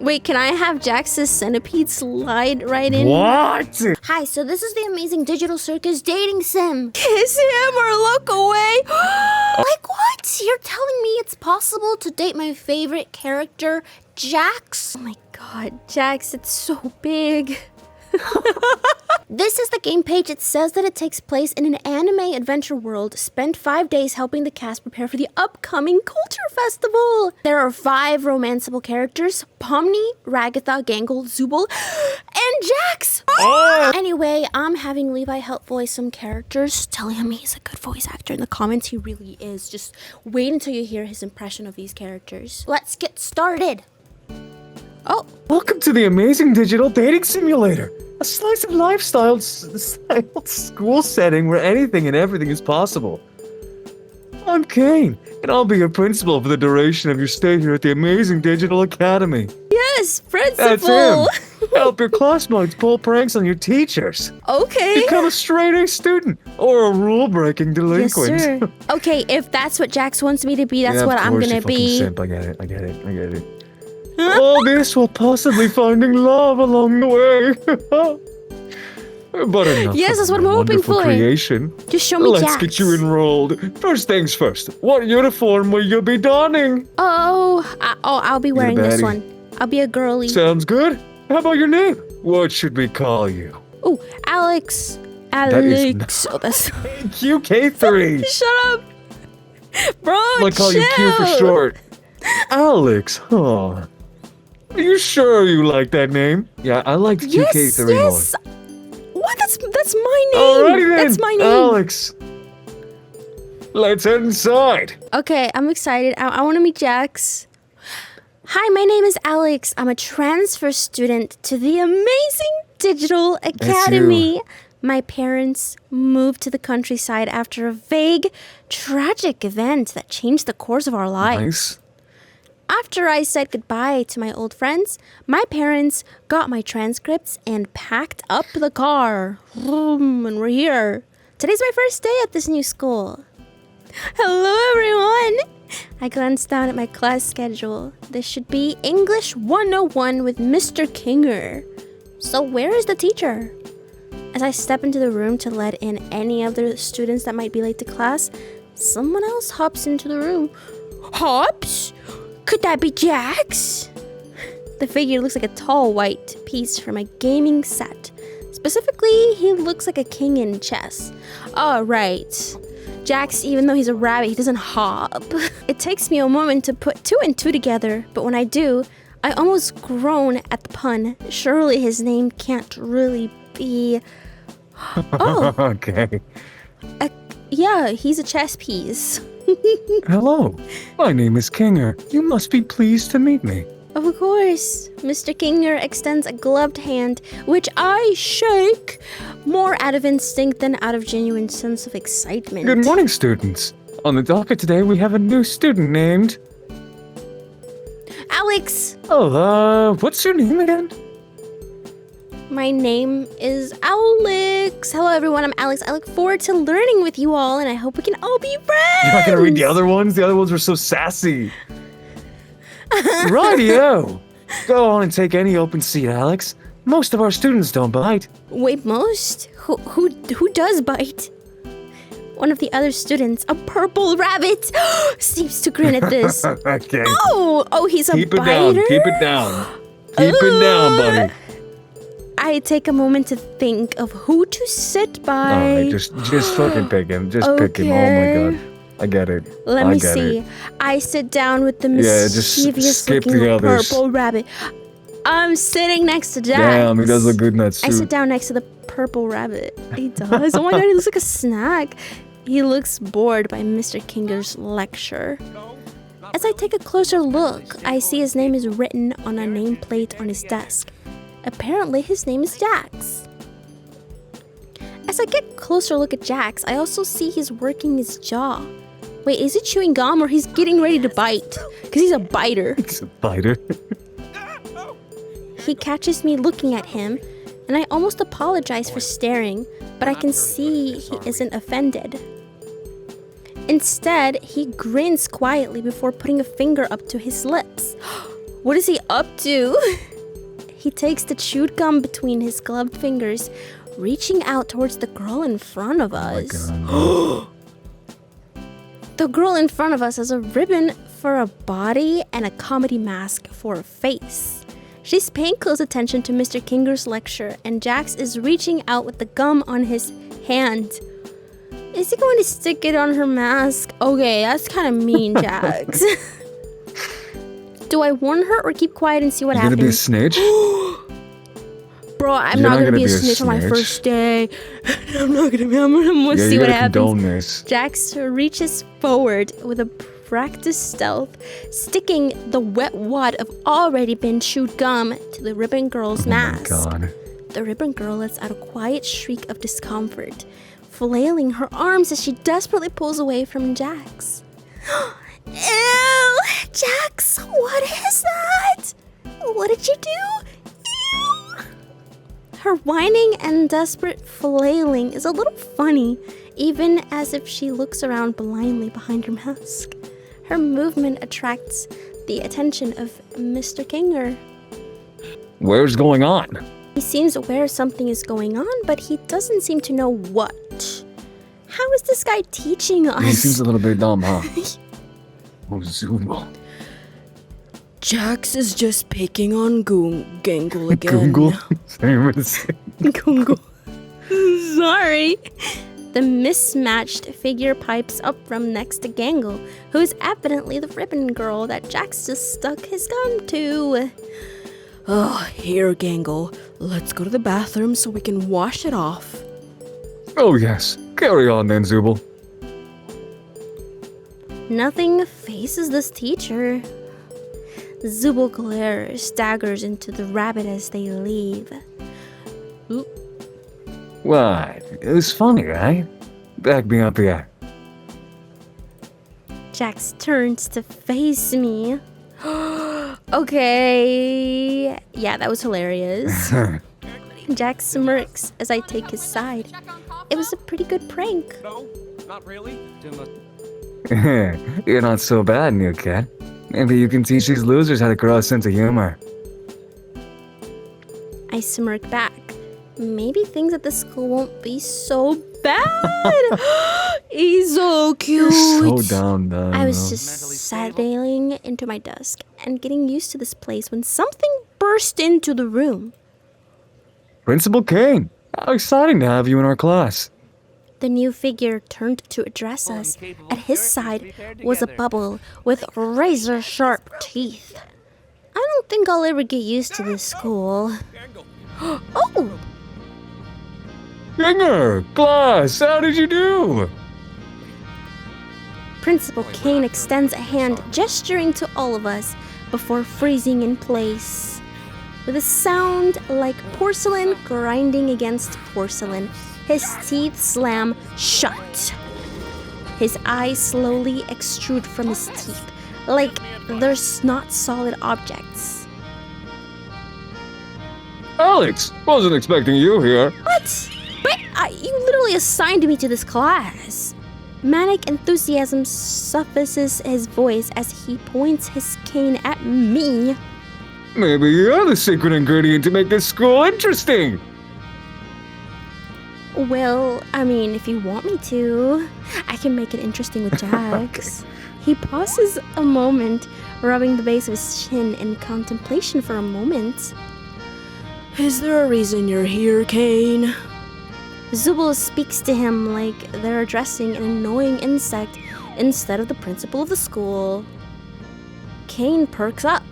Wait, can I have Jax's centipede slide right in? What? Hi, so this is the amazing digital circus dating sim. Kiss him or look away. Like what? You're telling me it's possible to date my favorite character, JAX? Oh my god, JAX, it's so big. This is the game page. It says that it takes place in an anime adventure world. Spend 5 days helping the cast prepare for the upcoming culture festival. There are 5 romanceable characters: Pomni, Ragatha, Gangle, Zubul, and Jax. Anyway, I'm having Levi help voice some characters. Telling him he's a good voice actor in the comments. He really is. Just wait until you hear his impression of these characters. Let's get started. Oh. Welcome to the amazing digital dating simulator. A slice of lifestyle school setting where anything and everything is possible. I'm Caine, and I'll be your principal for the duration of your stay here at the amazing digital academy. Yes, principal. That's him. Help your classmates pull pranks on your teachers. Okay. Become a straight-A student or a rule-breaking delinquent. Yes, sir. Okay, if that's what Jax wants me to be, that's what I'm gonna be. Simp. I get it. All this while possibly finding love along the way. But enough. Yes, that's what I'm hoping for. Creation. Just show me Let's Jax. get you enrolled. First things first. What uniform will you be donning? I'll be wearing this one. I'll be a girly. Sounds good. How about your name? What should we call you? Oh, Alex. Oh, that's QK3. Shut up, bro. I'll call you Q for short. Alex, huh? Are you sure you like that name? Yeah, I liked QK3 yes. more. What? That's my name. Alrighty then. That's my name. Alex. Let's head inside. Okay, I'm excited. I want to meet Jax. Hi, my name is Alex. I'm a transfer student to the amazing Digital Academy. My parents moved to the countryside after a vague, tragic event that changed the course of our lives. Nice. After I said goodbye to my old friends, my parents got my transcripts and packed up the car. And we're here. Today's my first day at this new school. Hello, everyone. I glanced down at my class schedule. This should be English 101 with Mr. Kinger. So where is the teacher? As I step into the room to let in any of the students that might be late to class, someone else hops into the room. Hops? Could that be Jax? The figure looks like a tall white piece from a gaming set. Specifically, he looks like a king in chess. Oh, right. Jax, even though he's a rabbit, he doesn't hop. It takes me a moment to put 2 and 2 together, but when I do, I almost groan at the pun. Surely his name can't really be... Oh. Okay. Yeah, he's a chess piece. Hello. My name is Kinger. You must be pleased to meet me. Of course. Mr. Kinger extends a gloved hand, which I shake, more out of instinct than out of genuine sense of excitement. Good morning, students. On the docket today, we have a new student named... Alex! Oh, what's your name again? My name is Alex. Hello, everyone. I'm Alex. I look forward to learning with you all, and I hope we can all be friends. You're not gonna read the other ones? The other ones were so sassy. Rightio. Go on and take any open seat, Alex. Most of our students don't bite. Wait, most? Who does bite? One of the other students, a purple rabbit, seems to grin at this. Okay. Oh, he's a Keep it biter? down. Keep it down. Keep it down, buddy. I take a moment to think of who to sit by. Alright, just fucking pick him. Just pick him. Oh my god. I get it. Let me see. I sit down with the mischievous looking purple rabbit. I'm sitting next to Jax. Damn, he does look good in that suit. I sit down next to the purple rabbit. He does. Oh my god, he looks like a snack. He looks bored by Mr. Kinger's lecture. As I take a closer look, I see his name is written on a nameplate on his desk. Apparently, his name is Jax. As I get a closer look at Jax, I also see he's working his jaw. Wait, is he chewing gum or he's getting ready to bite? Because he's a biter. He's a biter. He catches me looking at him, and I almost apologize for staring, but I can see he isn't offended. Instead, he grins quietly before putting a finger up to his lips. What is he up to? He takes the chewed gum between his gloved fingers, reaching out towards the girl in front of us. Oh The girl in front of us has a ribbon for a body and a comedy mask for a face. She's paying close attention to Mr. Kinger's lecture, and Jax is reaching out with the gum on his hand. Is he going to stick it on her mask? Okay, that's kind of mean, Jax. Do I warn her or keep quiet and see what happens? gonna be a snitch? Bro, I'm You're not gonna be a snitch on my first day. I'm gonna see what happens. Condone this. Jax reaches forward with a practiced stealth, sticking the wet wad of already been chewed gum to the ribbon girl's mask. Oh my god. The ribbon girl lets out a quiet shriek of discomfort, flailing her arms as she desperately pulls away from Jax. Ew! Jax, what is that? What did you do? Ew! Her whining and desperate flailing is a little funny, even as if she looks around blindly behind her mask. Her movement attracts the attention of Mr. Kinger. Where's going on? He seems aware something is going on, but he doesn't seem to know what. How is this guy teaching us? He seems a little bit dumb, huh? Oh, Zubo. Jax is just picking on Gangle again. Google? Gungle. Sorry. The mismatched figure pipes up from next to Gangle, who is evidently the ribbon girl that Jax just stuck his gum to. Oh, here, Gangle. Let's go to the bathroom so we can wash it off. Oh yes. Carry on then, Zubul. Nothing faces this teacher. Zubul glares, staggers into the rabbit as they leave. Oop. What? It was funny, right? Back me up here. Jax turns to face me. Okay. Yeah, that was hilarious. Jax smirks as I take his side. It was a pretty good prank. No, not really. You're not so bad, new kid. Maybe you can teach these losers how to grow a sense of humor. I smirk back. Maybe things at the school won't be so bad. He's so cute. You're so down, man. I was just settling into my desk and getting used to this place when something burst into the room. Principal Caine, how exciting to have you in our class. The new figure turned to address us. At his side was a bubble with razor-sharp teeth. I don't think I'll ever get used to this school. Oh! Kinger, class, how did you do? Principal Caine extends a hand, gesturing to all of us before freezing in place. With a sound like porcelain grinding against porcelain, his teeth slam shut. His eyes slowly extrude from his teeth, like they're not solid objects. Alex, wasn't expecting you here. What? But you literally assigned me to this class. Manic enthusiasm suffocates his voice as he points his cane at me. Maybe you're the secret ingredient to make this school interesting. Well, I mean, if you want me to, I can make it interesting with Jax. He pauses a moment, rubbing the base of his chin in contemplation for a moment. Is there a reason you're here, Caine? Zubul speaks to him like they're addressing an annoying insect instead of the principal of the school. Caine perks up.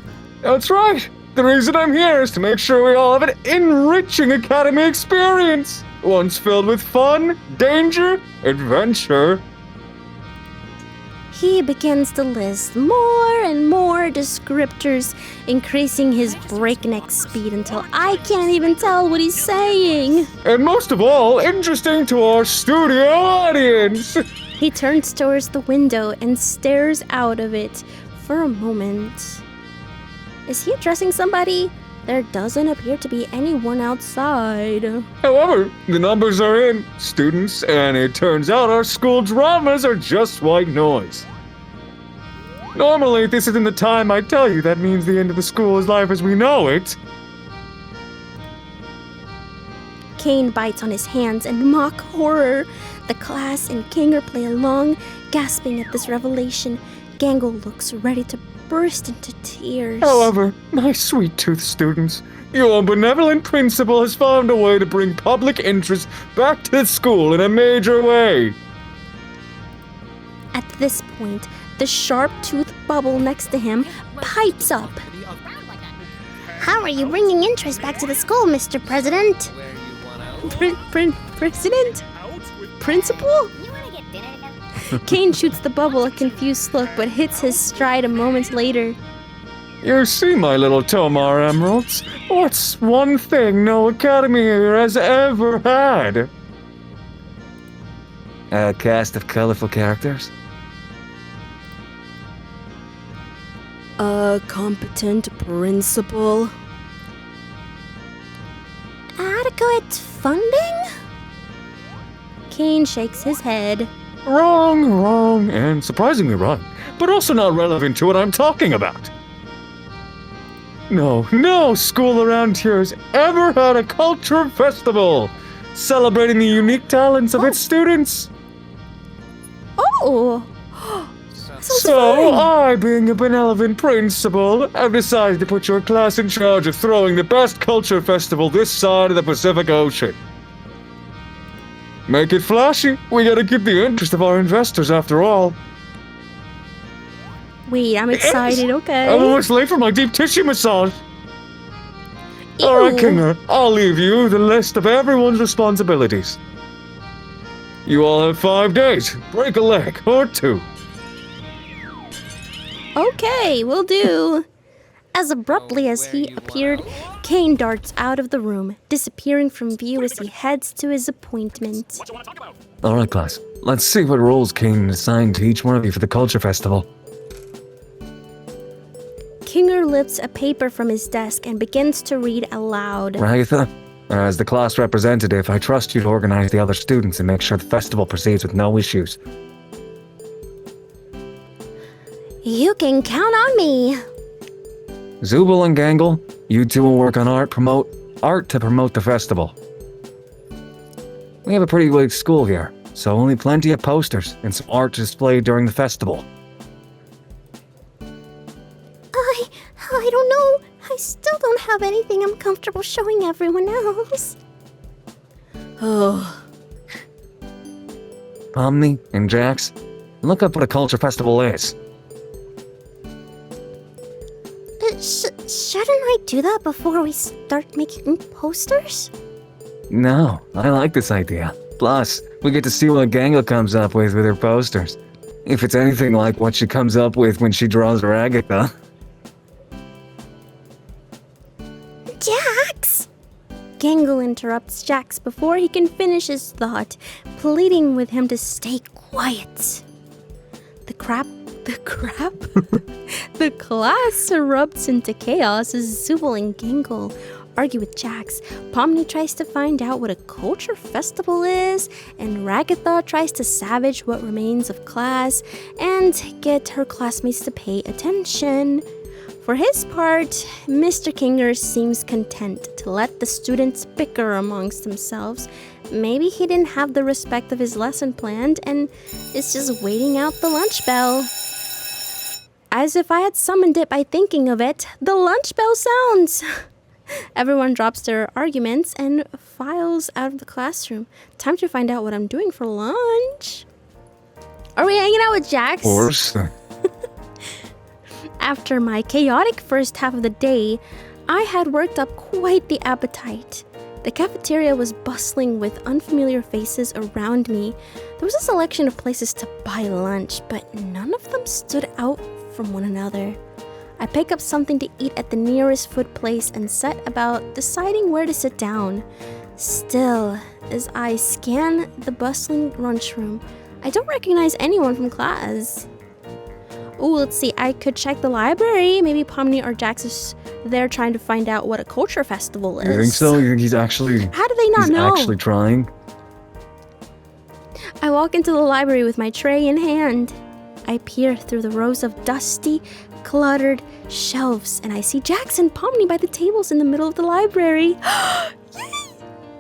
That's right. The reason I'm here is to make sure we all have an enriching academy experience. One's filled with fun, danger, adventure. He begins to list more and more descriptors, increasing his breakneck speed until I can't even tell what he's saying. And most of all, interesting to our studio audience. He turns towards the window and stares out of it for a moment. Is he addressing somebody? There doesn't appear to be anyone outside. However, the numbers are in, students, and it turns out our school dramas are just white noise. Normally, this isn't the time I tell you that means the end of the school's life as we know it. Caine bites on his hands in mock horror. The class and Kinger play along, gasping at this revelation. Gangle looks ready to burst into tears. However, my sweet-toothed students, your benevolent principal has found a way to bring public interest back to the school in a major way. At this point, the sharp-toothed bubble next to him pipes up. How are you bringing interest back to the school, Mr. President? President? Principal? Caine shoots the bubble a confused look, but hits his stride a moment later. You see, my little Tomar Emeralds, what's one thing no academy here has ever had? A cast of colorful characters? A competent principal? Adequate funding? Caine shakes his head. Wrong, and surprisingly right, but also not relevant to what I'm talking about. No school around here has ever had a culture festival celebrating the unique talents of its students. Oh! So, I, being a benevolent principal, have decided to put your class in charge of throwing the best culture festival this side of the Pacific Ocean. Make it flashy. We gotta keep the interest of our investors after all. Wait, I'm excited, okay. I'm almost late for my deep tissue massage. Ew. Alright, Kinger, I'll leave you the list of everyone's responsibilities. You all have 5 days. Break a leg, or 2. Okay, will do. As abruptly as he appeared, Caine darts out of the room, disappearing from view as he heads to his appointment. Alright, class. Let's see what roles Caine assigned to each one of you for the Culture Festival. Kinger lifts a paper from his desk and begins to read aloud. Ragatha, as the class representative, I trust you to organize the other students and make sure the festival proceeds with no issues. You can count on me. Zubul and Gangle, you two will work on art to promote the festival. We have a pretty big school here, so only plenty of posters and some art displayed during the festival. I don't know. I still don't have anything I'm comfortable showing everyone else. Oh. Omni and JAX, look up what a culture festival is. Shouldn't I do that before we start making posters? No, I like this idea. Plus, we get to see what Gangle comes up with her posters. If it's anything like what she comes up with when she draws Ragatha. Jax! Gangle interrupts Jax before he can finish his thought, pleading with him to stay quiet. The class erupts into chaos as Zubul and Gangle argue with Jax. Pomni tries to find out what a culture festival is, and Ragatha tries to savage what remains of class and get her classmates to pay attention. For his part, Mr. Kinger seems content to let the students bicker amongst themselves. Maybe he didn't have the respect of his lesson planned and is just waiting out the lunch bell. As if I had summoned it by thinking of it, the lunch bell sounds. Everyone drops their arguments and files out of the classroom. Time to find out what I'm doing for lunch. Are we hanging out with Jax? Of course. After my chaotic first half of the day, I had worked up quite the appetite. The cafeteria was bustling with unfamiliar faces around me. There was a selection of places to buy lunch, but none of them stood out from one another. I pick up something to eat at the nearest food place and set about deciding where to sit down. Still, as I scan the bustling lunchroom, I don't recognize anyone from class. Ooh, let's see, I could check the library. Maybe Pomni or Jax is there trying to find out what a culture festival is. You think so? You think he's actually... How do they not know? He's actually trying? I walk into the library with my tray in hand. I peer through the rows of dusty, cluttered shelves, and I see Jax and Pomni by the tables in the middle of the library.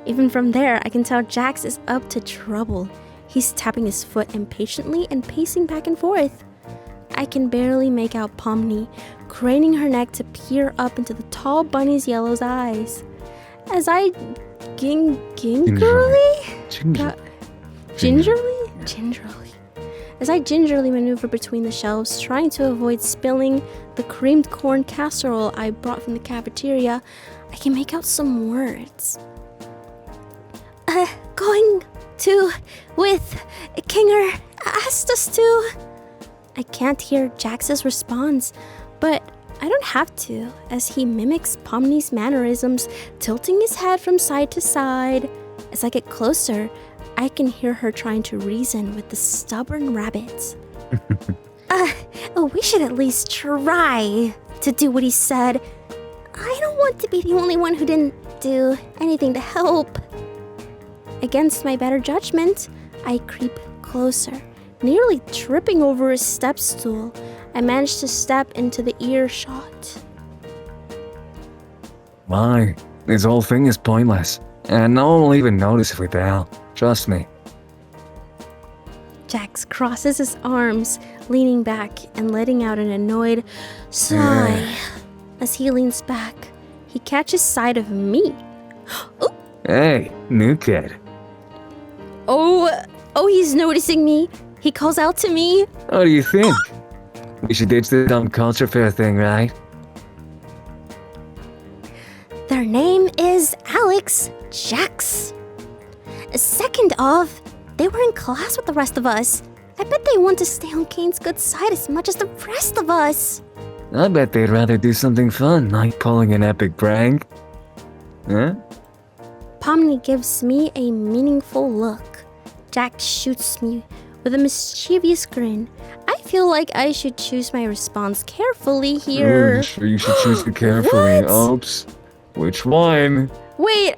Even from there, I can tell Jax is up to trouble. He's tapping his foot impatiently and pacing back and forth. I can barely make out Pomni, craning her neck to peer up into the tall bunny's yellow eyes. As I As I gingerly maneuver between the shelves, trying to avoid spilling the creamed corn casserole I brought from the cafeteria, I can make out some words. Going to with Kinger asked us to. I can't hear Jax's response, but I don't have to, as he mimics Pomni's mannerisms, tilting his head from side to side. As I get closer, I can hear her trying to reason with the stubborn rabbit. We should at least try to do what he said. I don't want to be the only one who didn't do anything to help. Against my better judgment, I creep closer, nearly tripping over a step stool. I managed to step into the earshot. Why? This whole thing is pointless, and no one will even notice if we bail. Trust me. Jax crosses his arms, leaning back and letting out an annoyed sigh. As he leans back, he catches sight of me. Hey, new kid. Oh, he's noticing me. He calls out to me. What do you think? We should ditch the dumb culture fair thing, right? Their name is Alex, Jax. Second off, they were in class with the rest of us. I bet they want to stay on Caine's good side as much as the rest of us. I bet they'd rather do something fun, like pulling an epic prank. Huh? Pomni gives me a meaningful look. Jax shoots me with a mischievous grin. I feel like I should choose my response carefully here. You should choose it carefully. What? Oops. Which one? Wait,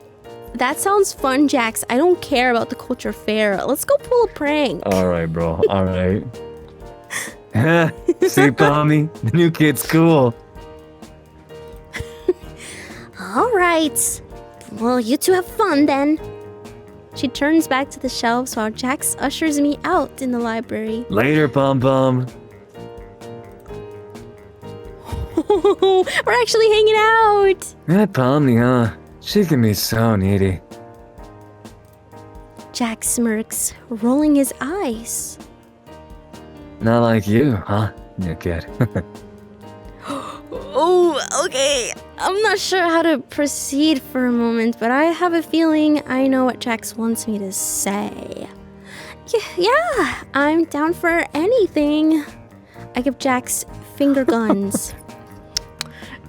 that sounds fun, Jax. I don't care about the culture fair. Let's go pull a prank. Alright, bro. Alright. See, Pomni? The new kid's cool. Alright. Well, you two have fun then. She turns back to the shelves while Jax ushers me out in the library. Later, Pom-Pom. We're actually hanging out. That Pomni, huh? She can be so needy. Jax smirks, rolling his eyes. Not like you, huh, new kid? Oh, okay. I'm not sure how to proceed for a moment, but I have a feeling I know what Jax wants me to say. Yeah, I'm down for anything. I give Jax finger guns.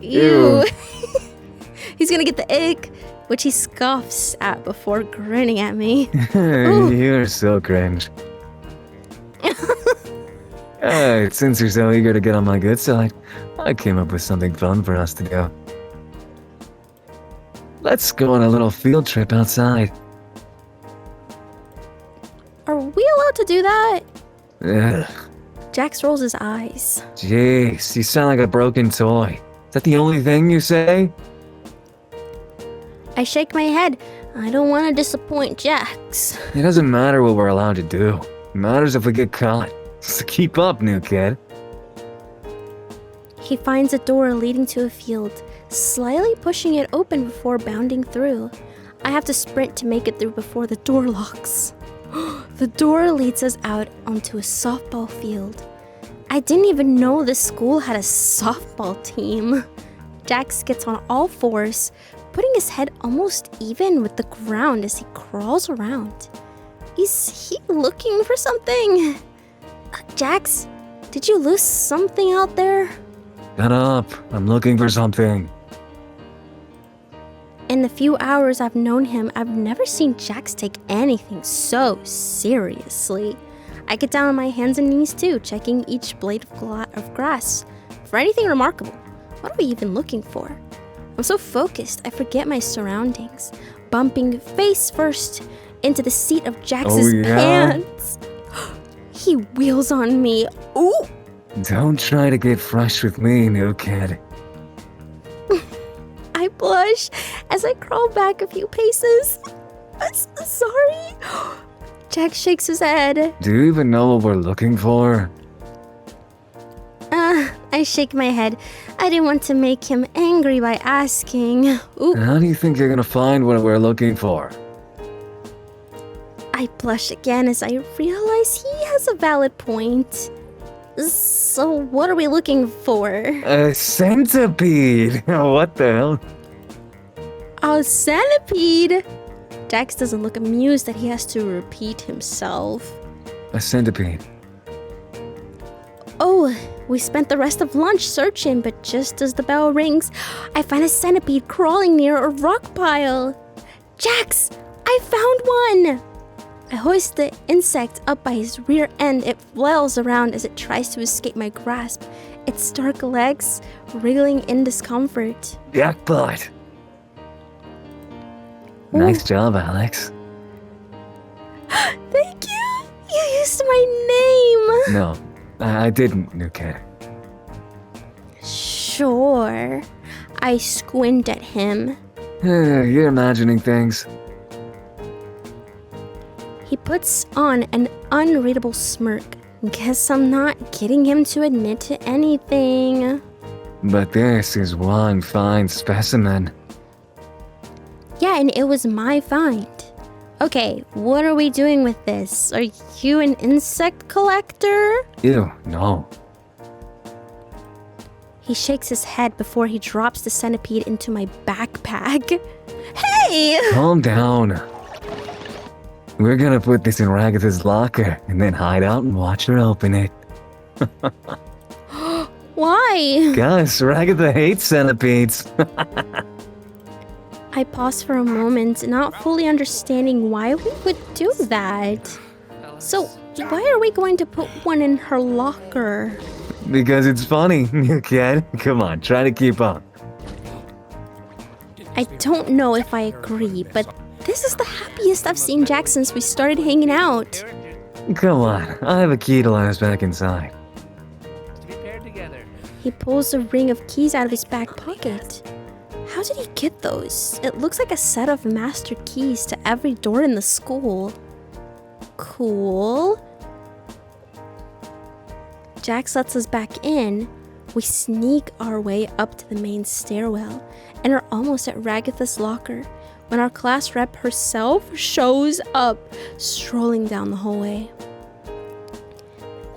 Ew. He's gonna get the ick, which he scoffs at before grinning at me. You're so cringe. Alright, since you're so eager to get on my good side, I came up with something fun for us to do. Let's go on a little field trip outside. Are we allowed to do that? Ugh. Jax rolls his eyes. Jeez, you sound like a broken toy. Is that the only thing you say? I shake my head. I don't want to disappoint Jax. It doesn't matter what we're allowed to do. It matters if we get caught. So keep up, new kid. He finds a door leading to a field, slyly pushing it open before bounding through. I have to sprint to make it through before the door locks. The door leads us out onto a softball field. I didn't even know this school had a softball team. Jax gets on all fours, putting his head almost even with the ground as he crawls around. Is he looking for something? Jax, did you lose something out there? Shut up. I'm looking for something. In the few hours I've known him, I've never seen Jax take anything so seriously. I get down on my hands and knees too, checking each blade of grass for anything remarkable. What are we even looking for? I'm so focused, I forget my surroundings, bumping face first into the seat of Jax's pants. he wheels on me. Ooh! Don't try to get fresh with me, new kid. I blush as I crawl back a few paces. Sorry. Jax shakes his head. Do you even know what we're looking for? I shake my head. I didn't want to make him angry by asking. Ooh. How do you think you're gonna find what we're looking for? I blush again as I realize he has a valid point. So what are we looking for? A centipede! What the hell? A centipede? Jax doesn't look amused that he has to repeat himself. A centipede. Oh, we spent the rest of lunch searching, but just as the bell rings, I find a centipede crawling near a rock pile. Jax, I found one! I hoist the insect up by his rear end. It flails around as it tries to escape my grasp, its dark legs wriggling in discomfort. Jackpot! Ooh. Nice job, Alex. Thank you! You used my name! No, I didn't, new kid. Sure. I squint at him. You're imagining things. He puts on an unreadable smirk. Guess I'm not getting him to admit to anything. But this is one fine specimen. Yeah, and it was my find. Okay, what are we doing with this? Are you an insect collector? Ew, no. He shakes his head before he drops the centipede into my backpack. Hey! Calm down. We're gonna put this in Ragatha's locker and then hide out and watch her open it. Why? Guys, Ragatha hates centipedes. I pause for a moment, not fully understanding why we would do that. So, why are we going to put one in her locker? Because it's funny, you kid. Come on, try to keep up. I don't know if I agree, but this is the happiest I've seen Jax since we started hanging out. Come on, I have a key to let us back inside. He pulls a ring of keys out of his back pocket. How did he get those? It looks like a set of master keys to every door in the school. Cool. Jax lets us back in. We sneak our way up to the main stairwell and are almost at Ragatha's locker when our class rep herself shows up, strolling down the hallway.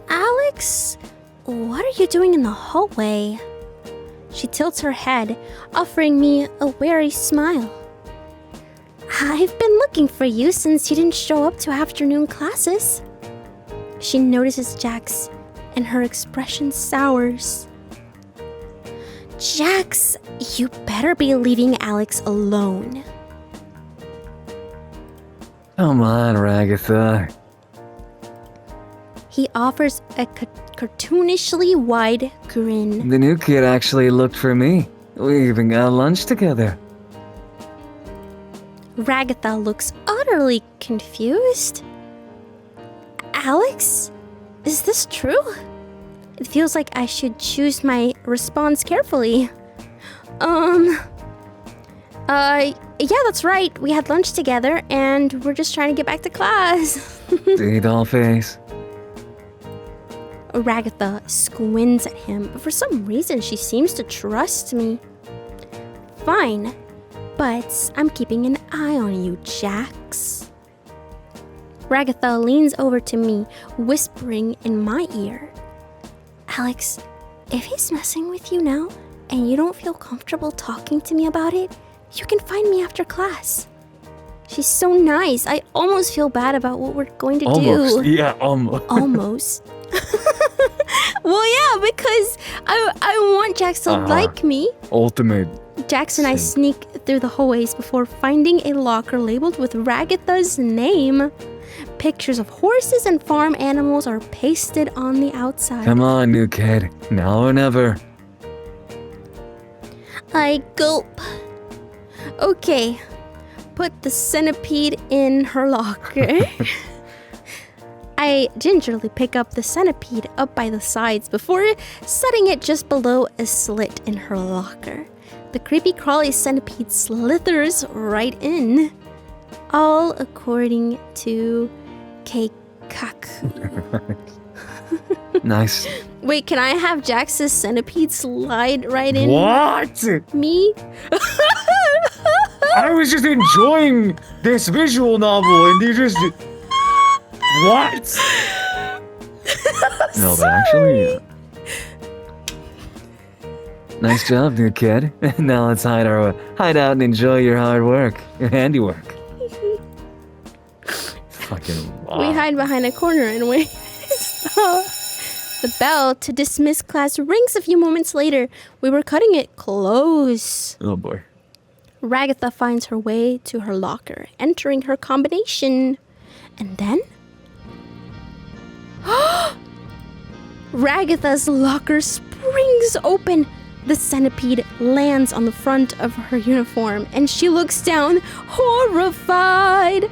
Alex, what are you doing in the hallway? She tilts her head, offering me a wary smile. I've been looking for you since you didn't show up to afternoon classes. She notices Jax, and her expression sours. Jax, you better be leaving Alex alone. Come on, Ragatha. He offers a cartoonishly wide grin. The new kid actually looked for me. We even got lunch together. Ragatha looks utterly confused. Alex? Is this true? It feels like I should choose my response carefully. Yeah, that's right. We had lunch together, and we're just trying to get back to class. See, dollface? Ragatha squints at him, but for some reason she seems to trust me. Fine, but I'm keeping an eye on you, Jax. Ragatha leans over to me, whispering in my ear. Alex, if he's messing with you now, and you don't feel comfortable talking to me about it, you can find me after class. She's so nice. I almost feel bad about what we're going to Almost. do. Yeah, almost. Almost. Well, yeah, because I want Jax to like me. Ultimate. Jax and I sneak through the hallways before finding a locker labeled with Ragatha's name. Pictures of horses and farm animals are pasted on the outside. Come on, new kid. Now or never. I gulp. Okay, put the centipede in her locker. I gingerly pick up the centipede up by the sides before setting it just below a slit in her locker. The creepy crawly centipede slithers right in. All according to Keikaku. Nice. Wait, can I have Jax's centipede slide right in? What? Me? I was just enjoying this visual novel and you just... What? No, but actually... Nice job, new kid. Now let's hide out and enjoy your hard work, your handiwork. Fucking wow. We hide behind a corner and wait. The bell to dismiss class rings a few moments later. We were cutting it close. Oh boy. Ragatha finds her way to her locker, entering her combination. And then... Ragatha's locker springs open. The centipede lands on the front of her uniform, and she looks down, horrified.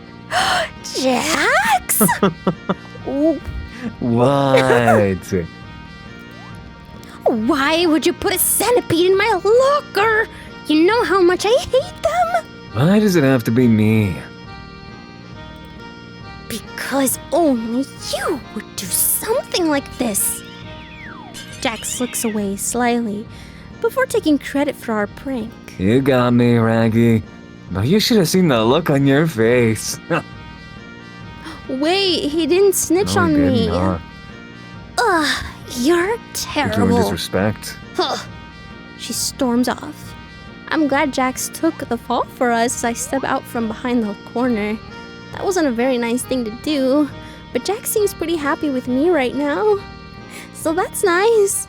Jax! What? Why would you put a centipede in my locker? You know how much I hate them. Why does it have to be me? Because only you would do something like this. Jax looks away slyly before taking credit for our prank. You got me, Raggy. But you should have seen the look on your face. Wait, he didn't snitch on me. Ugh, you're You're terrible. doing disrespect. Huh. She storms off. I'm glad Jax took the fall for us as I step out from behind the corner. That wasn't a very nice thing to do, but Jax seems pretty happy with me right now. So that's nice.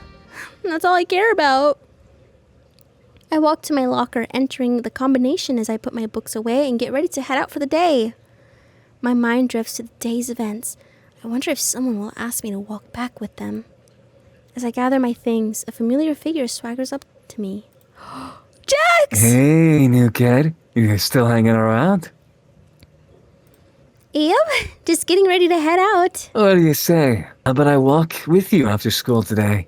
That's all I care about. I walk to my locker, entering the combination as I put my books away and get ready to head out for the day. My mind drifts to the day's events. I wonder if someone will ask me to walk back with them. As I gather my things, a familiar figure swaggers up to me. Jax! Hey, new kid. You still hanging around? Yep, just getting ready to head out. What do you say? How about I walk with you after school today?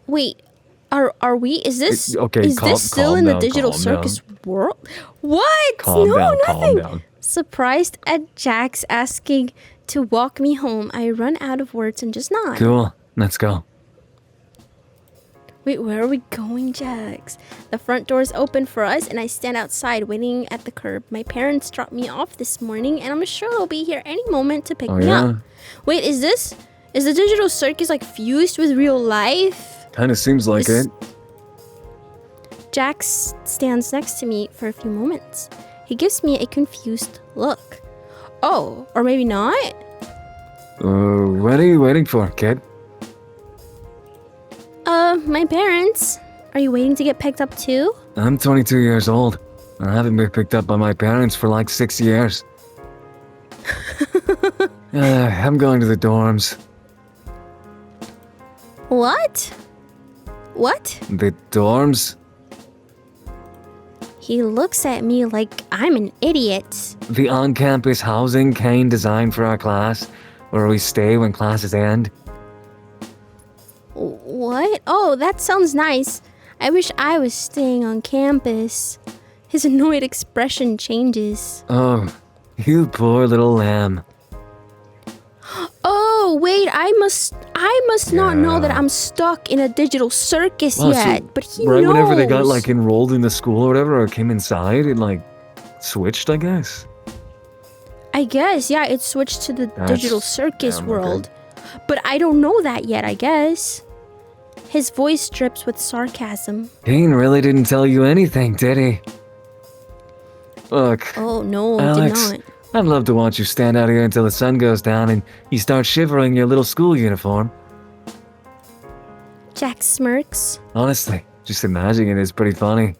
Wait, are we? Is this Okay, is this still in the digital circus world? What? Calm No, down, nothing. calm down. Surprised at Jax asking to walk me home, I run out of words and just nod. Cool, let's go. Wait, where are we going, Jax? The front door's open for us, and I stand outside waiting at the curb. My parents dropped me off this morning, and I'm sure they'll be here any moment to pick me up. Wait, is the digital circus like fused with real life? Kinda seems like it. Jax stands next to me for a few moments. He gives me a confused look. Oh, or maybe not? What are you waiting for, kid? My parents. Are you waiting to get picked up too? I'm 22 years old. I haven't been picked up by my parents for like 6 years. I'm going to the dorms. What? What? The dorms? He looks at me like I'm an idiot. The on-campus housing Caine designed for our class, where we stay when classes end. What? Oh, that sounds nice. I wish I was staying on campus. His annoyed expression changes. Oh, you poor little lamb. Oh, wait, I must not know that I'm stuck in a digital circus yet, but he knows. Right whenever they got like enrolled in the school or whatever, or came inside, it like switched, I guess. I guess, yeah, it switched to the digital circus world. Okay. But I don't know that yet, I guess. His voice drips with sarcasm. Caine really didn't tell you anything, did he? Look. Oh, no, Alex, did not. I'd love to watch you stand out here until the sun goes down and you start shivering in your little school uniform. Jax smirks. Honestly, just imagining it is pretty funny.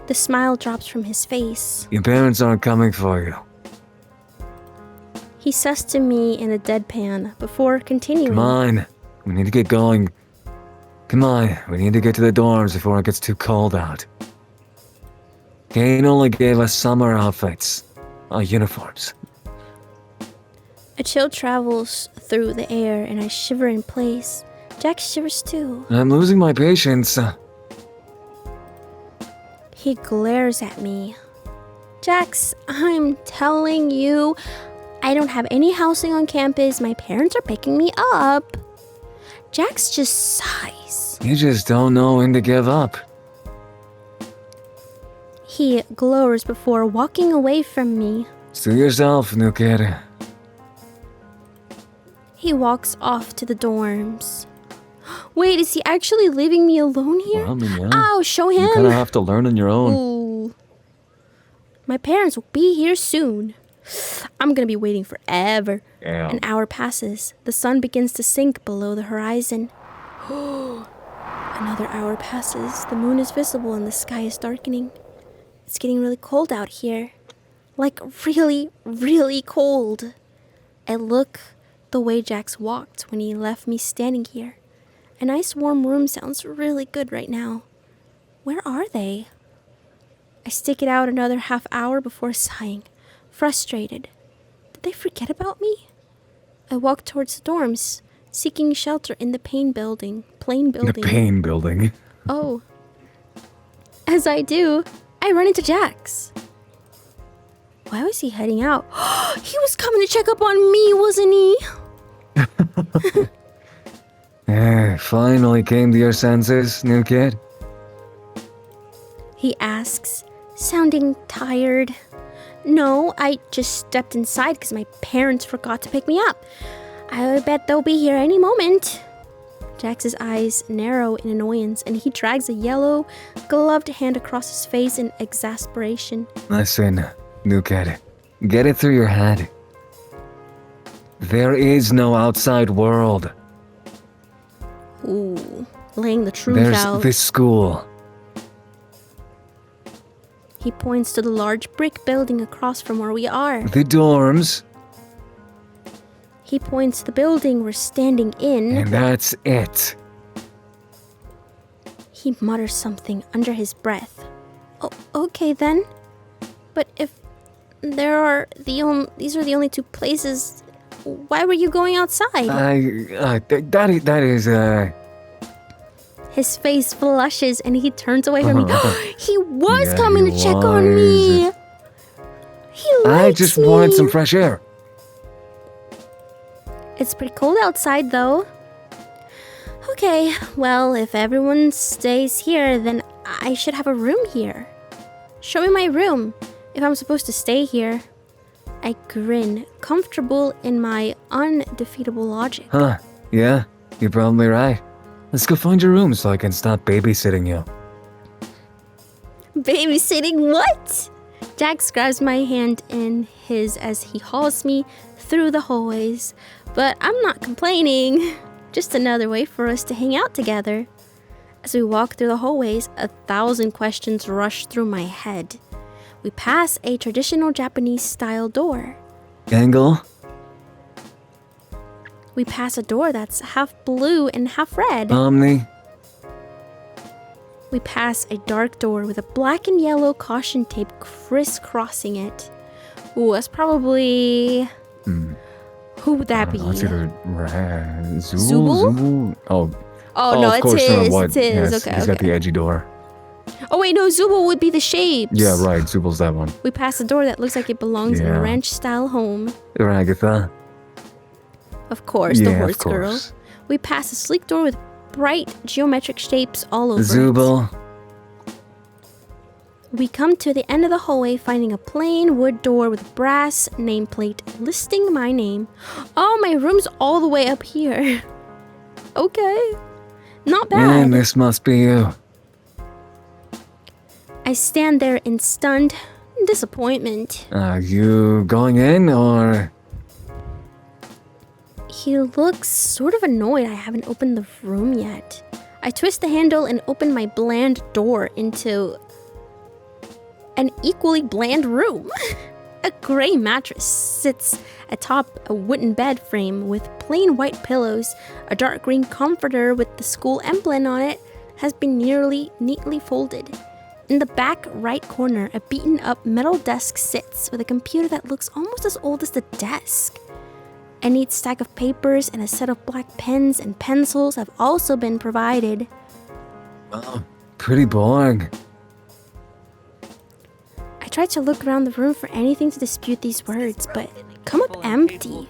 The smile drops from his face. Your parents aren't coming for you. He says to me in a deadpan before continuing. Come on, we need to get going. Come on, we need to get to the dorms before it gets too cold out. Caine only gave us summer outfits. uniforms. A chill travels through the air and I shiver in place. Jax shivers too. I'm losing my patience. He glares at me. Jax, I'm telling you, I don't have any housing on campus. My parents are picking me up. Jax just sighs. You just don't know when to give up. He glowers before walking away from me. To yourself, new kid. He walks off to the dorms. Wait, is he actually leaving me alone here? Well, I mean, yeah. Ow, show him. You kind of have to learn on your own. Ooh. My parents will be here soon. I'm gonna be waiting forever. Yeah. An hour passes. The sun begins to sink below the horizon. Another hour passes. The moon is visible and the sky is darkening. It's getting really cold out here. Like really, really cold. I look the way Jax walked when he left me standing here. A nice warm room sounds really good right now. Where are they? I stick it out another half hour before sighing, frustrated. Did they forget about me? I walk towards the dorms, seeking shelter in the Plain building. The Pain building. Oh. As I do, I run into Jax. Why was he heading out? He was coming to check up on me, wasn't he? Finally came to your senses, new kid. He asks, sounding tired. No, I just stepped inside because my parents forgot to pick me up. I bet they'll be here any moment. Jax's eyes narrow in annoyance and he drags a yellow, gloved hand across his face in exasperation. Listen, new kid, get it through your head. There is no outside world. Ooh, laying the truth There's out. this school. He points to the large brick building across from where we are. The dorms. He points to the building we're standing in. And that's it. He mutters something under his breath. Oh, okay then. But if these are the only two places, why were you going outside? That is. His face flushes and he turns away from me. He was Yeah, coming to he check on me. was. He likes I just me. wanted some fresh air. It's pretty cold outside though. Okay, well, if everyone stays here, then I should have a room here. Show me my room, if I'm supposed to stay here. I grin, comfortable in my undefeatable logic. Huh? Yeah, you're probably right. Let's go find your room so I can stop babysitting you. Babysitting what? Jax grabs my hand in his as he hauls me through the hallways, but I'm not complaining. Just another way for us to hang out together. As we walk through the hallways, 1,000 questions rush through my head. We pass a traditional Japanese-style door. Angle? We pass a door that's half blue and half red. Omni? We pass a dark door with a black and yellow caution tape crisscrossing it. Ooh, that's probably... Who would that be? It's either Zubul? Zubul? Oh, no, of it's course, his. what? It's his. Yes, Okay, he's got okay. the edgy door. Oh, wait, no, Zubul would be the shapes. Yeah, right, Zubul's that one. We pass a door that looks like it belongs in a Yeah. ranch-style home. Or Agatha. Of course, the Yeah, of horse girl. course. We pass a sleek door with bright geometric shapes all over it. Zubul. We come to the end of the hallway, finding a plain wood door with a brass nameplate listing my name. Oh, my room's all the way up here. Okay. Not bad. And this must be you. I stand there in stunned disappointment. Are you going in, or...? He looks sort of annoyed I haven't opened the room yet. I twist the handle and open my bland door into an equally bland room. A gray mattress sits atop a wooden bed frame with plain white pillows. A dark green comforter with the school emblem on it has been neatly folded. In the back right corner, a beaten-up metal desk sits with a computer that looks almost as old as the desk. A neat stack of papers and a set of black pens and pencils have also been provided. Oh, pretty boring. I tried to look around the room for anything to dispute these words, but come up empty.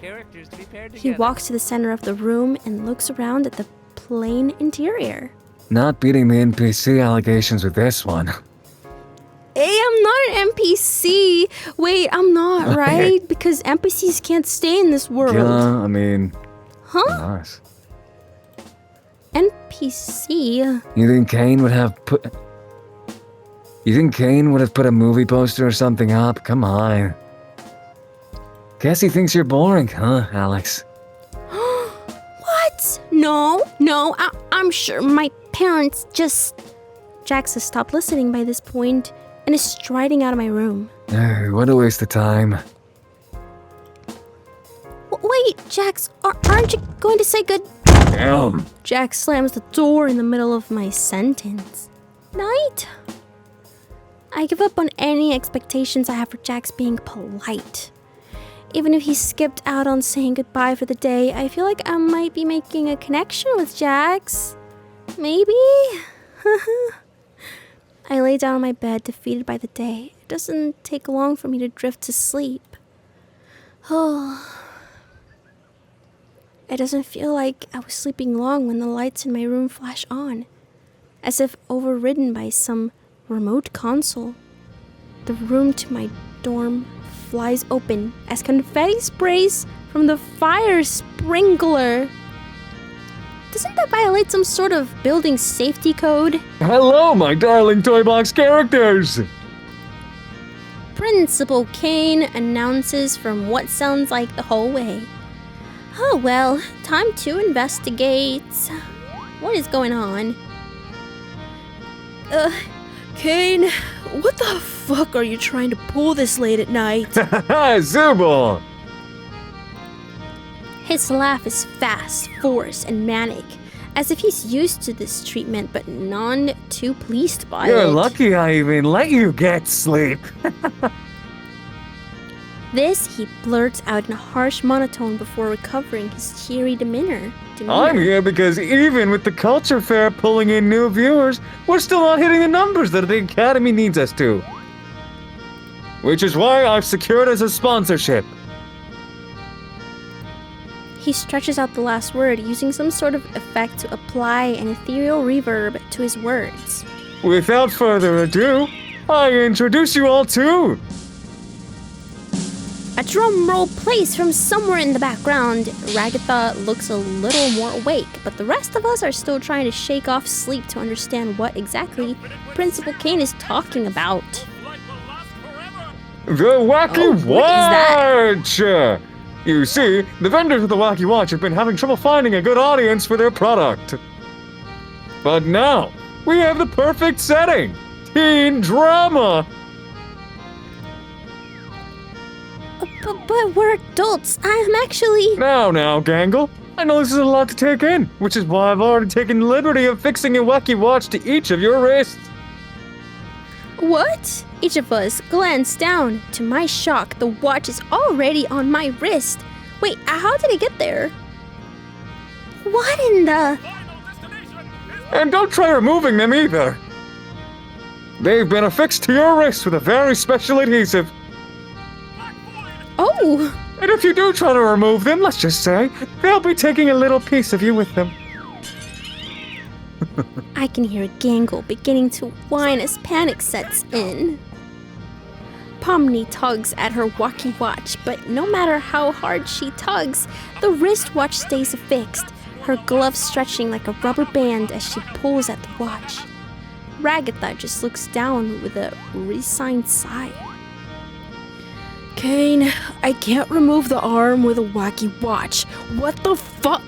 He walks to the center of the room and looks around at the plain interior. Not beating the NPC allegations with this one. Hey, I'm not an NPC. Wait, I'm not, right? Because NPCs can't stay in this world. Yeah, I mean... Huh? Nice. NPC? You think Caine would have put a movie poster or something up? Come on. Guess he thinks you're boring, huh, Alex? What? No, I'm sure my parents just... Jax has stopped listening by this point and is striding out of my room. What a waste of time. Wait, Jax, aren't you going to say good... Damn. Jax slams the door in the middle of my sentence. Night? I give up on any expectations I have for Jax being polite. Even if he skipped out on saying goodbye for the day, I feel like I might be making a connection with Jax. Maybe? I lay down on my bed, defeated by the day. It doesn't take long for me to drift to sleep. Oh. It doesn't feel like I was sleeping long when the lights in my room flash on, as if overridden by some remote console. The room to my dorm flies open as confetti sprays from the fire sprinkler. Doesn't that violate some sort of building safety code? Hello, my darling Toy Box characters! Principal Caine announces from what sounds like the hallway. Oh well, time to investigate. What is going on? Caine, what the fuck are you trying to pull this late at night? Zubul! His laugh is fast, forced, and manic, as if he's used to this treatment but none too pleased by it. You're lucky I even let you get sleep. This he blurts out in a harsh monotone before recovering his cheery demeanor. I'm here because even with the culture fair pulling in new viewers, we're still not hitting the numbers that the Academy needs us to. Which is why I've secured us a sponsorship. He stretches out the last word, using some sort of effect to apply an ethereal reverb to his words. Without further ado, I introduce you all to... A drum roll plays from somewhere in the background. Ragatha looks a little more awake, but the rest of us are still trying to shake off sleep to understand what exactly Principal Caine is talking about. The Wacky Watch! You see, the vendors of the Wacky Watch have been having trouble finding a good audience for their product. But now, we have the perfect setting! Teen drama! But we're adults. I'm actually... Now, Gangle. I know this is a lot to take in, which is why I've already taken the liberty of fixing a Wacky Watch to each of your wrists. What? Each of us glanced down. To my shock, the watch is already on my wrist. Wait, how did it get there? What in the... And don't try removing them either. They've been affixed to your wrist with a very special adhesive. Oh! And if you do try to remove them, let's just say, they'll be taking a little piece of you with them. I can hear Gangle beginning to whine as panic sets in. Pomni tugs at her Wacky Watch, but no matter how hard she tugs, the wristwatch stays affixed, her glove stretching like a rubber band as she pulls at the watch. Ragatha just looks down with a resigned sigh. Caine, I can't remove the arm with a Wacky Watch. What the fuck?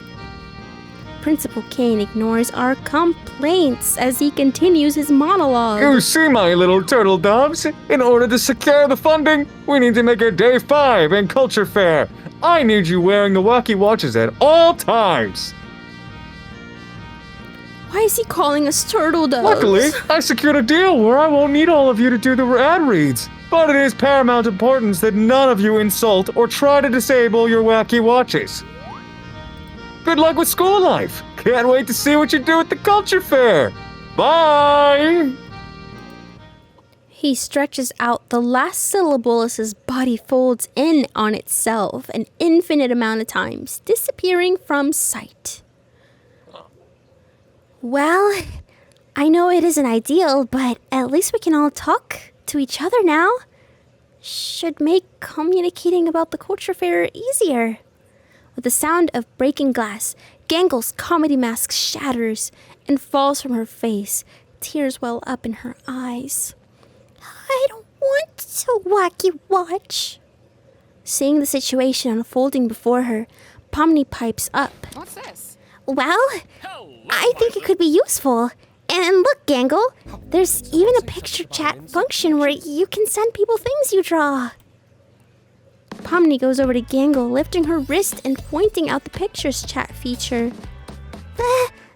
Principal Caine ignores our complaints as he continues his monologue. You see, my little turtle doves, in order to secure the funding, we need to make it Day 5 in Culture Fair. I need you wearing the Wacky Watches at all times. Why is he calling us turtle doves? Luckily, I secured a deal where I won't need all of you to do the ad reads. But it is paramount importance that none of you insult or try to disable your wacky watches. Good luck with school life. Can't wait to see what you do at the culture fair. Bye! He stretches out the last syllable as his body folds in on itself an infinite amount of times, disappearing from sight. Well, I know it isn't ideal, but at least we can all talk to each other now. Should make communicating about the culture fair easier. With the sound of breaking glass, Gangle's comedy mask shatters and falls from her face. Tears well up in her eyes. I don't want to Wacky Watch. Seeing the situation unfolding before her, Pomni pipes up. What's this? Well, I think it could be useful. And look, Gangle, there's even a picture chat function where you can send people things you draw. Pomni goes over to Gangle, lifting her wrist and pointing out the pictures chat feature.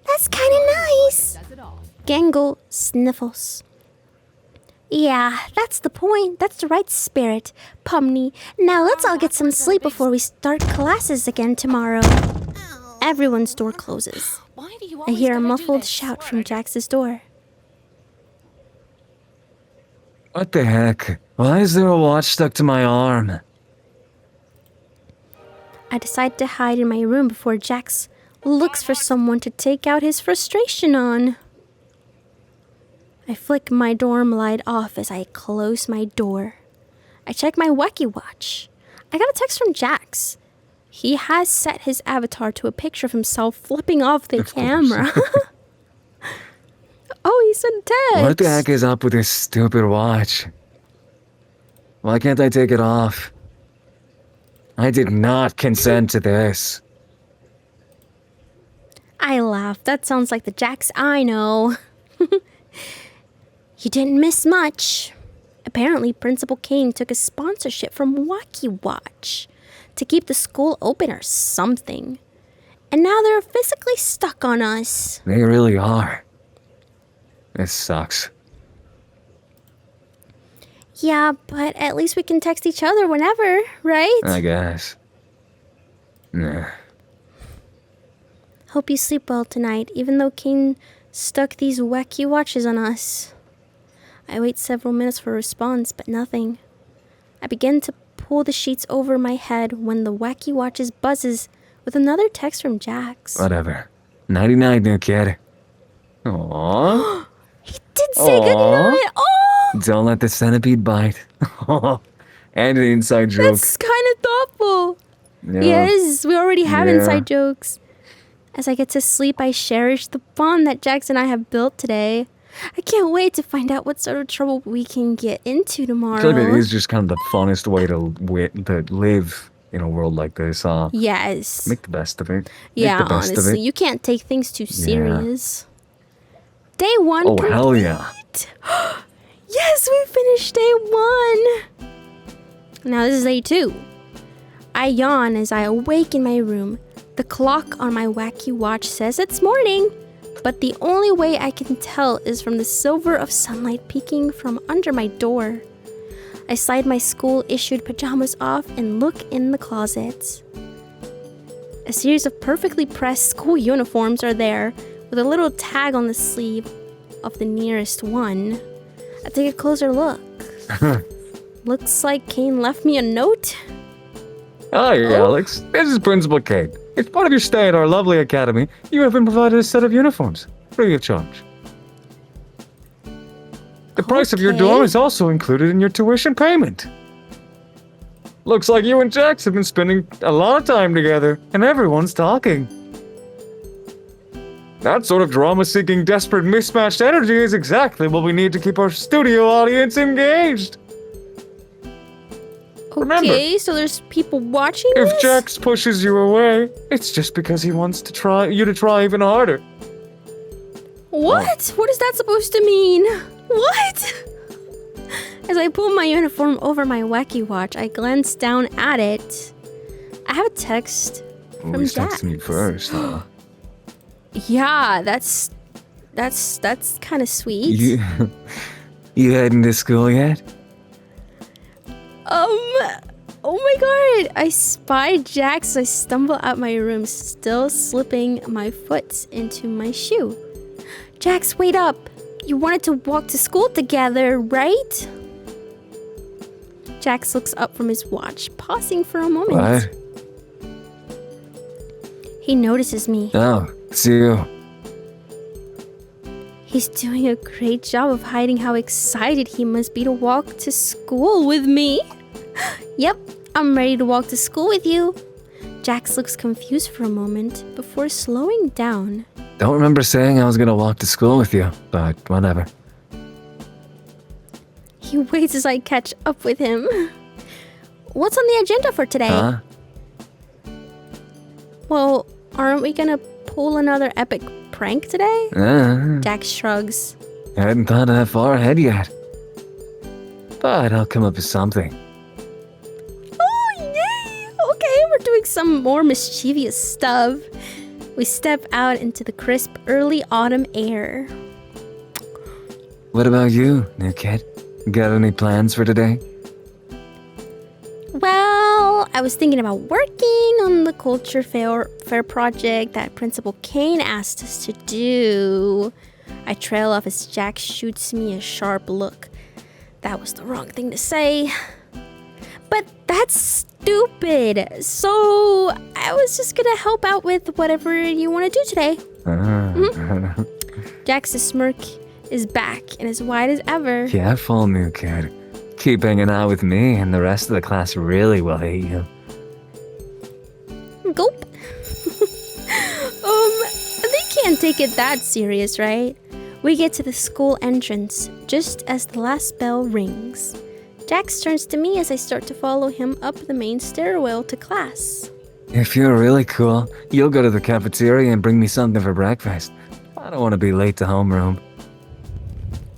That's kind of nice. Gangle sniffles. Yeah, that's the point. That's the right spirit. Pomni, now let's all get some sleep before we start classes again tomorrow. Everyone's door closes. I hear a muffled shout from Jax's door. What the heck? Why is there a watch stuck to my arm? I decide to hide in my room before Jax looks for someone to take out his frustration on. I flick my dorm light off as I close my door. I check my Wacky Watch. I got a text from Jax. He has set his avatar to a picture of himself flipping off the camera. Oh, he sent a text. What the heck is up with this stupid watch? Why can't I take it off? I did not consent to this. I laugh. That sounds like the Jax I know. You didn't miss much. Apparently, Principal Caine took a sponsorship from Wacky Watch to keep the school open or something. And now they're physically stuck on us. They really are. This sucks. Yeah, but at least we can text each other whenever, right? I guess. Nah. Hope you sleep well tonight, even though Caine stuck these Wacky Watches on us. I wait several minutes for a response, but nothing. I begin to pull the sheets over my head when the Wacky Watches buzzes with another text from Jax. Whatever. Nighty-night, new kid. Aww. He did say goodnight! Oh! Don't let the centipede bite. And an inside joke. That's kind of thoughtful. Yeah. Yes, we already have Yeah. inside jokes. As I get to sleep, I cherish the bond that Jax and I have built today. I can't wait to find out what sort of trouble we can get into tomorrow. I feel like it is just kind of the funnest way to live in a world like this, huh? Yes. Make the best of it. Yeah, Make the best honestly, of it. you can't take things too serious. Day one Oh, complete. hell yeah. Yes, we finished day one. Now this is day two. I yawn as I awake in my room. The clock on my Wacky Watch says it's morning, but the only way I can tell is from the silver of sunlight peeking from under my door. I slide my school-issued pajamas off and look in the closet. A series of perfectly pressed school uniforms are there, with a little tag on the sleeve of the nearest one. I take a closer look. Looks like Caine left me a note. Hi, Alex. This is Principal Caine. As part of your stay at our lovely academy, you have been provided a set of uniforms, free of charge. The price of your Okay. dorm is also included in your tuition payment. Looks like you and Jax have been spending a lot of time together, and everyone's talking. That sort of drama-seeking, desperate, mismatched energy is exactly what we need to keep our studio audience engaged. Remember, Okay, so there's people watching if this? Jax pushes you away, it's just because he wants to try even harder. What? What is that supposed to mean? What? As I pull my uniform over my Wacky Watch, I glance down at it. I have a text from He's Jax. texting you first, huh? Yeah, that's That's kind of sweet. You heading to school yet? Oh my god! I spy Jax. I stumble out my room, still slipping my foot into my shoe. Jax, wait up! You wanted to walk to school together, right? Jax looks up from his watch, pausing for a moment. What? He notices me. Oh, it's you. He's doing a great job of hiding how excited he must be to walk to school with me. Yep, I'm ready to walk to school with you. Jax looks confused for a moment before slowing down. Don't remember saying I was gonna walk to school with you, but whatever. He waits as I catch up with him. What's on the agenda for today? Huh? Well, aren't we gonna pull another epic prank today? Jax shrugs. I hadn't thought that far ahead yet. But I'll come up with something. Oh, yay! Okay, we're doing some more mischievous stuff. We step out into the crisp early autumn air. What about you, new kid? Got any plans for today? Well, I was thinking about working on the culture fair project that Principal Caine asked us to do. I trail off as Jax shoots me a sharp look. That was the wrong thing to say. But that's stupid. So I was just gonna help out with whatever you want to do today. Jax's smirk is back and as wide as ever. Careful, new kid. Keep hanging out with me and the rest of the class really will hate you. Gulp. They can't take it that serious, right? We get to the school entrance just as the last bell rings. Jax turns to me as I start to follow him up the main stairwell to class. If you're really cool, you'll go to the cafeteria and bring me something for breakfast. I don't want to be late to homeroom.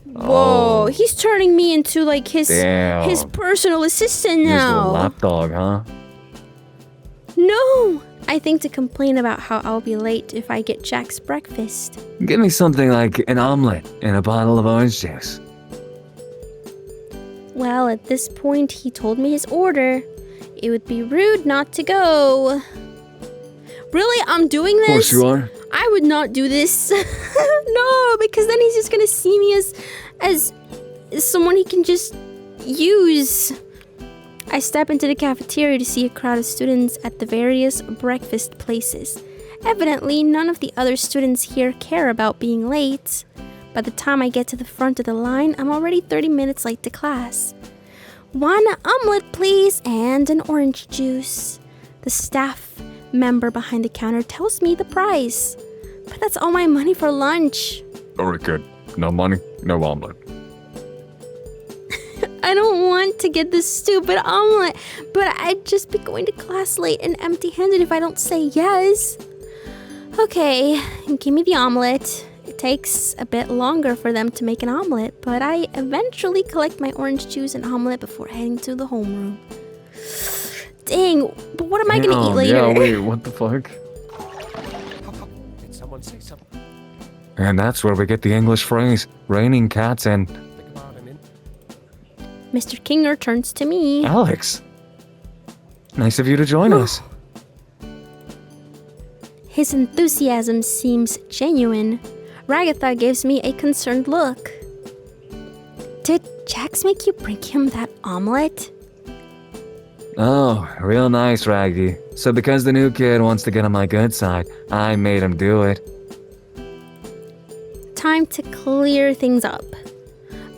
Whoa, he's turning me into like his personal assistant Here's now. a lapdog, huh? No, I think to complain about how I'll be late if I get Jack's breakfast. Give me something like an omelet and a bottle of orange juice. Well, at this point, he told me his order. It would be rude not to go. Really? I'm doing this? Of course you are. I would not do this. No, because then he's just gonna see me as someone he can just use. I step into the cafeteria to see a crowd of students at the various breakfast places. Evidently, none of the other students here care about being late. By the time I get to the front of the line, I'm already 30 minutes late to class. 1 omelet, please, and an orange juice. The staff member behind the counter tells me the price. But that's all my money for lunch. Very good. No money, no omelet. I don't want to get this stupid omelet, but I'd just be going to class late and empty-handed if I don't say yes. Okay, give me the omelet. It takes a bit longer for them to make an omelet, but I eventually collect my orange juice and omelet before heading to the homeroom. Dang, but what am I gonna eat later? Yeah, wait, what the fuck? Did someone say something? And that's where we get the English phrase, raining cats and... Think about an in- Mr. Kinger turns to me. Alex. Nice of you to join us. His enthusiasm seems genuine. Ragatha gives me a concerned look. Did Jax make you bring him that omelet? Oh, real nice, Raggy. So because the new kid wants to get on my good side, I made him do it. Time to clear things up.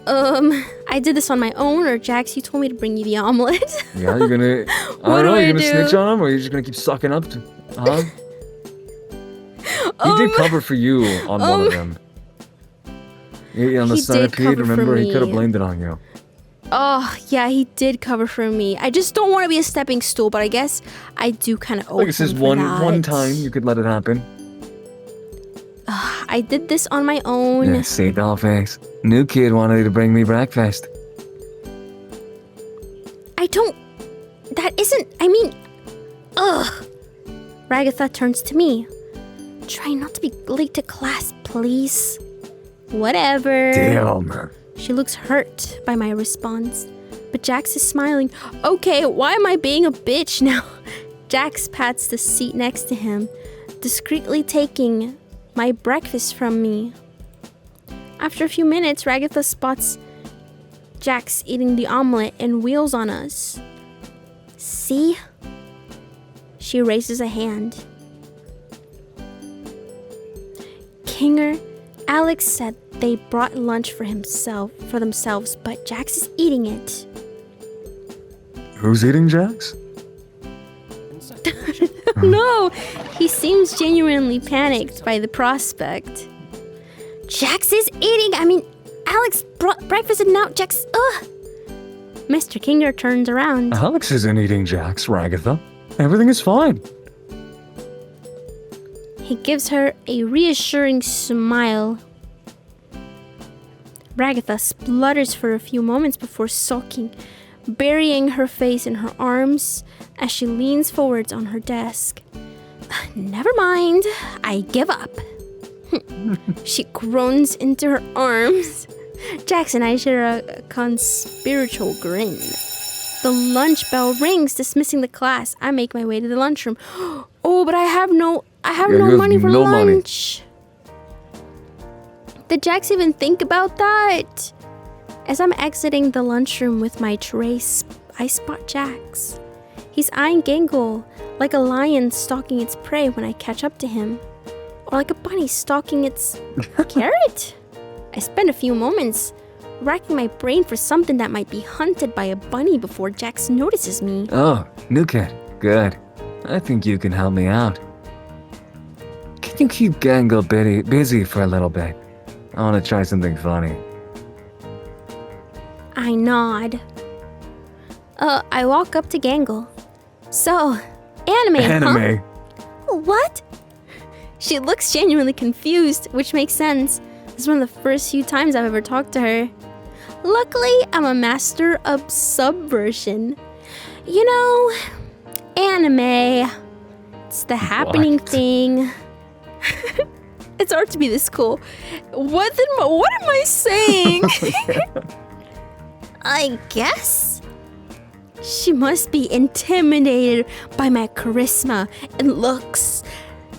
I did this on my own, or Jax, you told me to bring you the omelet. Yeah, you're gonna... What do I you're gonna do? snitch on him, or you're just gonna keep sucking up to... Huh? He did cover for you on one of them. Yeah, on the He did centipede, cover for remember? He could have me. blamed it on you. Oh, yeah, he did cover for me. I just don't want to be a stepping stool, but I guess I do kind of owe Like this is him for one that. time you could let it happen. I did this on my own. Yeah, see, dollface. New kid wanted you to bring me breakfast. I don't... That isn't... I mean... Ugh. Ragatha turns to me. Try not to be late to class, please. Whatever. Damn. She looks hurt by my response, but Jax is smiling. Okay, why am I being a bitch now? Jax pats the seat next to him, discreetly taking my breakfast from me. After a few minutes, Ragatha spots Jax eating the omelet and wheels on us. See? She raises a hand. Kinger, Alex said they brought lunch for themselves, but Jax is eating it. Who's eating Jax? No, he seems genuinely panicked by the prospect. Jax is eating. Alex brought breakfast and now Jax. Ugh. Mr. Kinger turns around. Alex isn't eating Jax, Ragatha. Everything is fine. He gives her a reassuring smile. Ragatha splutters for a few moments before sulking, burying her face in her arms as she leans forwards on her desk. Never mind, I give up. She groans into her arms. Jax and I share a conspiratorial grin. The lunch bell rings, dismissing the class. I make my way to the lunchroom. Oh, but I have no money for lunch. Did Jax even think about that? As I'm exiting the lunchroom with my tray, I spot Jax. He's eyeing Gangle like a lion stalking its prey when I catch up to him. Or like a bunny stalking its carrot. I spend a few moments racking my brain for something that might be hunted by a bunny before Jax notices me. Oh, new kid. Good. I think you can help me out. Can you keep Gangle busy for a little bit? I want to try something funny. I nod. I walk up to Gangle. So, anime, huh? What? She looks genuinely confused, which makes sense. This is one of the first few times I've ever talked to her. Luckily, I'm a master of subversion. You know, anime. It's the happening thing. It's hard to be this cool. What am I saying? I guess? She must be intimidated by my charisma and looks.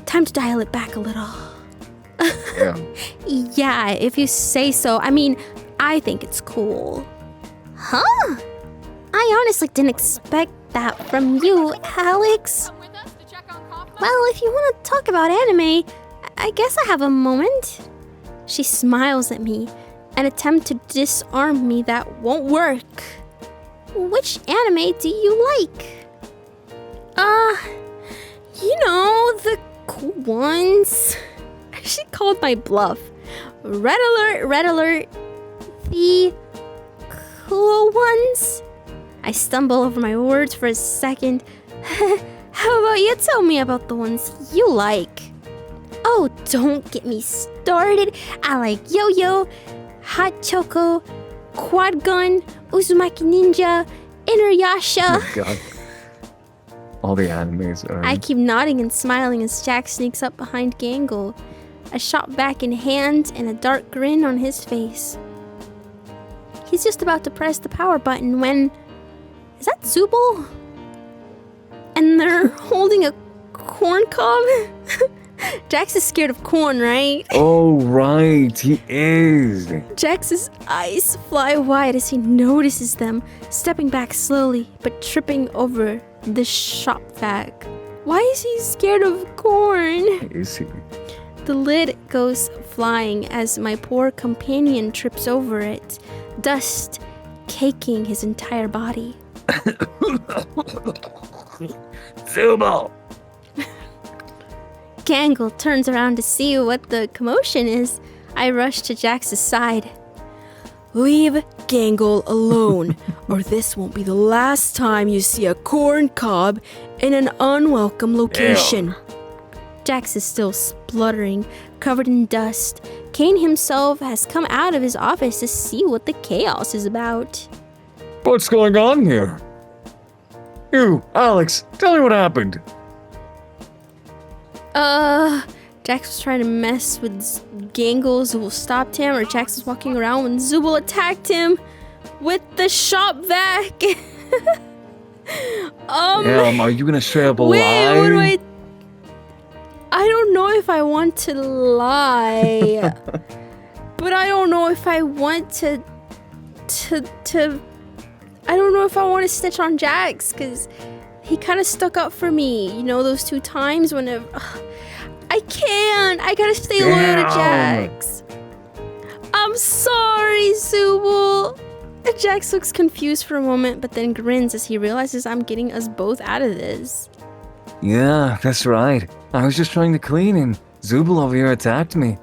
Time to dial it back a little. Yeah. Yeah, if you say so. I think it's cool. Huh? I honestly didn't expect that from you, Alex. Well, if you want to talk about anime, I guess I have a moment. She smiles at me, an attempt to disarm me that won't work. Which anime do you like? The cool ones. She called my bluff. Red alert. The cool ones? I stumble over my words for a second. How about you tell me about the ones you like? Oh, don't get me started. I like Yo-Yo, Hot Choco, Quad Gun, Uzumaki Ninja, Inuyasha. Oh, God. All the animes are... I keep nodding and smiling as Jack sneaks up behind Gangle, a shot back in hand and a dark grin on his face. He's just about to press the power button when... Is that Zubul? And they're holding a corn cob? Jax is scared of corn, right? Oh, right, he is. Jax's eyes fly wide as he notices them, stepping back slowly, but tripping over the shop vac. Why is he scared of corn? Is he? The lid goes flying as my poor companion trips over it, dust caking his entire body. Zubul! Gangle turns around to see what the commotion is. I rush to Jax's side. Leave Gangle alone, or this won't be the last time you see a corn cob in an unwelcome location. Ew. Jax is still spluttering, covered in dust. Caine himself has come out of his office to see what the chaos is about. What's going on here? You, Alex, tell me what happened. Jax was trying to mess with Gangle. Zubul stopped him, or Jax was walking around when Zubul attacked him with the shop vac. Are you gonna straight up Wait, lie? what do I don't know if I want to lie. But I don't know if I want to I don't know if I want to snitch on Jax, because he kind of stuck up for me. You know, those 2 times when I can't. I gotta stay loyal to Jax. I'm sorry, Zubul. Jax looks confused for a moment, but then grins as he realizes I'm getting us both out of this. Yeah, that's right. I was just trying to clean and Zubul over here attacked me.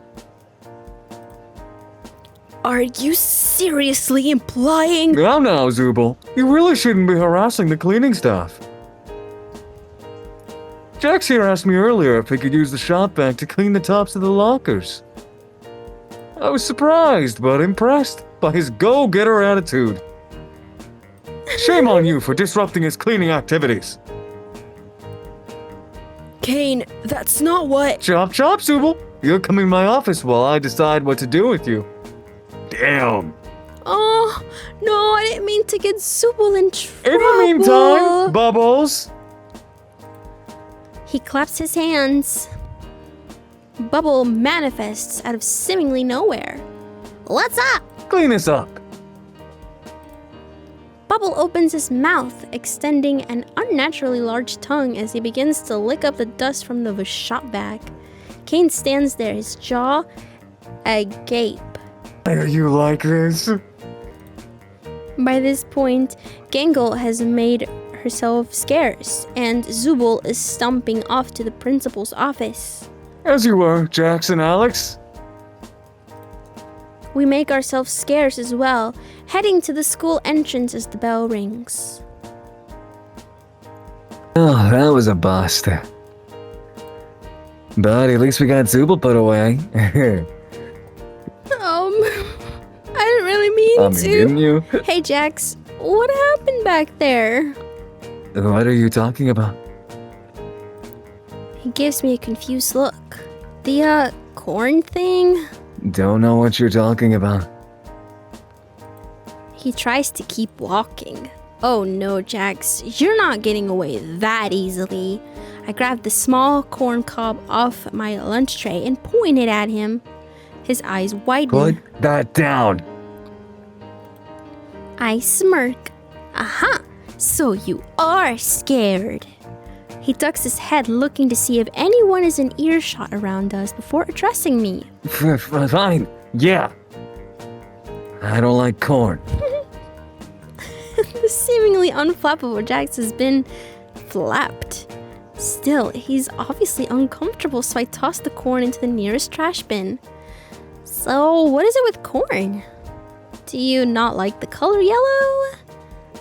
Are you seriously implying? Now, Zubul. You really shouldn't be harassing the cleaning staff. Jax here asked me earlier if he could use the shop vac to clean the tops of the lockers. I was surprised, but impressed by his go-getter attitude. Shame on you for disrupting his cleaning activities. Caine, that's not what... Chop chop, Zubul. You're coming to my office while I decide what to do with you. Damn. Oh, no, I didn't mean to get Zubul in trouble. In the meantime, Bubbles. He claps his hands. Bubble manifests out of seemingly nowhere. What's up? Clean this up. Bubble opens his mouth, extending an unnaturally large tongue as he begins to lick up the dust from the shop vac. Caine stands there, his jaw agape. Are you like this? By this point, Gangle has made herself scarce, and Zubul is stumping off to the principal's office. As you were, Jax and Alex. We make ourselves scarce as well, heading to the school entrance as the bell rings. Oh, that was a bust. But at least we got Zubul put away. I didn't really mean to. Didn't you? Hey, Jax, what happened back there? What are you talking about? He gives me a confused look. The, corn thing? Don't know what you're talking about. He tries to keep walking. Oh no, Jax, you're not getting away that easily. I grabbed the small corn cob off my lunch tray and pointed at him. His eyes widen. Put that down. I smirk. Aha! So you are scared. He ducks his head, looking to see if anyone is in earshot around us before addressing me. Fine. Yeah. I don't like corn. The seemingly unflappable Jax has been flapped. Still, he's obviously uncomfortable, so I toss the corn into the nearest trash bin. So, what is it with corn? Do you not like the color yellow?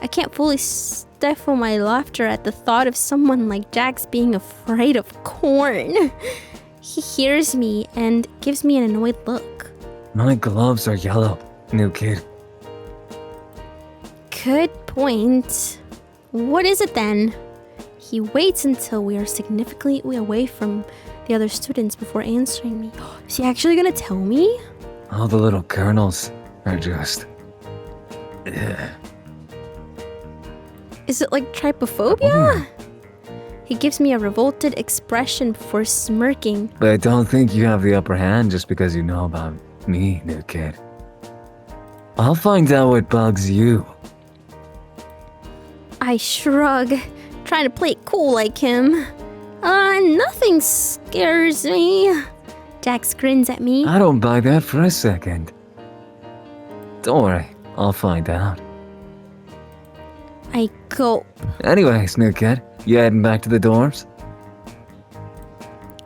I can't fully stifle my laughter at the thought of someone like Jax being afraid of corn. He hears me and gives me an annoyed look. My gloves are yellow, new kid. Good point. What is it then? He waits until we are significantly away from the other students before answering me. Is he actually gonna tell me? All the little kernels are just... Ugh. Is it like trypophobia? He gives me a revolted expression before smirking. But I don't think you have the upper hand just because you know about me, new kid. I'll find out what bugs you. I shrug, trying to play it cool like him. Nothing scares me. Jax grins at me. I don't buy that for a second. Don't worry, I'll find out. I gulp. Anyways, new kid, you heading back to the dorms?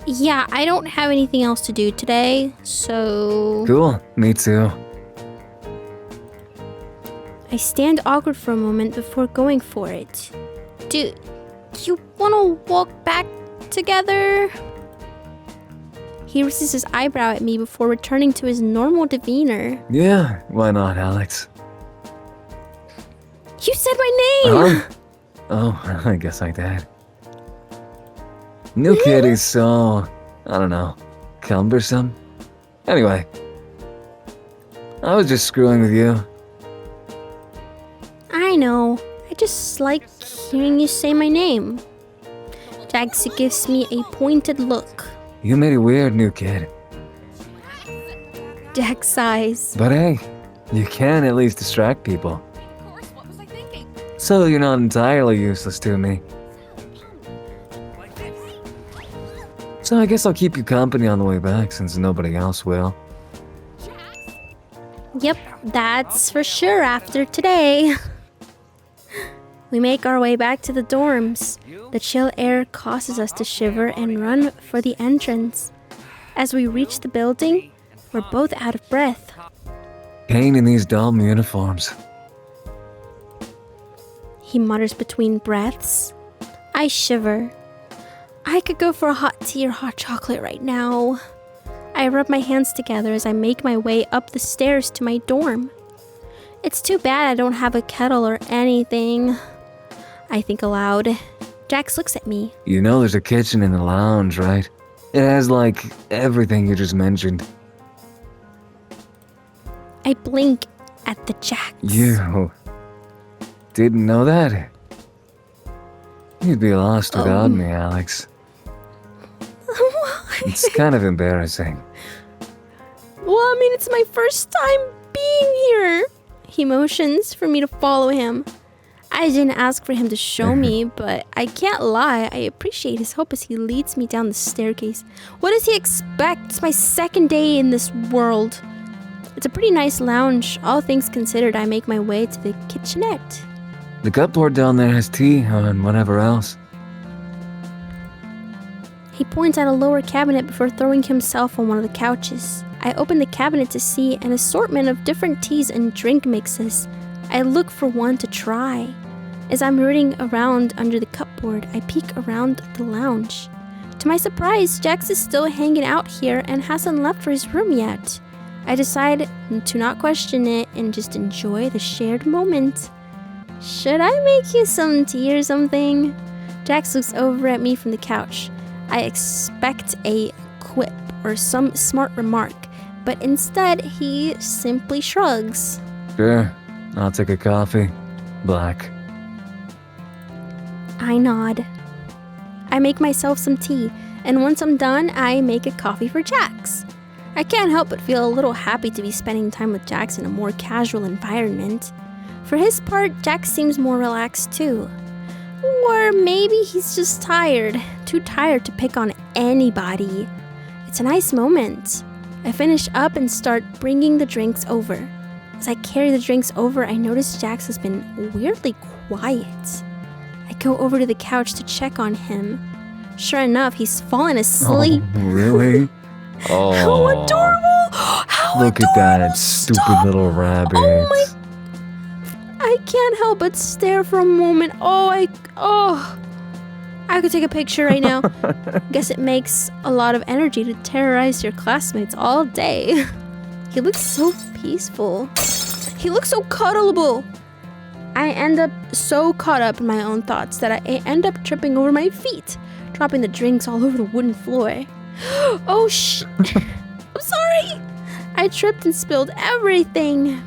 Yeah, I don't have anything else to do today, so... Cool, me too. I stand awkward for a moment before going for it. Do you want to walk back together? He raises his eyebrow at me before returning to his normal demeanor. Yeah, why not, Alex? You said my name! Oh, I guess I did. New kid is so... I don't know. cumbersome. Anyway, I was just screwing with you. I know. I just like hearing you say my name. Jax gives me a pointed look. You made it weird, new kid. Jax sighs. But hey, you can at least distract people. Of course, what was I thinking? So you're not entirely useless to me. So I guess I'll keep you company on the way back since nobody else will. Yep, that's for sure after today. We make our way back to the dorms. The chill air causes us to shiver and run for the entrance. As we reach the building, we're both out of breath. Caine in these dumb uniforms. He mutters between breaths. I shiver. I could go for a hot tea or hot chocolate right now. I rub my hands together as I make my way up the stairs to my dorm. It's too bad I don't have a kettle or anything. I think aloud. Jax looks at me. You know there's a kitchen in the lounge, right? It has, like, everything you just mentioned. I blink at the Jax. You didn't know that? You'd be lost without me, Alex. It's kind of embarrassing. Well, I mean, it's my first time being here. He motions for me to follow him. I didn't ask for him to show me, but I can't lie. I appreciate his help as he leads me down the staircase. What does he expect? It's my second day in this world. It's a pretty nice lounge. All things considered, I make my way to the kitchenette. The cupboard down there has tea and whatever else. He points at a lower cabinet before throwing himself on one of the couches. I open the cabinet to see an assortment of different teas and drink mixes. I look for one to try. As I'm rooting around under the cupboard, I peek around the lounge. To my surprise, Jax is still hanging out here and hasn't left for his room yet. I decide to not question it and just enjoy the shared moment. Should I make you some tea or something? Jax looks over at me from the couch. I expect a quip or some smart remark, but instead he simply shrugs. Sure, I'll take a coffee. Black. I nod. I make myself some tea, and once I'm done, I make a coffee for Jax. I can't help but feel a little happy to be spending time with Jax in a more casual environment. For his part, Jax seems more relaxed too. Or maybe he's just tired, too tired to pick on anybody. It's a nice moment. I finish up and start bringing the drinks over. As I carry the drinks over, I notice Jax has been weirdly quiet. I go over to the couch to check on him. Sure enough, he's fallen asleep. Oh, really? Oh, How adorable! How look adorable! at that stupid Stop. little rabbit. Oh my! I can't help but stare for a moment. I could take a picture right now. Guess it makes a lot of energy to terrorize your classmates all day. He looks so peaceful. He looks so cuddleable. I end up so caught up in my own thoughts that I end up tripping over my feet, dropping the drinks all over the wooden floor. Oh, I'm sorry. I tripped and spilled everything.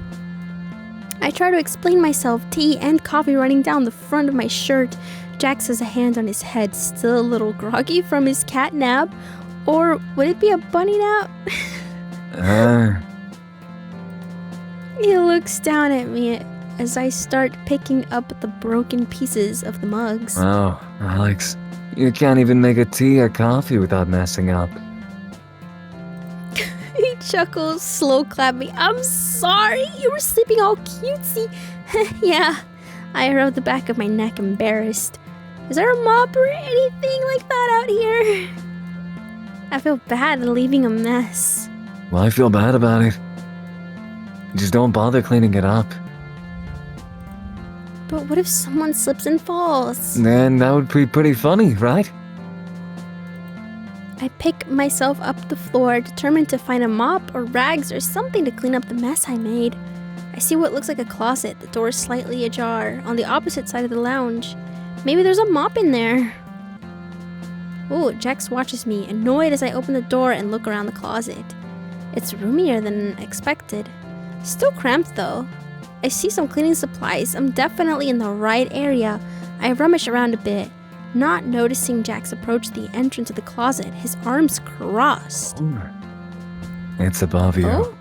I try to explain myself, tea and coffee running down the front of my shirt. Jax has a hand on his head, still a little groggy from his cat nap. Or would it be a bunny nap? He looks down at me as I start picking up the broken pieces of the mugs. Oh, Alex, you can't even make a tea or coffee without messing up. He chuckles, slow clap me. I'm sorry, you were sleeping all cutesy. Yeah, I rub the back of my neck, embarrassed. Is there a mop or anything like that out here? I feel bad leaving a mess. Well, I feel bad about it. Just don't bother cleaning it up. But what if someone slips and falls? Then that would be pretty funny, right? I pick myself up the floor, determined to find a mop or rags or something to clean up the mess I made. I see what looks like a closet, the door slightly ajar, on the opposite side of the lounge. Maybe there's a mop in there. Oh, Jax watches me, annoyed as I open the door and look around the closet. It's roomier than expected. Still cramped though. I see some cleaning supplies. I'm definitely in the right area. I rummage around a bit, not noticing Jax approach the entrance of the closet, his arms crossed. It's above you. Oh?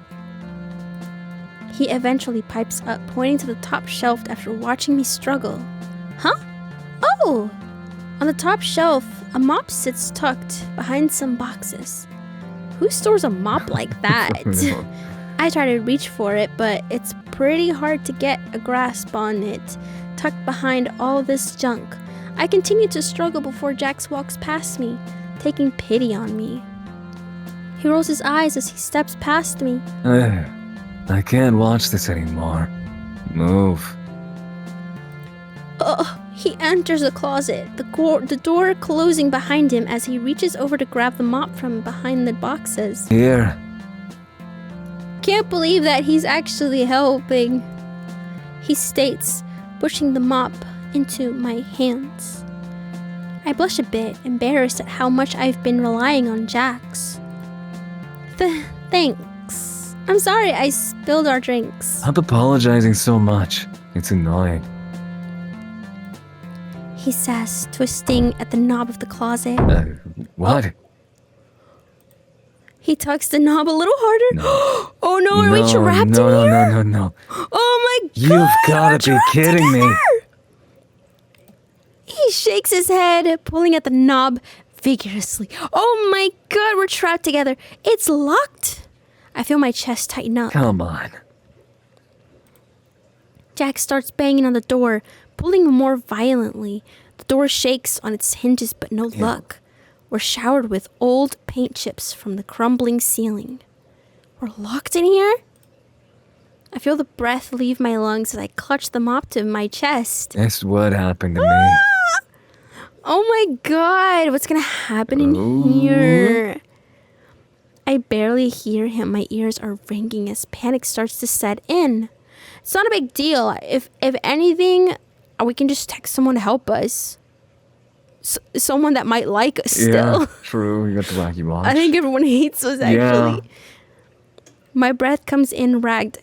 He eventually pipes up, pointing to the top shelf after watching me struggle. Huh? Oh! On the top shelf, a mop sits tucked behind some boxes. Who stores a mop like that? I try to reach for it, but it's pretty hard to get a grasp on it, tucked behind all this junk. I continue to struggle before Jax walks past me, taking pity on me. He rolls his eyes as he steps past me. I can't watch this anymore. Move. He enters the closet, the door closing behind him as he reaches over to grab the mop from behind the boxes. Here. Can't believe that he's actually helping, he states, pushing the mop into my hands. I blush a bit, embarrassed at how much I've been relying on Jax. Thanks. I'm sorry I spilled our drinks. Stop apologizing so much. It's annoying. He says, twisting at the knob of the closet. What? He tugs the knob a little harder. No. Oh no, are we trapped in here? No. Oh my god! You've gotta be trapped kidding me. together! He shakes his head, pulling at the knob vigorously. Oh my god, we're trapped together. It's locked. I feel my chest tighten up. Come on. Jack starts banging on the door, pulling more violently. The door shakes on its hinges, but no luck. We're showered with old paint chips from the crumbling ceiling. We're locked in here? I feel the breath leave my lungs as I clutch the mop to my chest. That's what happened to me. Oh my god, what's gonna happen in here? I barely hear him. My ears are ringing as panic starts to set in. It's not a big deal. If anything, we can just text someone to help us. Someone that might like us still. Yeah, true. You got the Wacky Watch. I think everyone hates us, actually. Yeah. My breath comes in ragged,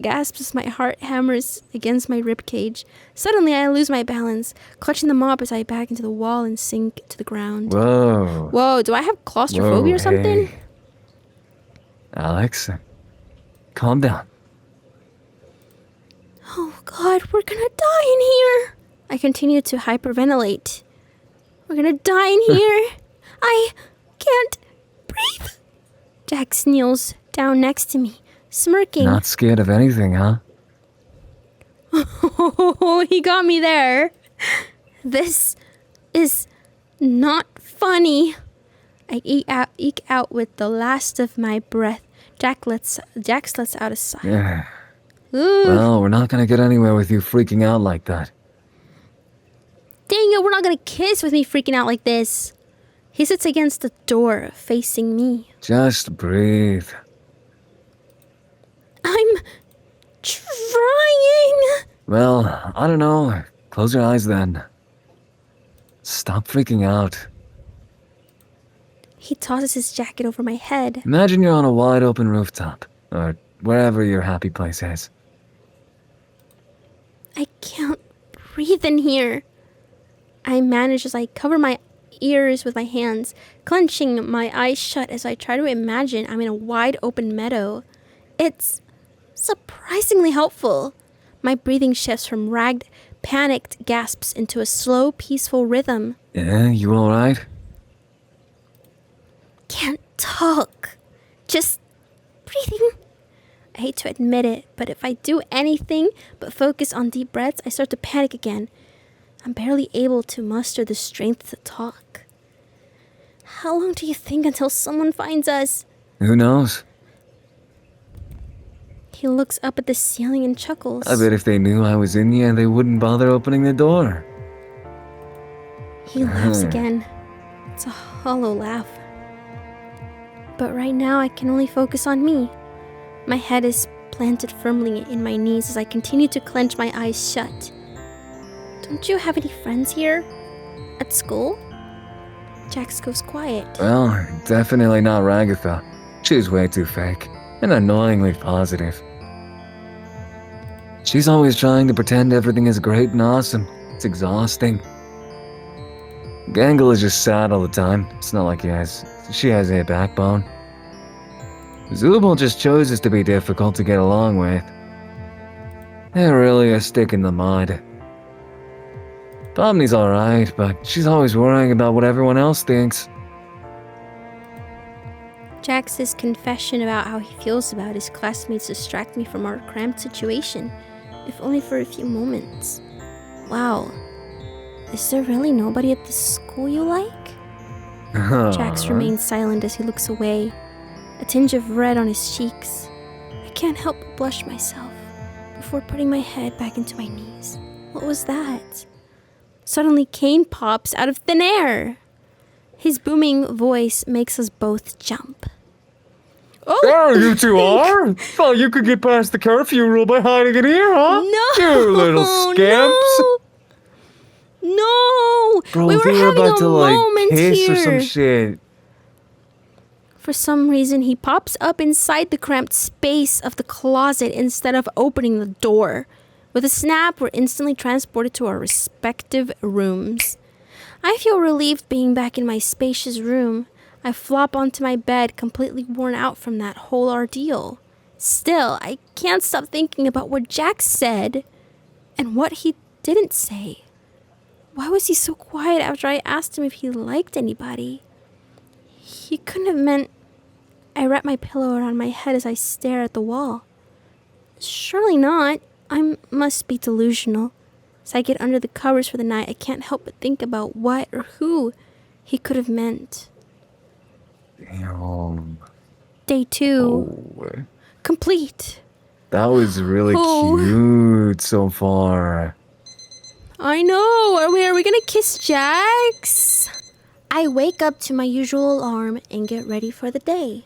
gasps as my heart hammers against my ribcage. Suddenly, I lose my balance, clutching the mop as I back into the wall and sink to the ground. Whoa, do I have claustrophobia or something? Hey. Alex, calm down. Oh god, we're gonna die in here. I continue to hyperventilate. We're gonna die in here. I can't breathe. Jax kneels down next to me, smirking. Not scared of anything, huh? Oh, he got me there. This is not funny. I eke out with the last of my breath. Jax lets out a sigh. Yeah. Ooh. Well, we're not gonna get anywhere with you freaking out like that. Dang it, we're not gonna kiss with me freaking out like this. He sits against the door, facing me. Just breathe. I'm trying. Well, I don't know. Close your eyes then. Stop freaking out. He tosses his jacket over my head. Imagine you're on a wide open rooftop, or wherever your happy place is. I can't breathe in here. I manage as I cover my ears with my hands, clenching my eyes shut as I try to imagine I'm in a wide open meadow. It's surprisingly helpful. My breathing shifts from ragged, panicked gasps into a slow, peaceful rhythm. Yeah, you alright? Can't talk. Just breathing. I hate to admit it, but if I do anything but focus on deep breaths, I start to panic again. I'm barely able to muster the strength to talk. How long do you think until someone finds us? Who knows? He looks up at the ceiling and chuckles. I bet if they knew I was in here, they wouldn't bother opening the door. He laughs again. It's a hollow laugh. But right now, I can only focus on me. My head is planted firmly in my knees as I continue to clench my eyes shut. Don't you have any friends here? At school? Jax goes quiet. Well, definitely not Ragatha. She's way too fake, and annoyingly positive. She's always trying to pretend everything is great and awesome. It's exhausting. Gangle is just sad all the time. It's not like she has a backbone. Zubul just chooses to be difficult to get along with. They're really a stick in the mud. Pomni's alright, but she's always worrying about what everyone else thinks. Jax's confession about how he feels about his classmates distract me from our cramped situation, if only for a few moments. Wow. Is there really nobody at this school you like? Jax remains silent as he looks away, a tinge of red on his cheeks. I can't help but blush myself before putting my head back into my knees. What was that? Suddenly, Caine pops out of thin air. His booming voice makes us both jump. Oh, There you two are! Thought you could get past the curfew rule by hiding in here, huh? No! You little scamps! No! Bro, we were they having about a to moment kiss here. or some shit. For some reason, he pops up inside the cramped space of the closet instead of opening the door. With a snap, we're instantly transported to our respective rooms. I feel relieved being back in my spacious room. I flop onto my bed, completely worn out from that whole ordeal. Still, I can't stop thinking about what Jax said and what he didn't say. Why was he so quiet after I asked him if he liked anybody? He couldn't have meant... I wrap my pillow around my head as I stare at the wall. Surely not. I must be delusional. As I get under the covers for the night, I can't help but think about what or who he could have meant. Damn. Day 2. Oh, Complete. that was really Oh. cute so far. I know. Are we gonna kiss Jax? I wake up to my usual alarm and get ready for the day.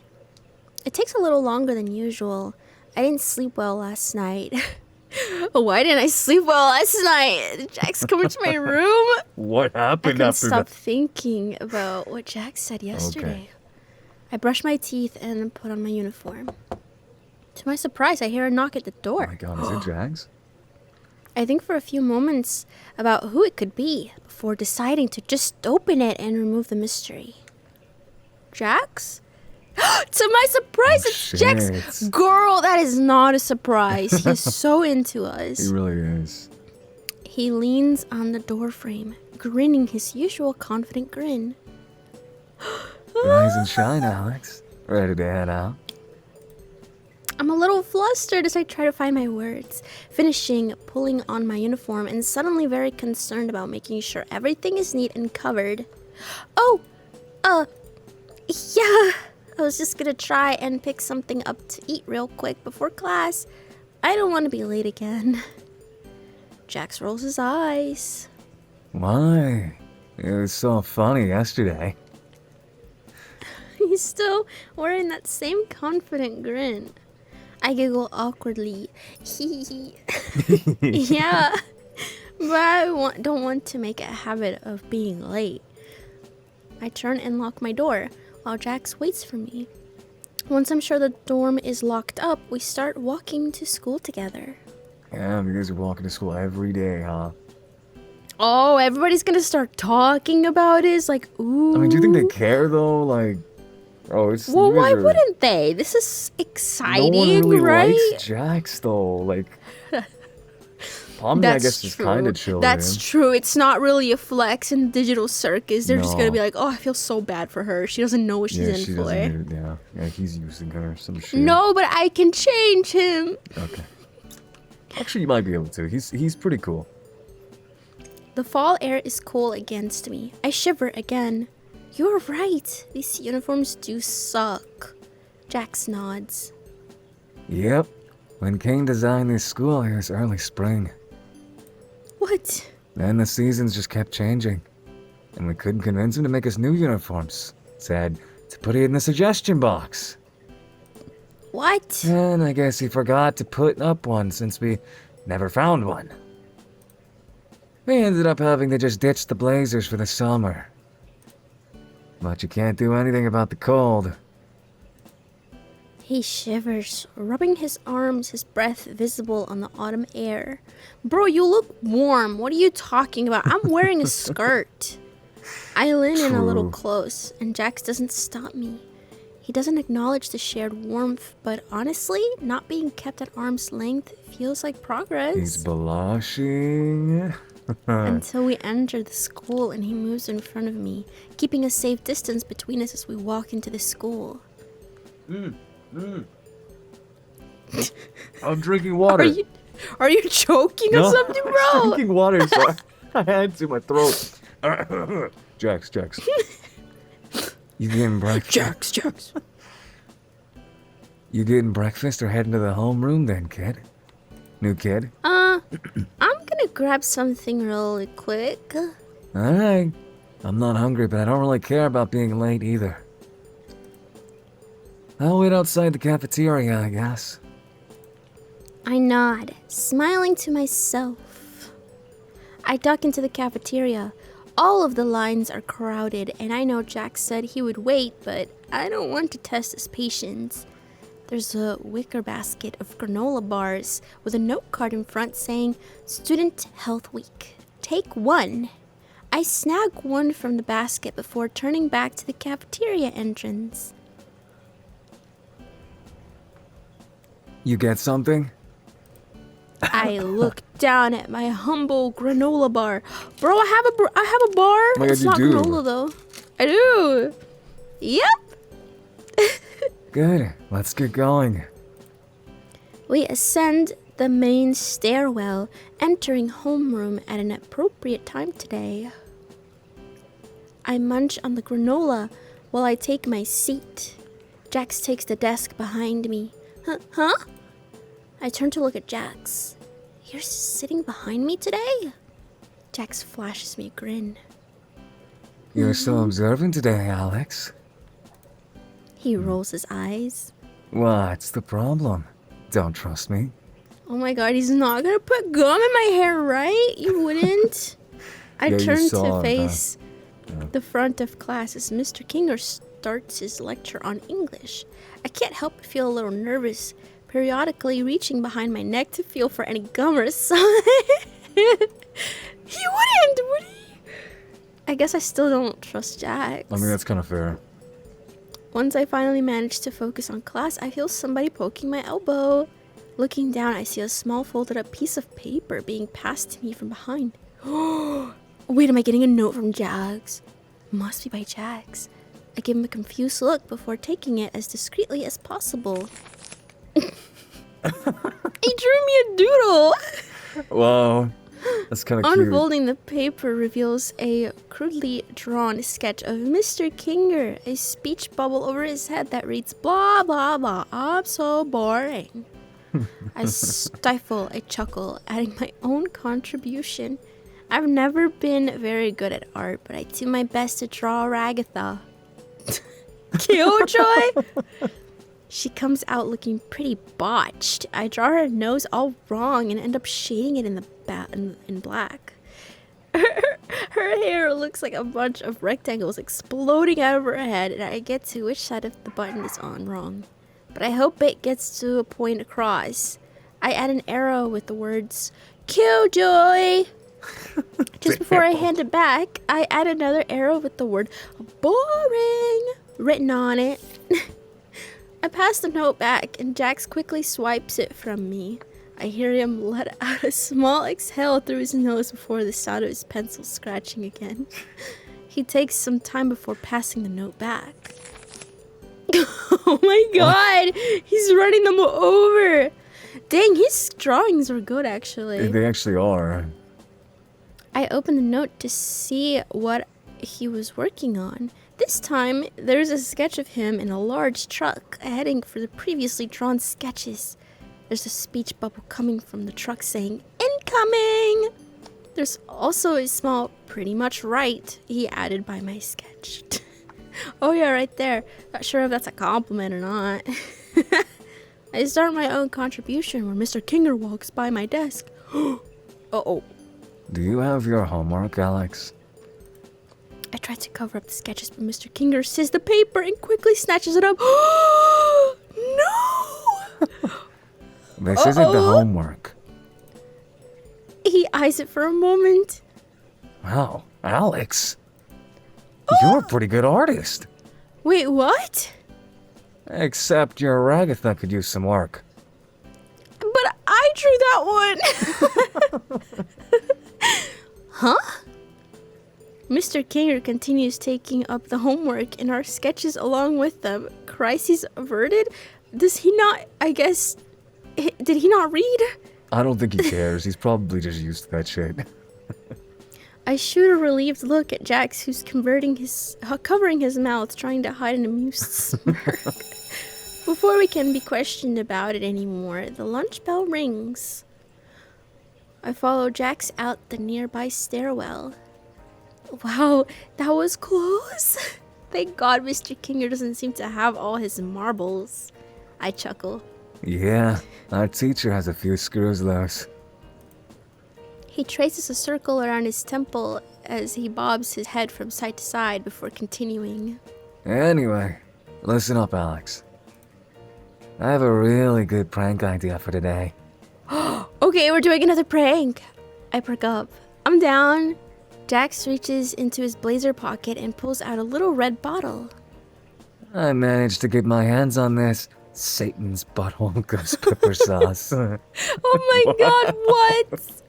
It takes a little longer than usual. I didn't sleep well last night. Why didn't I sleep well last night? Did Jax come into my room? What I happened couldn't after stop that? thinking about what Jax said yesterday. I brush my teeth and put on my uniform. To my surprise, I hear a knock at the Oh door. my god, is it Jags? I think for a few moments about who it could be before deciding to just open it and remove the mystery. Jax? To my surprise, Oh, it's Jax! shit. Girl, that is not a surprise. He is so into us. He really is. He leans on the doorframe, grinning his usual confident grin. Rise and shine, Alex. Ready to head out? I'm a little flustered as I try to find my words, finishing pulling on my uniform and suddenly very concerned about making sure everything is neat and covered. Oh, yeah. I was just gonna try and pick something up to eat real quick before class. I don't want to be late again. Jax rolls his eyes. Why? It was so funny yesterday. He's still wearing that same confident grin. I giggle awkwardly. Yeah, but I don't want to make a habit of being late. I turn and lock my door while Jax waits for me. Once I'm sure the dorm is locked up, we start walking to school together. Yeah, you guys are walking to school every day, huh? Oh, everybody's gonna start talking about it. It's like, ooh. I mean, do you think they care though? Like, oh, it's. Well, you guys why are- wouldn't they? This is No exciting, one really right? likes Jax though. Like, Pomni, I guess, is kind of chill. That's true. It's not really a flex in digital circus. They're just gonna No. be like, oh, I feel so bad for her. She doesn't know what she's Yeah, in she for. doesn't. Yeah, he's using her or some shit. No, but I can change him. Okay. Actually, you might be able to. He's pretty cool. The fall air is cool against me. I shiver again. You're right. These uniforms do suck. Jax nods. Yep. When Caine designed this school, it was early spring. What? Then the seasons just kept changing. And we couldn't convince him to make us new uniforms. Said to put it in the suggestion box. What? And I guess he forgot to put up one since we never found one. We ended up having to just ditch the blazers for the summer. but you can't do anything about the cold. He shivers, rubbing his arms, his breath visible on the autumn air. Bro, you look warm. What are you talking about? I'm wearing a skirt. I lean in a little True. close, and Jax doesn't stop me. He doesn't acknowledge the shared warmth, but honestly, not being kept at arm's length feels like progress. He's blushing. Until we enter the school and he moves in front of me, keeping a safe distance between us as we walk into the school. I'm drinking water. Are you choking or something, I'm bro? drinking water, so I had to my throat. Jax. You getting breakfast? Jax. You getting breakfast or heading to the homeroom then, kid? New kid? I'm gonna grab something really quick. Alright. I'm not hungry, but I don't really care about being late either. I'll wait outside the cafeteria, I guess. I nod, smiling to myself. I duck into the cafeteria. All of the lines are crowded, and I know Jack said he would wait, but I don't want to test his patience. There's a wicker basket of granola bars with a note card in front saying, Student Health Week. Take one. I snag one from the basket before turning back to the cafeteria entrance. You get something? I look down at my humble granola bar. Bro, I have a bar. Oh my God, It's you not do. granola though. I do. Yep. Good. Let's get going. We ascend the main stairwell, entering homeroom at an appropriate time today. I munch on the granola while I take my seat. Jax takes the desk behind me. Huh? I turn to look at Jax. You're sitting behind me today? Jax flashes me a grin. You're so observant today, Alex. He rolls his eyes. What's the problem? Don't trust me? Oh my god, he's not gonna put gum in my hair, right? You wouldn't. I Yeah, you turn saw to it, huh? face the front of class as Mr. Kinger starts his lecture on English. I can't help but feel a little nervous, periodically reaching behind my neck to feel for any gum or something. He wouldn't, would he? I guess I still don't trust Jax. I mean, that's kind of fair. Once I finally manage to focus on class, I feel somebody poking my elbow. Looking down, I see a small folded up piece of paper being passed to me from behind. Wait, am I getting a note from Jax? Must be by Jax. I give him a confused look before taking it as discreetly as possible. He drew me a doodle! Wow. That's kind of cute. Unfolding the paper reveals a crudely drawn sketch of Mr. Kinger, a speech bubble over his head that reads, blah, blah, blah, I'm so boring. I stifle a chuckle, adding my own contribution. I've never been very good at art, but I do my best to draw Ragatha. Killjoy? She comes out looking pretty botched. I draw her nose all wrong and end up shading it in black. Her hair looks like a bunch of rectangles exploding out of her head, and I get to which side of the button is on wrong. But I hope it gets to a point across. I add an arrow with the words, Killjoy! Just before I hand it back, I add another arrow with the word, boring, written on it. I pass the note back, and Jax quickly swipes it from me. I hear him let out a small exhale through his nose before the sound of his pencil scratching again. He takes some time before passing the note back. Oh my god! He's running them over! Dang, his drawings are good, actually. They actually are. I open the note to see what he was working on. This time, there's a sketch of him in a large truck, heading for the previously drawn sketches. There's a speech bubble coming from the truck saying, Incoming! There's also a small, pretty much right, he added by my sketch. Oh yeah, right there. Not sure if that's a compliment or not. I start my own contribution where Mr. Kinger walks by my desk. Uh-oh. Do you have your homework, Alex? I try to cover up the sketches, but Mr. Kinger sees the paper and quickly snatches it up. No! This isn't the homework. He eyes it for a moment. Wow, Alex. You're a pretty good artist. Wait, what? Except your Ragatha could use some work. But I drew that one. Huh? Mr. Kinger continues taking up the homework and our sketches along with them. Crisis averted? Does he not, I guess, did he not read? I don't think he cares. He's probably just used to that shit. I shoot a relieved look at Jax, who's covering his mouth, trying to hide an amused smirk. Before we can be questioned about it anymore, the lunch bell rings. I follow Jax out the nearby stairwell. Wow, that was close. Thank God Mr. Kinger doesn't seem to have all his marbles. I chuckle. Yeah, our teacher has a few screws loose. He traces a circle around his temple as he bobs his head from side to side before continuing. Anyway, listen up, Alex. I have a really good prank idea for today. Okay, we're doing another prank. I perk up. I'm down. Jax reaches into his blazer pocket and pulls out a little red bottle. I managed to get my hands on this Satan's butthole ghost pepper sauce. Oh my God, what?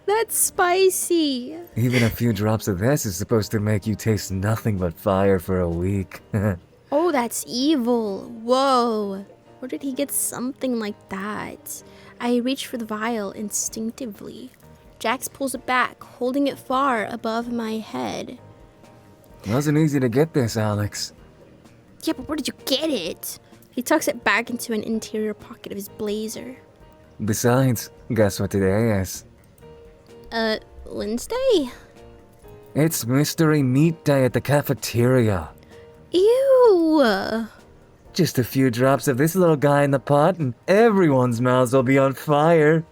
That's spicy. Even a few drops of this is supposed to make you taste nothing but fire for a week. Oh, that's evil. Whoa. Where did he get something like that? I reach for the vial instinctively. Jax pulls it back, holding it far above my head. Wasn't easy to get this, Alex. Yeah, but where did you get it? He tucks it back into an interior pocket of his blazer. Besides, guess what today is? Wednesday? It's Mystery Meat Day at the cafeteria. Ew. Just a few drops of this little guy in the pot and everyone's mouths will be on fire.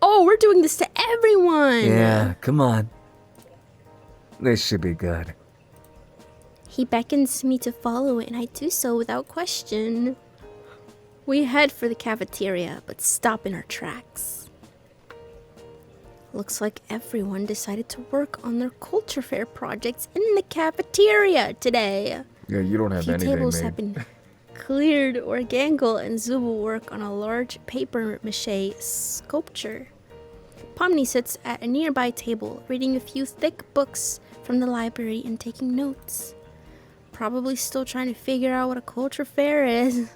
Oh, we're doing this to everyone. Yeah, come on. This should be good. He beckons me to follow and I do so without question. We head for the cafeteria, but stop in our tracks. Looks like everyone decided to work on their culture fair projects in the cafeteria today. Yeah, you don't have Few anything, tables mate. have been cleared, or Gangle and Zubul work on a large paper mache sculpture. Pomni sits at a nearby table, reading a few thick books from the library and taking notes. Probably still trying to figure out what a culture fair is.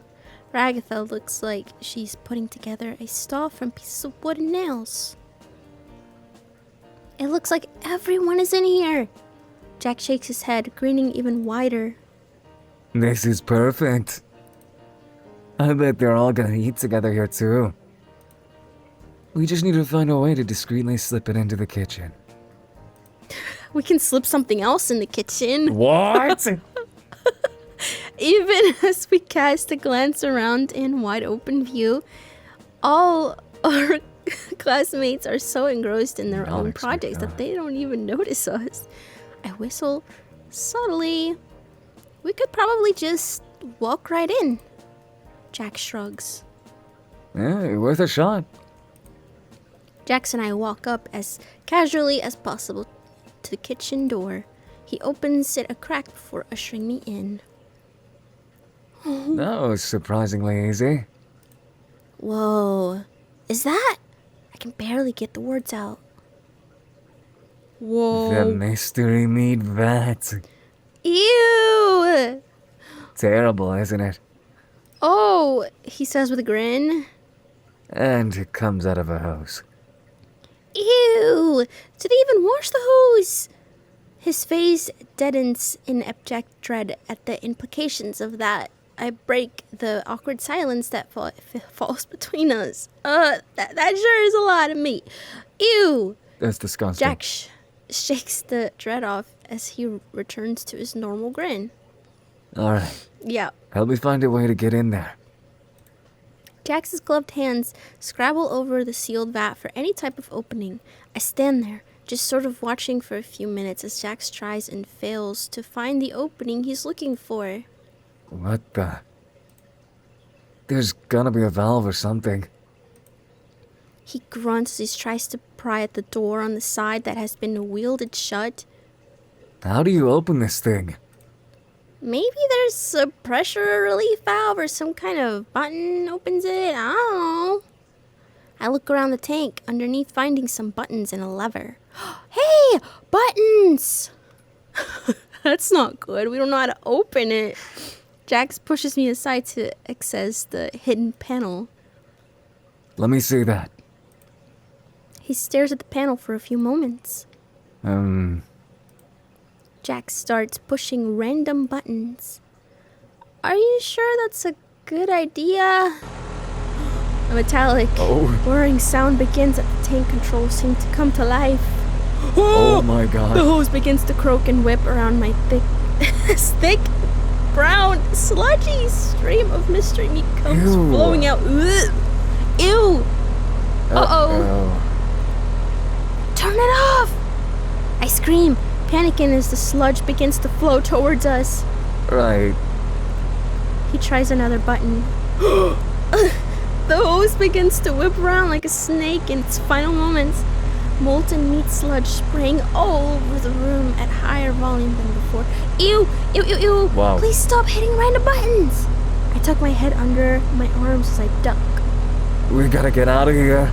Ragatha looks like she's putting together a stall from pieces of wood and nails. It looks like everyone is in here. Jack shakes his head, grinning even wider. This is perfect. I bet they're all gonna eat together here too. We just need to find a way to discreetly slip it into the kitchen. We can slip something else in the kitchen. What? Even as we cast a glance around in wide open view, all our classmates are so engrossed in their own projects that they don't even notice us. I whistle subtly. We could probably just walk right in. Jack shrugs. Yeah, worth a shot. Jax and I walk up as casually as possible to the kitchen door. He opens it a crack before ushering me in. That was surprisingly easy. Whoa. Is that? I can barely get the words out. Whoa. The mystery meat vat. Ew! Terrible, isn't it? Oh, he says with a grin. And it comes out of a hose. Ew! Did they even wash the hose? His face deadens in abject dread at the implications of that. I break the awkward silence that falls between us. That sure is a lot of meat. Ew! That's disgusting. Jack shakes the dread off as he returns to his normal grin. Alright, Yeah. help me find a way to get in there. Jax's gloved hands scrabble over the sealed vat for any type of opening. I stand there, just sort of watching for a few minutes as Jax tries and fails to find the opening he's looking for. What the? There's gonna be a valve or something. He grunts as he tries to pry at the door on the side that has been wielded shut. How do you open this thing? Maybe there's a pressure relief valve or some kind of button opens it. I don't know. I look around the tank, underneath finding some buttons and a lever. Hey! Buttons! That's not good. We don't know how to open it. Jax pushes me aside to access the hidden panel. Let me see that. He stares at the panel for a few moments. Jax starts pushing random buttons. Are you sure that's a good idea? A metallic, whirring sound begins as the tank controls seem to come to life. Oh my god. The hose begins to croak and whip around my thick, brown, sludgy stream of mystery meat comes Ew. flowing out. Ugh. Ew! Uh-oh. Turn it off! I scream, panicking as the sludge begins to flow towards us. Right. He tries another button. The hose begins to whip around like a snake in its final moments. Molten meat sludge spraying all over the room at higher volume than before. Ew! Ew, ew, ew! Wow. Please stop hitting random buttons! I tuck my head under my arms as I duck. We gotta get out of here.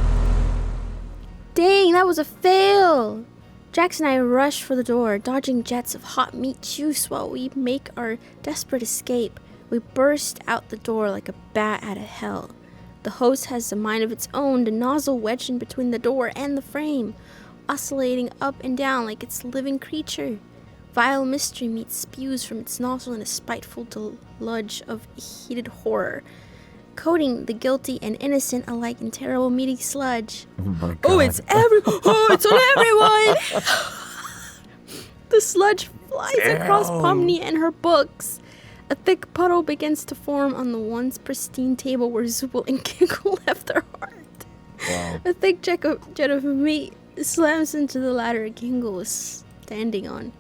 Dang, that was a fail! Jax and I rush for the door, dodging jets of hot meat juice while we make our desperate escape. We burst out the door like a bat out of hell. The hose has a mind of its own, the nozzle wedged in between the door and the frame, oscillating up and down like it's a living creature. Vile mystery meat spews from its nozzle in a spiteful deluge of heated horror, coating the guilty and innocent alike in terrible meaty sludge. Oh my god. Oh, it's it's on everyone! The sludge flies across Pomni and her books. A thick puddle begins to form on the once pristine table where Zubul and Giggle left their heart. Wow. A thick jet of meat slams into the ladder Giggle was standing on.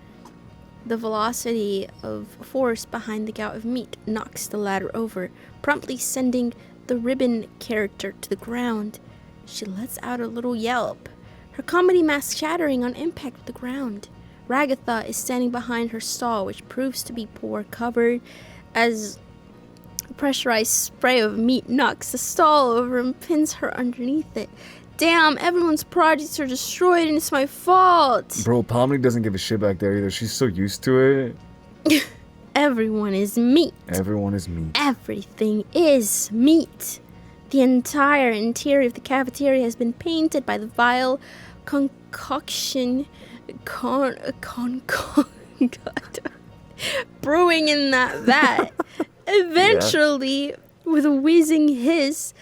The velocity of force behind the gout of meat knocks the ladder over, promptly sending the ribbon character to the ground. She lets out a little yelp, her comedy mask shattering on impact with the ground. Ragatha is standing behind her stall, which proves to be poor covered, as a pressurized spray of meat knocks the stall over and pins her underneath it. Damn, everyone's projects are destroyed and it's my fault. Bro, Pomni doesn't give a shit back there either. She's so used to it. Everyone is meat. Everyone is meat. Everything is meat. The entire interior of the cafeteria has been painted by the vile concoction brewing in that vat. Eventually, with a wheezing hiss,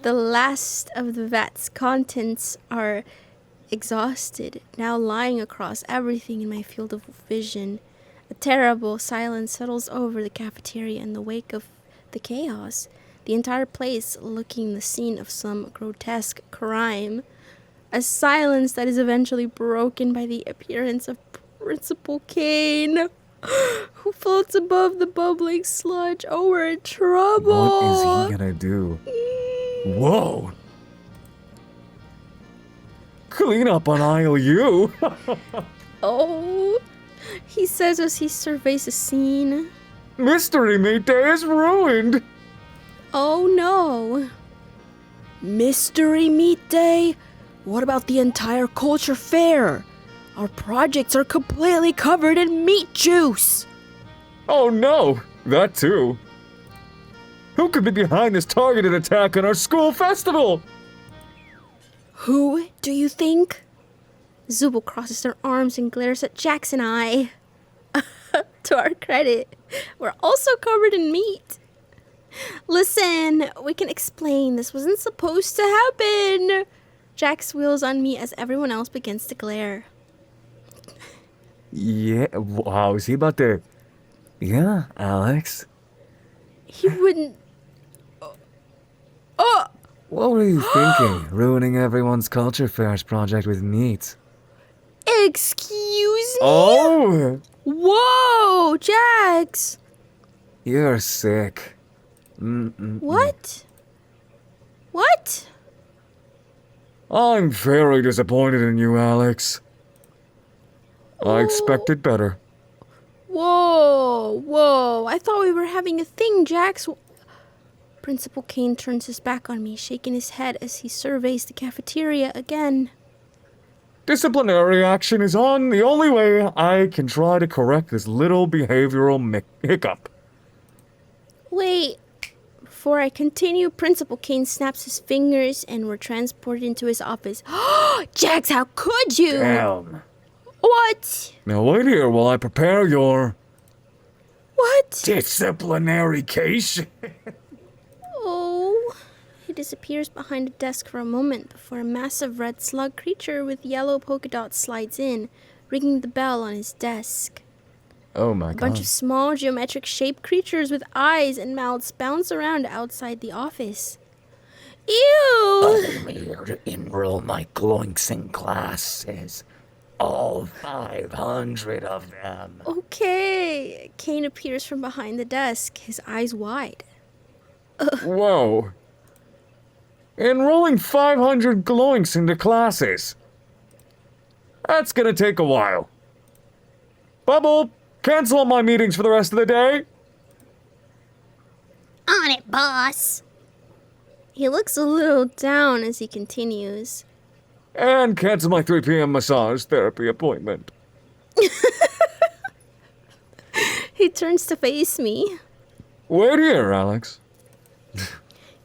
the last of the vat's contents are exhausted, now lying across everything in my field of vision. A terrible silence settles over the cafeteria in the wake of the chaos, the entire place looking the scene of some grotesque crime. A silence that is eventually broken by the appearance of Principal Caine, who floats above the bubbling sludge. Oh, we're in trouble. What is he gonna do? Whoa! Clean up on aisle U! Oh, he says as he surveys the scene. Mystery Meat Day is ruined! Oh no. Mystery Meat Day? What about the entire culture fair? Our projects are completely covered in meat juice! Oh no! That too. Who could be behind this targeted attack on our school festival? Who do you think? Zubul crosses their arms and glares at Jax and I. To our credit, we're also covered in meat. Listen, we can explain. This wasn't supposed to happen. Jax wheels on me as everyone else begins to glare. Yeah, wow, is he about to... Yeah, Alex? He wouldn't... Oh! What were you thinking, ruining everyone's culture fairs project with meat? Excuse me? Oh, Whoa, Jax! you're sick. What? What? I'm very disappointed in you, Alex. I expected better. Whoa. I thought we were having a thing, Jax. Principal Caine turns his back on me, shaking his head as he surveys the cafeteria again. Disciplinary action is on the only way I can try to correct this little behavioral hiccup. Wait. Before I continue, Principal Caine snaps his fingers and we're transported into his office. Jax, how could you? Damn. What? Now wait here while I prepare your What? disciplinary case. Oh. He disappears behind a desk for a moment before a massive red slug creature with yellow polka dots slides in, ringing the bell on his desk. Oh my A bunch of small geometric shaped creatures with eyes and mouths bounce around outside the office. Ew! I'm here to enroll my gloinksing classes. All 500 of them. Okay. Caine appears from behind the desk, his eyes wide. Whoa. Enrolling 500 gloinks into classes. That's gonna take a while. Bubble, cancel all my meetings for the rest of the day. On it, boss. He looks a little down as he continues. And cancel my 3 p.m. massage therapy appointment. He turns to face me. Wait here, Alex.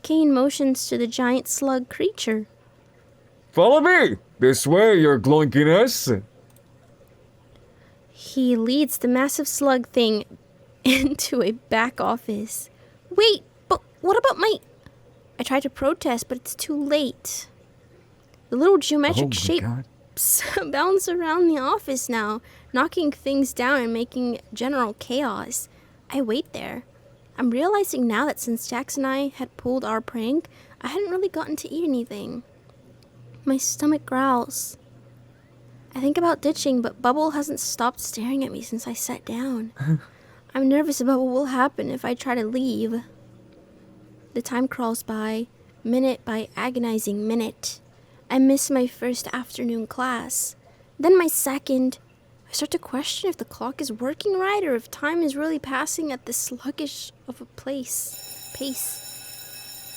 Caine motions to the giant slug creature. Follow me. This way, your gloinkiness. He leads the massive slug thing into a back office. Wait, but what about my... I try to protest, but it's too late. The little geometric shapes bounce around the office now, knocking things down and making general chaos. I wait there. I'm realizing now that since Jax and I had pulled our prank, I hadn't really gotten to eat anything. My stomach growls. I think about ditching, but Bubble hasn't stopped staring at me since I sat down. I'm nervous about what will happen if I try to leave. The time crawls by, minute by agonizing minute. I miss my first afternoon class. Then my second. I start to question if the clock is working right or if time is really passing at this sluggish of a pace.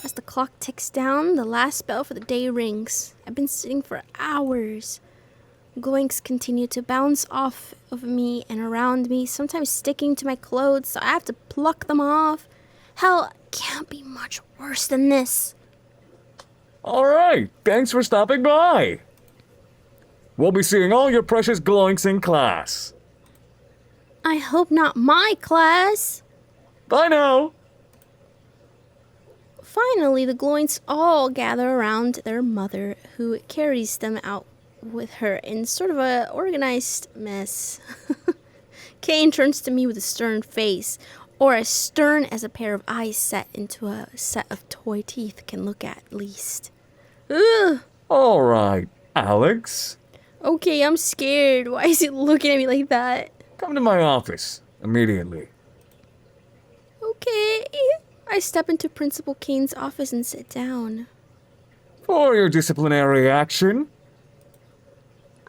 As the clock ticks down, the last bell for the day rings. I've been sitting for hours. Gloinks continue to bounce off of me and around me, sometimes sticking to my clothes, so I have to pluck them off. Hell, it can't be much worse than this. All right, thanks for stopping by. We'll be seeing all your precious gloinks in class. I hope not my class. Bye now. Finally, the gloinks all gather around their mother, who carries them out with her in sort of a organized mess. Caine turns to me with a stern face, or as stern as a pair of eyes set into a set of toy teeth can look at least. Ugh. All right, Alex. Okay, I'm scared. Why is he looking at me like that? Come to my office immediately. Okay. I step into Principal Caine's office and sit down. For your disciplinary action,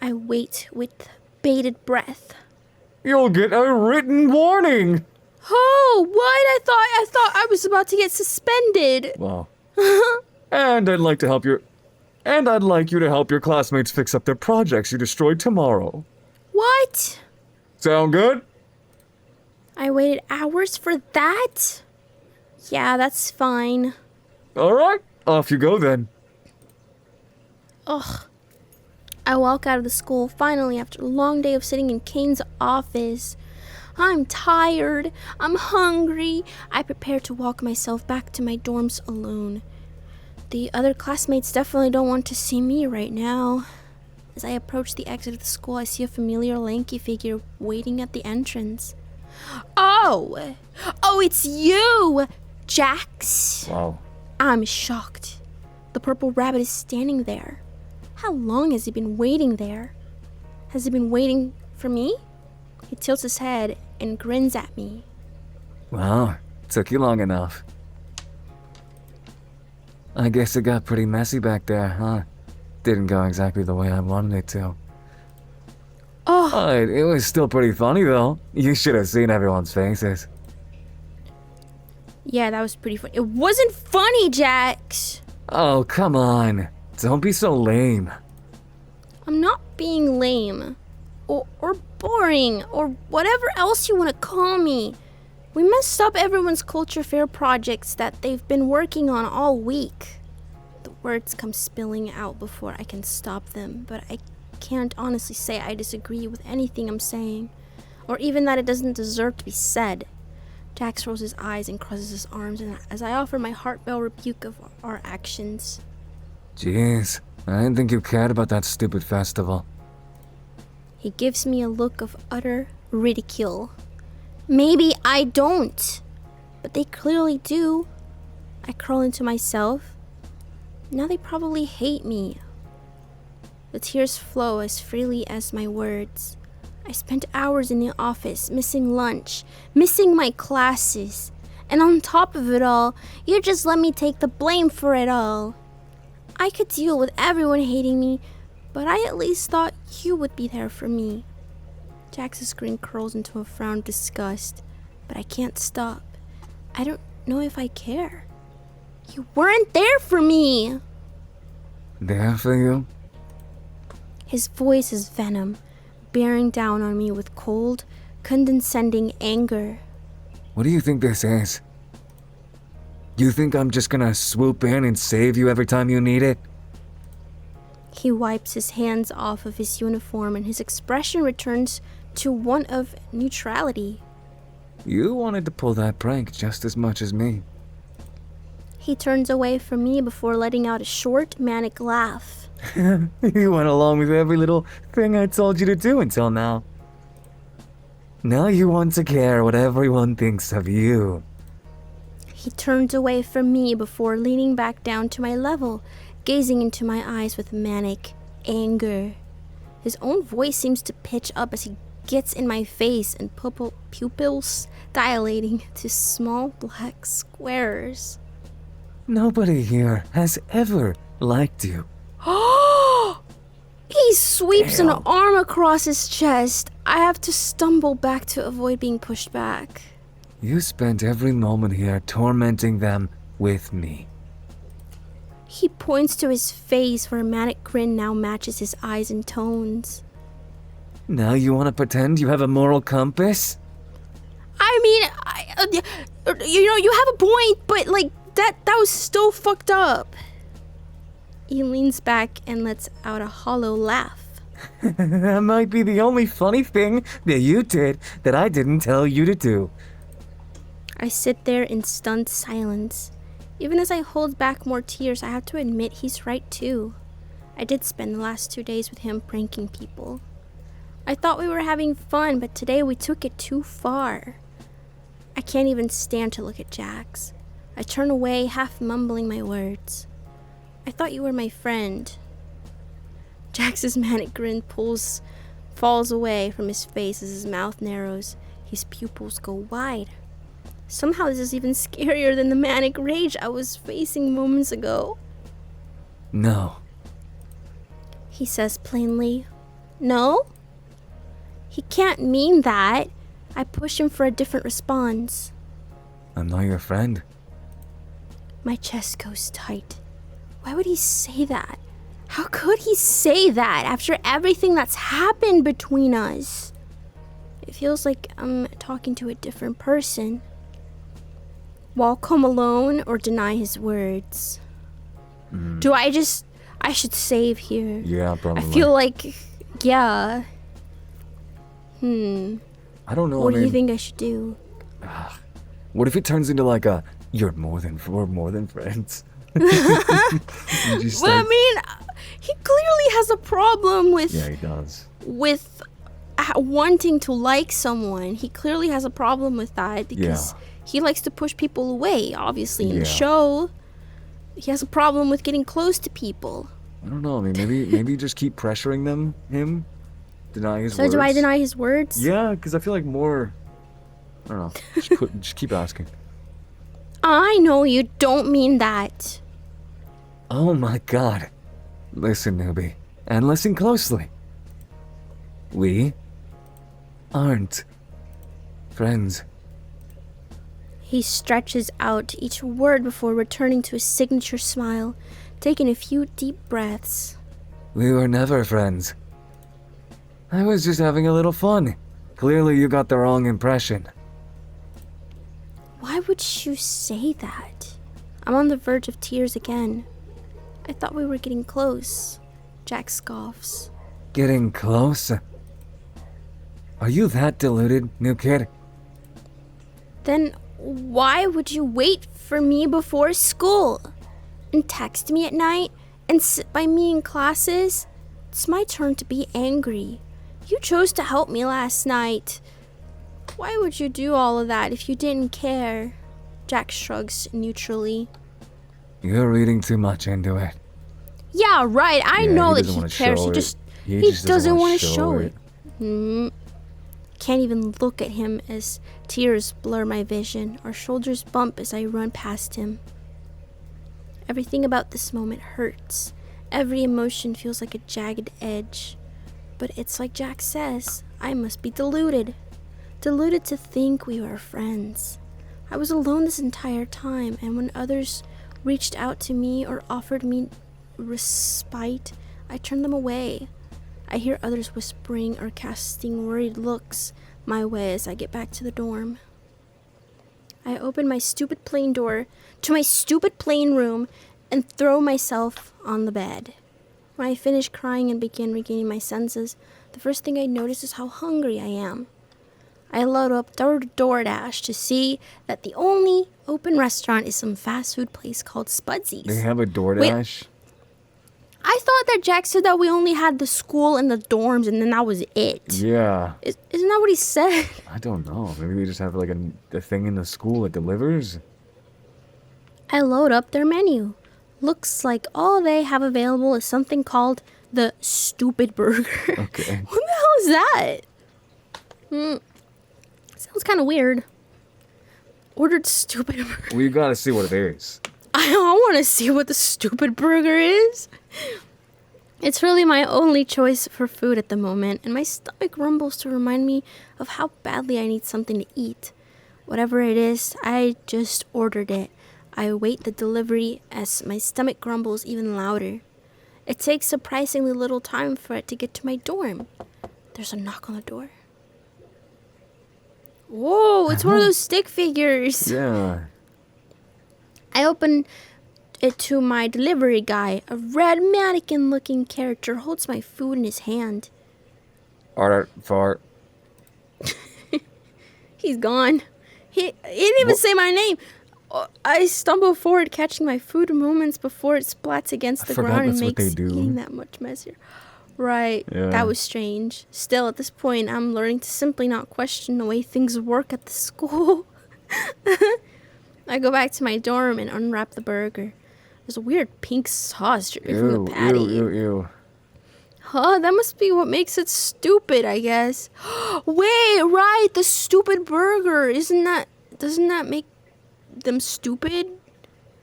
I wait with bated breath. you'll get a written warning. Oh, what? I thought I was about to get suspended. Well, and I'd like you to help your classmates fix up their projects you destroyed tomorrow. What? Sound good? I waited hours for that? Yeah, that's fine. All right, off you go then. Ugh. I walk out of the school finally after a long day of sitting in Caine's office. I'm tired. I'm hungry. I prepare to walk myself back to my dorms alone. The other classmates definitely don't want to see me right now. As I approach the exit of the school, I see a familiar lanky figure waiting at the entrance. Oh, it's you, Jax. Wow. I'm shocked. The purple rabbit is standing there. How long has he been waiting there? Has he been waiting for me? He tilts his head and grins at me. Well, took you long enough. I guess it got pretty messy back there, huh? Didn't go exactly the way I wanted it to. Oh, It was still pretty funny, though. You should have seen everyone's faces. yeah, that was pretty funny. It wasn't funny, Jax. Oh, come on. Don't be so lame. I'm not being lame. Or boring. Or whatever else you want to call me. We messed up everyone's culture fair projects that they've been working on all week. The words come spilling out before I can stop them, but I can't honestly say I disagree with anything I'm saying, or even that it doesn't deserve to be said. Jax rolls his eyes and crosses his arms as I offer my heartfelt rebuke of our actions. Jeez, I didn't think you cared about that stupid festival. He gives me a look of utter ridicule. Maybe I don't, but they clearly do. I crawl into myself. Now they probably hate me. The tears flow as freely as my words. I spent hours in the office, missing lunch, missing my classes. And on top of it all, you just let me take the blame for it all. I could deal with everyone hating me, but I at least thought you would be there for me. Jax's grin curls into a frown of disgust, but I can't stop. I don't know if I care. You weren't there for me! There for you? His voice is venom, bearing down on me with cold, condescending anger. What do you think this is? You think I'm just gonna swoop in and save you every time you need it? He wipes his hands off of his uniform and his expression returns to one of neutrality. You wanted to pull that prank just as much as me. He turns away from me before letting out a short, manic laugh. You went along with every little thing I told you to do until now. Now you want to care what everyone thinks of you. He turns away from me before leaning back down to my level, gazing into my eyes with manic anger. His own voice seems to pitch up as he gets in my face and pupils dilating to small black squares. Nobody here has ever liked you. He sweeps an Damn. arm across his chest. I have to stumble back to avoid being pushed back. You spent every moment here tormenting them with me. He points to his face where a manic grin now matches his eyes and tones. Now you want to pretend you have a moral compass? I mean, you have a point, but like that was still fucked up. He leans back and lets out a hollow laugh. That might be the only funny thing that you did that I didn't tell you to do. I sit there in stunned silence. Even as I hold back more tears, I have to admit he's right too. I did spend the last 2 days with him pranking people. I thought we were having fun, but today we took it too far. I can't even stand to look at Jax. I turn away, half mumbling my words. I thought you were my friend. Jax's manic grin falls away from his face as his mouth narrows. His pupils go wide. Somehow this is even scarier than the manic rage I was facing moments ago. No. He says plainly. No? He can't mean that. I push him for a different response. I'm not your friend. My chest goes tight. Why would he say that? How could he say that after everything that's happened between us? It feels like I'm talking to a different person. Welcome alone or deny his words? Do I should save here. Yeah, probably. I feel like, yeah. I don't know. What do you think I should do? What if it turns into like a we're more than friends? Well, I mean, he clearly has a problem with Yeah, he does. wanting to like someone. He clearly has a problem with that because he likes to push people away, obviously, in the show. He has a problem with getting close to people. I don't know. I mean, maybe just keep pressuring him. deny his So words. do I deny his words? Yeah, because I feel like more... I don't know. Just keep asking. I know you don't mean that. Oh my god. Listen, newbie. And listen closely. We aren't friends. He stretches out each word before returning to his signature smile, taking a few deep breaths. We were never friends. I was just having a little fun. Clearly you got the wrong impression. Why would you say that? I'm on the verge of tears again. I thought we were getting close. Jack scoffs. Getting close? Are you that deluded, new kid? Then why would you wait for me before school? And text me at night? And sit by me in classes? It's my turn to be angry. You chose to help me last night. Why would you do all of that if you didn't care? Jack shrugs neutrally. You're reading too much into it. Yeah, right. I Yeah, know he that doesn't he wanna cares. show He it. just doesn't wanna want to show it. Can't even look at him as tears blur my vision. Our shoulders bump as I run past him. Everything about this moment hurts. Every emotion feels like a jagged edge. But it's like Jack says, I must be deluded. Deluded to think we were friends. I was alone this entire time, and when others reached out to me or offered me respite, I turned them away. I hear others whispering or casting worried looks my way as I get back to the dorm. I open my stupid plane door to my stupid plane room and throw myself on the bed. When I finish crying and begin regaining my senses, the first thing I notice is how hungry I am. I load up DoorDash to see that the only open restaurant is some fast food place called Spudsy's. They have a DoorDash? I thought that Jack said that we only had the school and the dorms and then that was it. Yeah. Isn't that what he said? I don't know. Maybe we just have like a thing in the school that delivers? I load up their menu. Looks like all they have available is something called the Stupid Burger. Okay. What the hell is that? Sounds kind of weird. Ordered Stupid Burger. Well, you gotta see what it is. I want to see what the Stupid Burger is. It's really my only choice for food at the moment, and my stomach rumbles to remind me of how badly I need something to eat. Whatever it is, I just ordered it. I await the delivery as my stomach grumbles even louder. It takes surprisingly little time for it to get to my dorm. There's a knock on the door. Whoa, it's one of those stick figures. Yeah. I open it to my delivery guy. A red mannequin-looking character holds my food in his hand. Art fart. He's gone. He didn't even say my name. I stumble forward, catching my food moments before it splats against the forgot ground and that's what makes they do. eating that much messier. Right. Yeah. That was strange. Still, at this point, I'm learning to simply not question the way things work at the school. I go back to my dorm and unwrap the burger. There's a weird pink sauce dripping from Ew, the patty. ew. Huh, that must be what makes it stupid, I guess. Wait, right, the stupid burger. Doesn't that make them stupid?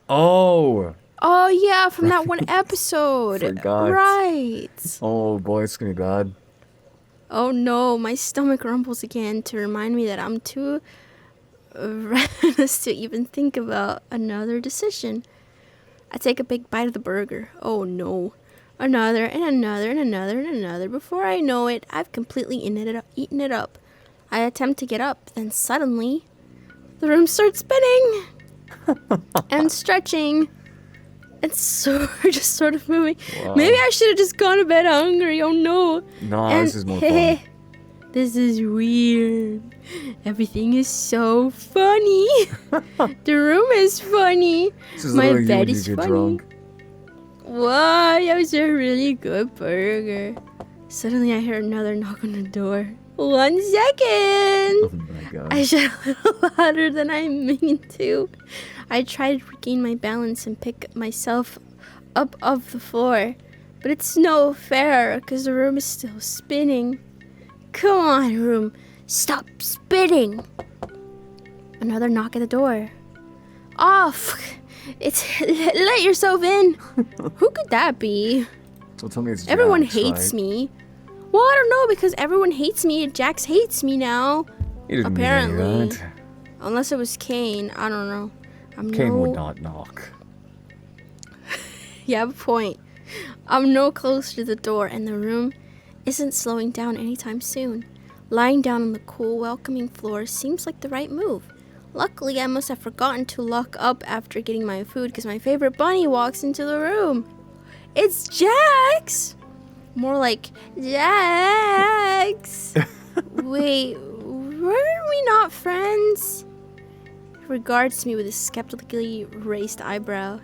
Oh! Oh, yeah, from that one episode. Forgot. Right. Oh boy, it's gonna be bad. Oh, no, my stomach rumbles again to remind me that I'm too ravenous to even think about another decision. I take a big bite of the burger. Oh, no. Another, and another, and another, and another. Before I know it, I've completely eaten it up. I attempt to get up, then suddenly, the room starts spinning and stretching. And so we're just sort of moving. Wow. Maybe I should have just gone to bed hungry. Oh no. Nah, And this is more fun. This is weird. Everything is so funny. The room is funny. This is My literally you bed when you is get funny. drunk. Wow, that was a really good burger. Suddenly I hear another knock on the door. 1 second. Oh my god. I shout a little louder than I mean to. I try to regain my balance and pick myself up off the floor. But it's no fair because the room is still spinning. Come on, room. Stop spitting. Another knock at the door. Off. Let yourself in. Who could that be? Don't tell me it's Everyone Jax, hates right? me. Well, I don't know because everyone hates me. Jax hates me now. You didn't Apparently. mean that. Unless it was Caine. I don't know. Caine would not knock. You have a point. I'm no closer to the door, and the room isn't slowing down anytime soon. Lying down on the cool, welcoming floor seems like the right move. Luckily, I must have forgotten to lock up after getting my food because my favorite bunny walks into the room. It's Jax! More like Jax. Wait, were we not friends? He regards me with a skeptically raised eyebrow.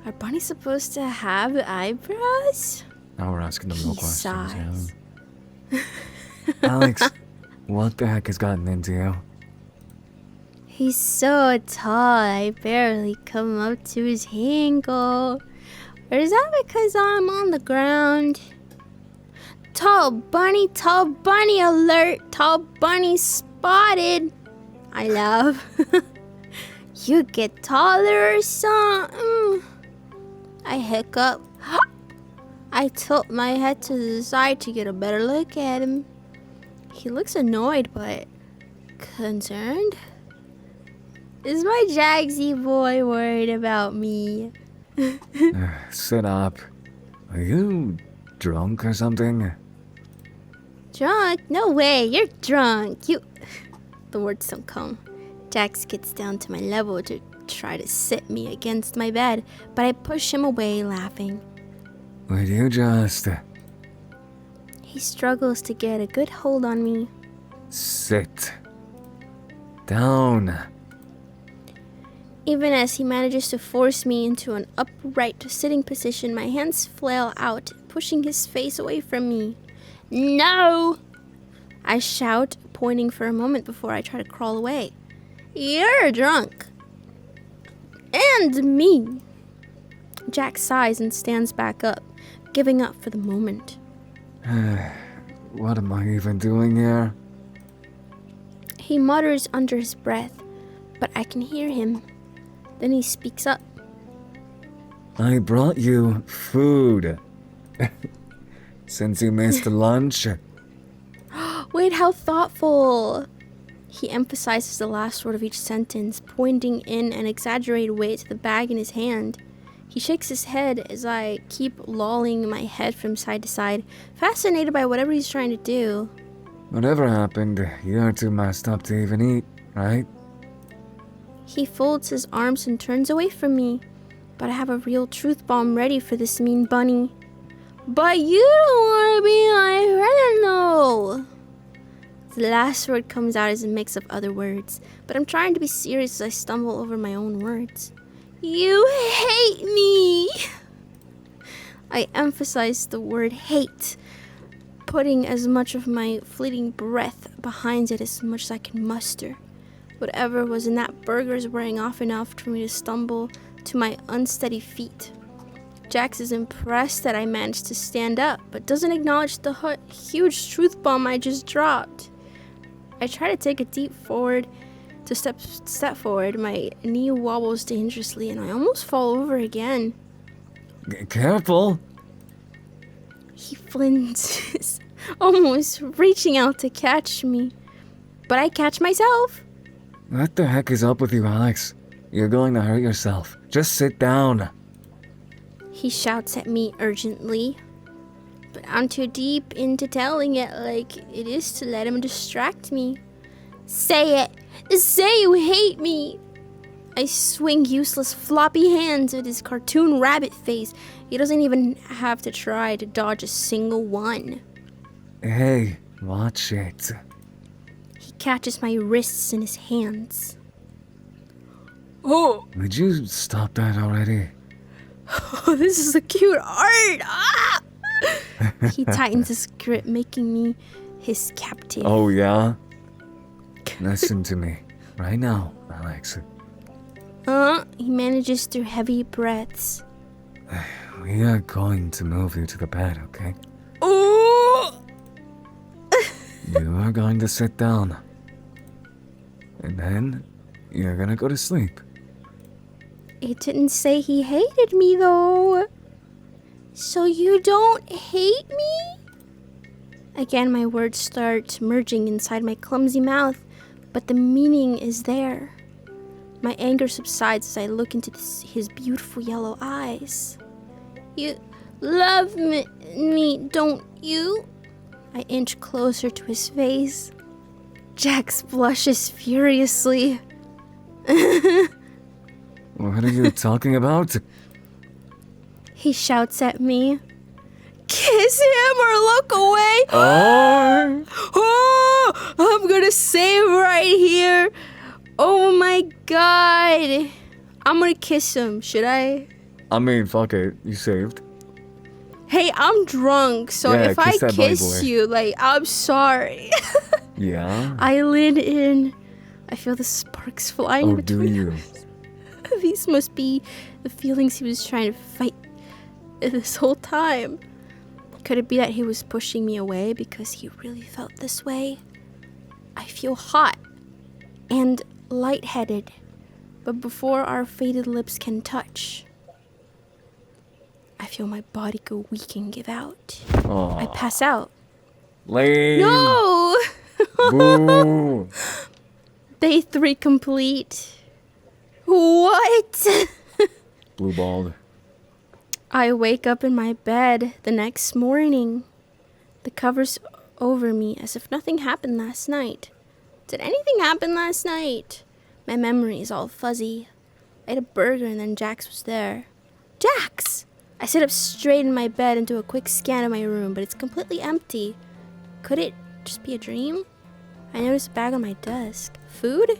Are bunnies supposed to have eyebrows? Now we're asking them no He questions. sighs. Yeah. Alex, what the heck has gotten into you? He's so tall, I barely come up to his handle. Or is that because I'm on the ground? Tall bunny alert, tall bunny spotted. I laugh. You get taller or something. I hiccup. I tilt my head to the side to get a better look at him. He looks annoyed but concerned. Is my Jagsy boy worried about me? Sit up. Are you drunk or something? Drunk? No way, you're drunk. The words don't come. Jax gets down to my level to try to sit me against my bed, but I push him away, laughing. Would you just He struggles to get a good hold on me. sit down? Even as he manages to force me into an upright sitting position, my hands flail out, pushing his face away from me. No! I shout, pointing for a moment before I try to crawl away. You're drunk. And me. Jack sighs and stands back up, giving up for the moment. What am I even doing here? He mutters under his breath, but I can hear him. Then he speaks up. I brought you food. Since you missed lunch. Wait, how thoughtful. He emphasizes the last word of each sentence, pointing in an exaggerated way to the bag in his hand. He shakes his head as I keep lolling my head from side to side, fascinated by whatever he's trying to do. Whatever happened, you're too messed up to even eat, right? He folds his arms and turns away from me, but I have a real truth bomb ready for this mean bunny. But you don't want to be my friend, though. The last word comes out as a mix of other words, but I'm trying to be serious as I stumble over my own words. You hate me! I emphasize the word hate, putting as much of my fleeting breath behind it as much as I can muster. Whatever was in that burger is wearing off enough for me to stumble to my unsteady feet. Jax is impressed that I managed to stand up, but doesn't acknowledge the huge truth bomb I just dropped. I try to take a deep forward to step forward. My knee wobbles dangerously and I almost fall over again. Careful! He flinches, almost reaching out to catch me. But I catch myself. What the heck is up with you, Alex? You're going to hurt yourself. Just sit down. He shouts at me urgently, but I'm too deep into telling it like it is to let him distract me. Say it! Say you hate me! I swing useless floppy hands at his cartoon rabbit face. He doesn't even have to try to dodge a single one. Hey, watch it. He catches my wrists in his hands. Oh, Would you stop that already? This is a cute art! Ah! He tightens his grip, making me his captive. Oh, yeah? Listen to me. Right now, Alex. He manages through heavy breaths. We are going to move you to the bed, okay? Oh! You're going to sit down. And then you're gonna go to sleep. It didn't say he hated me, though. So you don't hate me? Again, my words start merging inside my clumsy mouth, but the meaning is there. My anger subsides as I look into his beautiful yellow eyes. You love me, don't you? I inch closer to his face. Jax blushes furiously. What are you talking about? He shouts at me. Kiss him or look away. Oh! I'm gonna save right here. Oh my god. I'm gonna kiss him. Should I? I mean, fuck it. You saved. Hey, I'm drunk, so Yeah, if I kiss that bunny kiss boy. you, like, I'm sorry. Yeah? I lean in. I feel the sparks flying Oh, do between you? us. These must be the feelings he was trying to fight this whole time. Could it be that he was pushing me away because he really felt this way? I feel hot and lightheaded, but before our faded lips can touch, I feel my body go weak and give out. I pass out. Lame. No! Boo. Day 3 complete. What? Blue balled. I wake up in my bed the next morning. The covers over me as if nothing happened last night. Did anything happen last night? My memory is all fuzzy. I ate a burger and then Jax was there. Jax! I sit up straight in my bed and do a quick scan of my room, but it's completely empty. Could it just be a dream? I notice a bag on my desk. Food?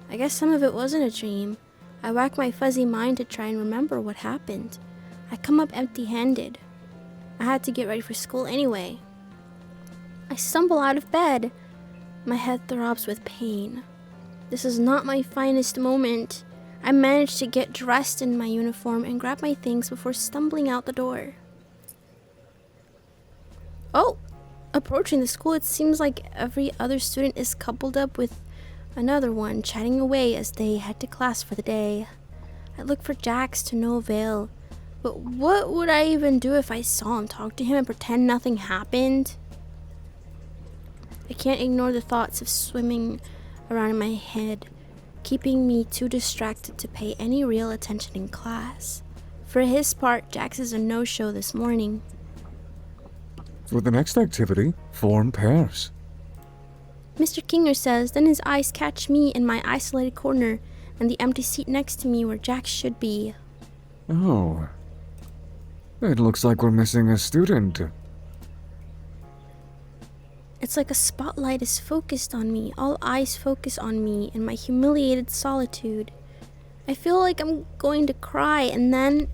I guess some of it wasn't a dream. I whack my fuzzy mind to try and remember what happened. I come up empty-handed. I had to get ready for school anyway. I stumble out of bed. My head throbs with pain. This is not my finest moment. I manage to get dressed in my uniform and grab my things before stumbling out the door. Oh! Approaching the school, it seems like every other student is coupled up with another one, chatting away as they head to class for the day. I look for Jax to no avail. But what would I even do if I saw him, talk to him, and pretend nothing happened? I can't ignore the thoughts of swimming around in my head, keeping me too distracted to pay any real attention in class. For his part, Jax is a no-show this morning. For the next activity, form pairs. Mr. Kinger says, then his eyes catch me in my isolated corner and the empty seat next to me where Jax should be. Oh. It looks like we're missing a student. It's like a spotlight is focused on me. All eyes focus on me in my humiliated solitude. I feel like I'm going to cry and then...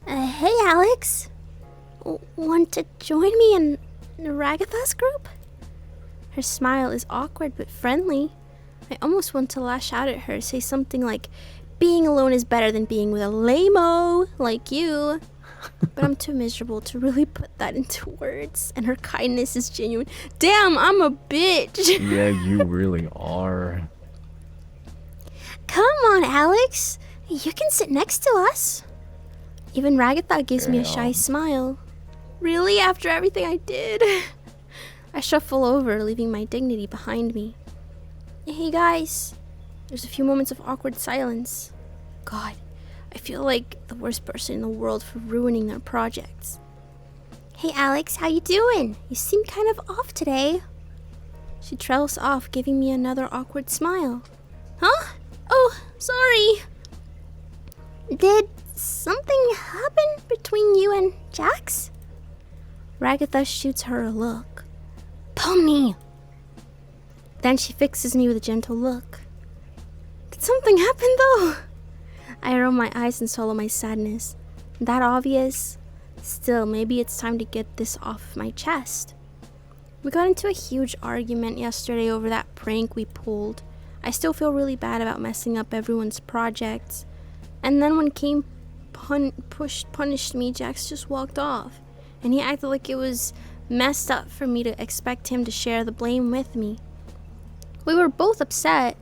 hey, Alex. Want to join me in Ragatha's group? Her smile is awkward but friendly. I almost want to lash out at her, say something like, being alone is better than being with a lame-o like you. But I'm too miserable to really put that into words, and her kindness is genuine. Damn, I'm a bitch. Yeah, you really are. Come on, Alex. You can sit next to us. Even Ragatha gives me a shy smile. Really, after everything I did? I shuffle over, leaving my dignity behind me. Hey guys. There's a few moments of awkward silence. God, I feel like the worst person in the world for ruining their projects. Hey Alex, how you doing? You seem kind of off today. She trails off, giving me another awkward smile. Huh? Oh, sorry. Did something happen between you and Jax? Ragatha shoots her a look. Pony! Then she fixes me with a gentle look. Did something happen though? I roll my eyes and swallow my sadness. That obvious? Still, maybe it's time to get this off my chest. We got into a huge argument yesterday over that prank we pulled. I still feel really bad about messing up everyone's projects. And then when Caine punished me, Jax just walked off. And he acted like it was messed up for me to expect him to share the blame with me. We were both upset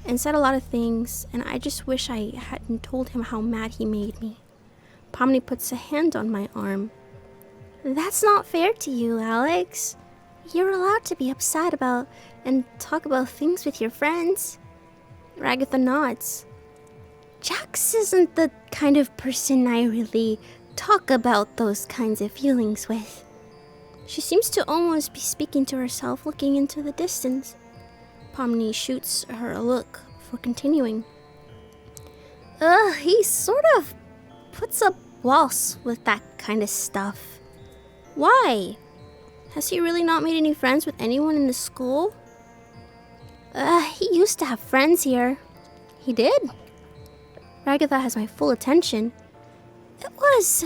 and said a lot of things, and I just wish I hadn't told him how mad he made me. Pomni puts a hand on my arm. That's not fair to you, Alex. You're allowed to be upset about and talk about things with your friends. Ragatha nods. Jax isn't the kind of person I really talk about those kinds of feelings with. She seems to almost be speaking to herself, looking into the distance. Pomni shoots her a look before continuing. He sort of puts up walls with that kind of stuff. Why? Has he really not made any friends with anyone in the school? He used to have friends here. He did? Ragatha has my full attention. It was...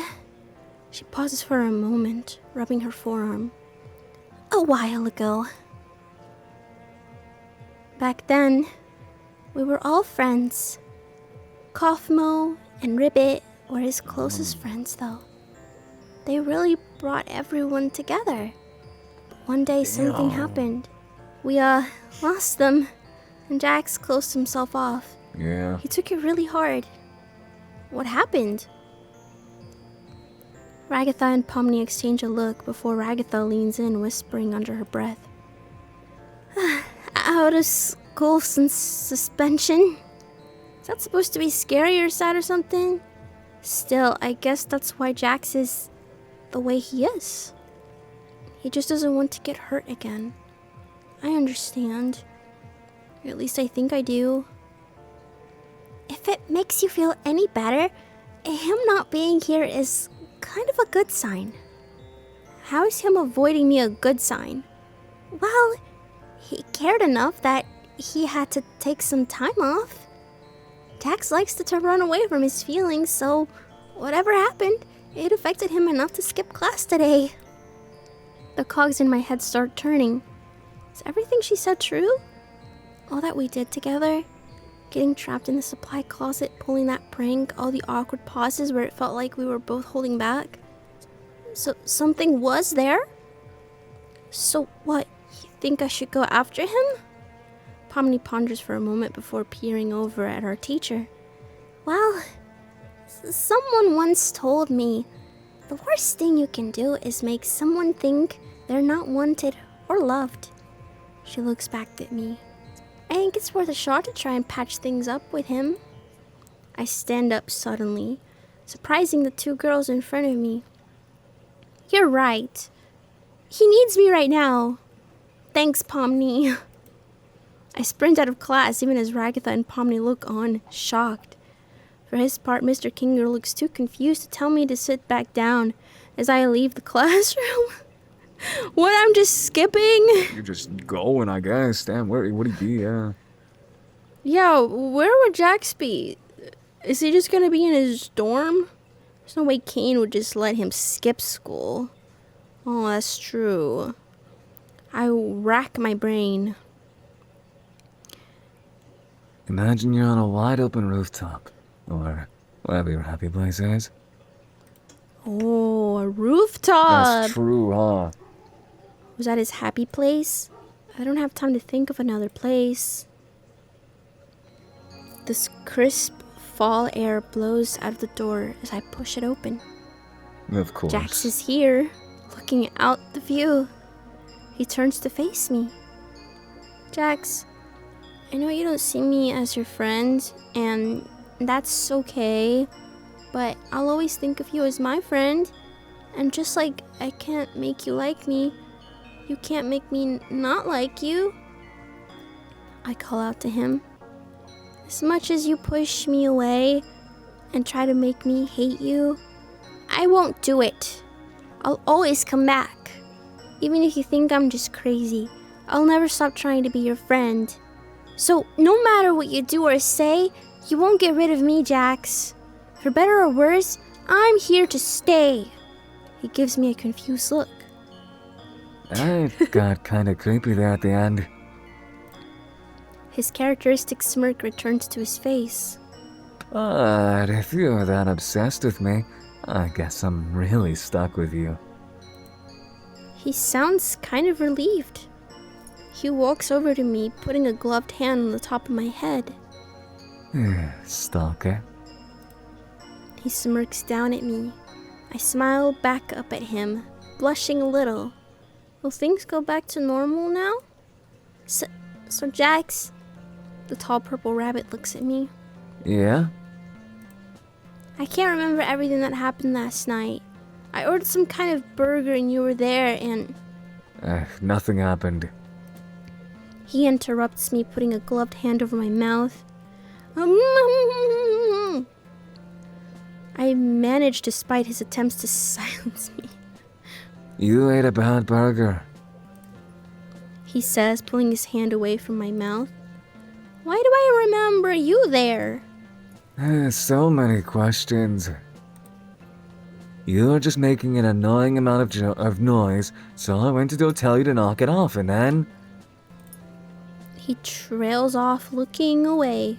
She pauses for a moment, rubbing her forearm. A while ago. Back then, we were all friends. Kaufmo and Ribbit were his closest friends, though. They really brought everyone together. But one day something happened. We, lost them, and Jax closed himself off. Yeah. He took it really hard. What happened? Ragatha and Pomni exchange a look before Ragatha leans in, whispering under her breath. Out of school since suspension? Is that supposed to be scary or sad or something? Still, I guess that's why Jax is the way he is. He just doesn't want to get hurt again. I understand. Or at least I think I do. If it makes you feel any better, him not being here is kind of a good sign. How is him avoiding me a good sign? Well, he cared enough that he had to take some time off. Jax likes to run away from his feelings, so whatever happened, it affected him enough to skip class today. The cogs in my head start turning. Is everything she said true? All that we did together? Getting trapped in the supply closet, pulling that prank, all the awkward pauses where it felt like we were both holding back. So something was there? So what, you think I should go after him? Pomni ponders for a moment before peering over at our teacher. Well, someone once told me, the worst thing you can do is make someone think they're not wanted or loved. She looks back at me. I think it's worth a shot to try and patch things up with him. I stand up suddenly, surprising the two girls in front of me. You're right. He needs me right now. Thanks, Pomni. I sprint out of class even as Ragatha and Pomni look on, shocked. For his part, Mr. Kinger looks too confused to tell me to sit back down as I leave the classroom. What, I'm just skipping? You're just going, I guess. Damn, where would he be? Yeah, where would Jax be? Is he just gonna be in his dorm? There's no way Caine would just let him skip school. Oh, that's true. I rack my brain. Imagine you're on a wide open rooftop. Or whatever your happy place is. Oh, a rooftop! That's true, huh? Was that his happy place? I don't have time to think of another place. This crisp fall air blows out of the door as I push it open. Of course. Jax is here, looking out the view. He turns to face me. Jax, I know you don't see me as your friend, and that's okay, but I'll always think of you as my friend. And just like I can't make you like me, you can't make me not like you. I call out to him. As much as you push me away and try to make me hate you, I won't do it. I'll always come back. Even if you think I'm just crazy, I'll never stop trying to be your friend. So no matter what you do or say, you won't get rid of me, Jax. For better or worse, I'm here to stay. He gives me a confused look. It got kind of creepy there at the end. His characteristic smirk returns to his face. But if you're that obsessed with me, I guess I'm really stuck with you. He sounds kind of relieved. He walks over to me, putting a gloved hand on the top of my head. Stalker. He smirks down at me. I smile back up at him, blushing a little. Will things go back to normal now? So Jax, the tall purple rabbit looks at me. Yeah? I can't remember everything that happened last night. I ordered some kind of burger and you were there and... Nothing happened. He interrupts me, putting a gloved hand over my mouth. I manage despite his attempts to silence me. You ate a bad burger. He says, pulling his hand away from my mouth. Why do I remember you there? So many questions. You're just making an annoying amount of noise, so I went to go tell you to knock it off, and then... He trails off, looking away.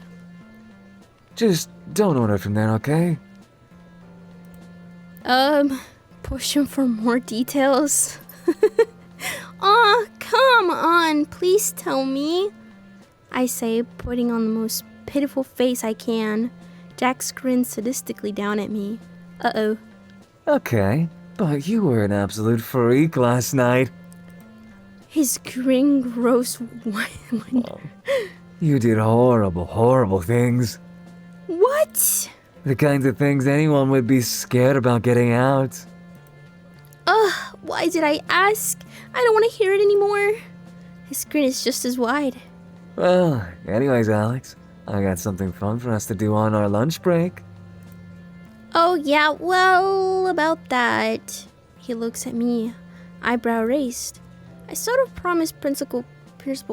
Just don't order from there, okay? Push him for more details. Aw, come on, please tell me. I say, putting on the most pitiful face I can. Jax grins sadistically down at me. Uh-oh. Okay, but you were an absolute freak last night. His grin grows wonder. You did horrible, horrible things. What? The kinds of things anyone would be scared about getting out. Ugh, why did I ask? I don't want to hear it anymore. His grin is just as wide. Well, anyways, Alex, I got something fun for us to do on our lunch break. Oh yeah, well, about that. He looks at me, eyebrow raised. I sort of promised Principal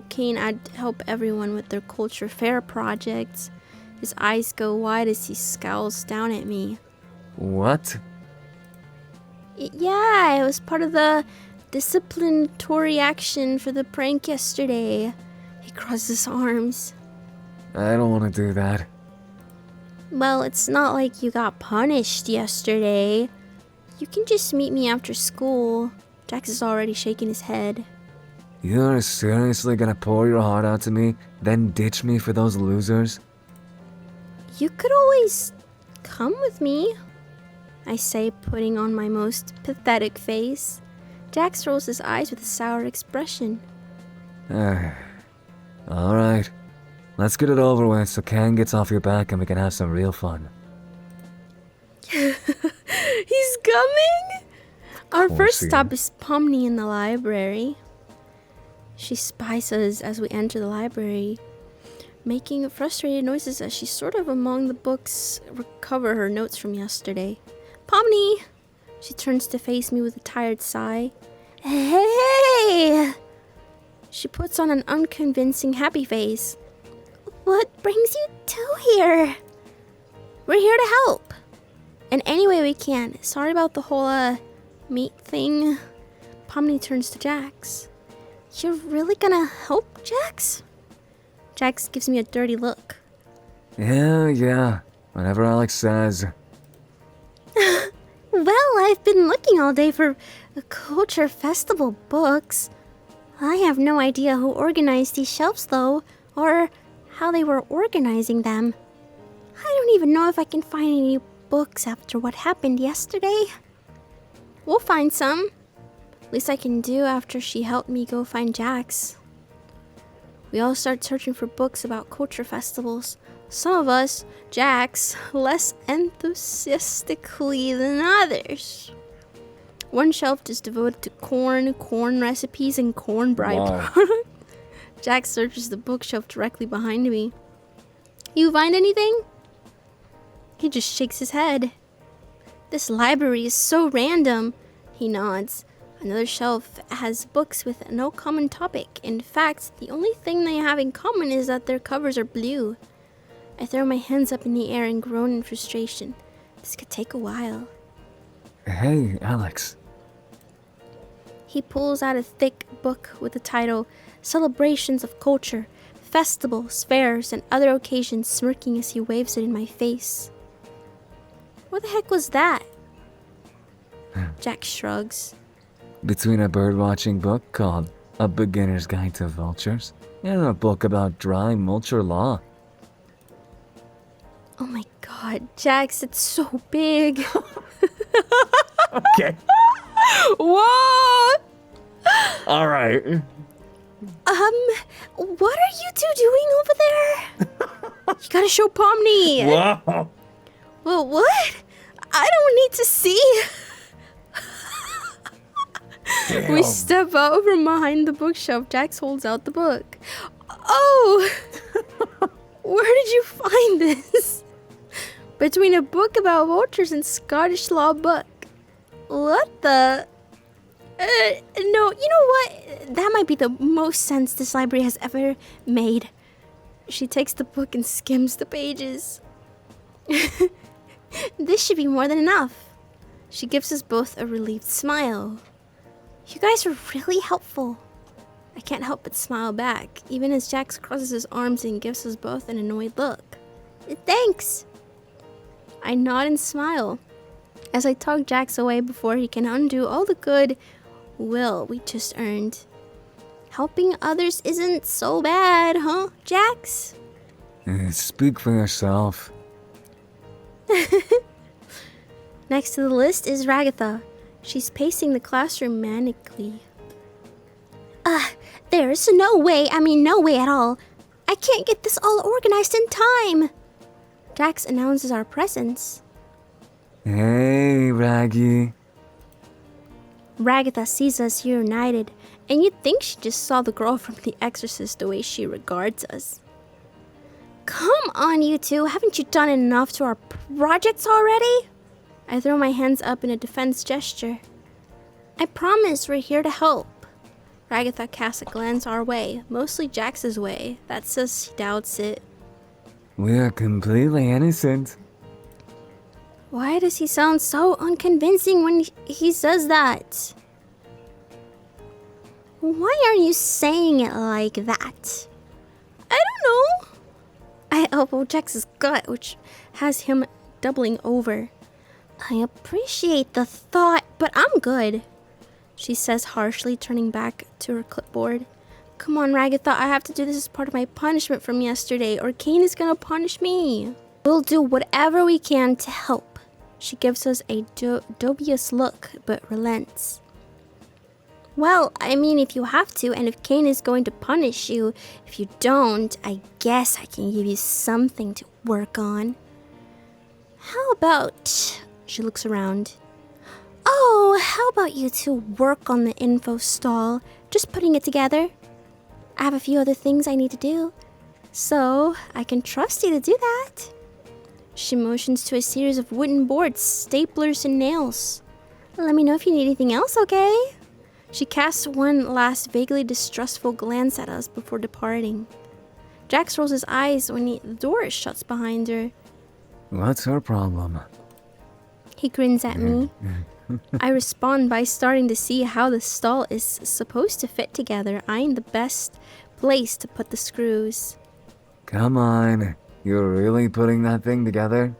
Caine I'd help everyone with their culture fair projects. His eyes go wide as he scowls down at me. What? Yeah, it was part of the disciplinary action for the prank yesterday. He crosses his arms. I don't want to do that. Well, it's not like you got punished yesterday. You can just meet me after school. Jax is already shaking his head. You're seriously gonna pour your heart out to me, then ditch me for those losers? You could always come with me, I say, putting on my most pathetic face. Jax rolls his eyes with a sour expression. Alright. Let's get it over with so Caine gets off your back and we can have some real fun. He's coming? Our course first he stop is. is Pomni in the library. She spies us as we enter the library, making frustrated noises as she sort of among the books recover her notes from yesterday. Pomni! She turns to face me with a tired sigh. Hey! She puts on an unconvincing happy face. What brings you two here? We're here to help. In any way we can. Sorry about the whole, meat thing. Pomni turns to Jax. You're really gonna help, Jax? Jax gives me a dirty look. Yeah. Whatever Alex says. Well, I've been looking all day for culture festival books. I have no idea who organized these shelves, though, or how they were organizing them. I don't even know if I can find any books after what happened yesterday. We'll find some. Least I can do after she helped me go find Jax. We all start searching for books about culture festivals. Some of us, Jax, less enthusiastically than others. One shelf is devoted to corn recipes, and corn bride products. Jax searches the bookshelf directly behind me. You find anything? He just shakes his head. This library is so random. He nods. Another shelf has books with no common topic. In fact, the only thing they have in common is that their covers are blue. I throw my hands up in the air and groan in frustration. This could take a while. Hey, Alex. He pulls out a thick book with the title Celebrations of Culture, Festivals, Fairs, and Other Occasions, smirking as he waves it in my face. What the heck was that? Jack shrugs. Between a birdwatching book called A Beginner's Guide to Vultures and a book about dry mulcher law. Oh my god, Jax, it's so big. Okay. Whoa! Alright. What are you two doing over there? You gotta show Pomni. Wow. Well, what? I don't need to see. Damn. We step out from behind the bookshelf. Jax holds out the book. Oh! Where did you find this? Between a book about vultures and Scottish law book. What the? No, you know what? That might be the most sense this library has ever made. She takes the book and skims the pages. This should be more than enough. She gives us both a relieved smile. You guys are really helpful. I can't help but smile back, even as Jax crosses his arms and gives us both an annoyed look. Thanks. I nod and smile as I tug Jax away before he can undo all the good will we just earned. Helping others isn't so bad, huh, Jax? Speak for yourself. Next to the list is Ragatha. She's pacing the classroom manically. There's no way at all. I can't get this all organized in time. Jax announces our presence. Hey, Raggy. Ragatha sees us united, and you'd think she just saw the girl from The Exorcist the way she regards us. Come on, you two. Haven't you done enough to our projects already? I throw my hands up in a defense gesture. I promise we're here to help. Ragatha casts a glance our way, mostly Jax's way. That says he doubts it. We're completely innocent. Why does he sound so unconvincing when he says that? Why aren't you saying it like that? I don't know. I elbow Jax's gut, which has him doubling over. I appreciate the thought, but I'm good, she says harshly, turning back to her clipboard. Come on, Ragatha, I have to do this as part of my punishment from yesterday, or Caine is gonna punish me. We'll do whatever we can to help. She gives us a dubious look, but relents. Well, I mean, if you have to, and if Caine is going to punish you, if you don't, I guess I can give you something to work on. How about... She looks around. Oh, how about you two work on the info stall? Just putting it together. I have a few other things I need to do, so I can trust you to do that. She motions to a series of wooden boards, staplers, and nails. Let me know if you need anything else, okay? She casts one last vaguely distrustful glance at us before departing. Jax rolls his eyes when the door shuts behind her. What's her problem? He grins at me. I respond by starting to see how the stall is supposed to fit together, eyeing the best place to put the screws. Come on, you're really putting that thing together?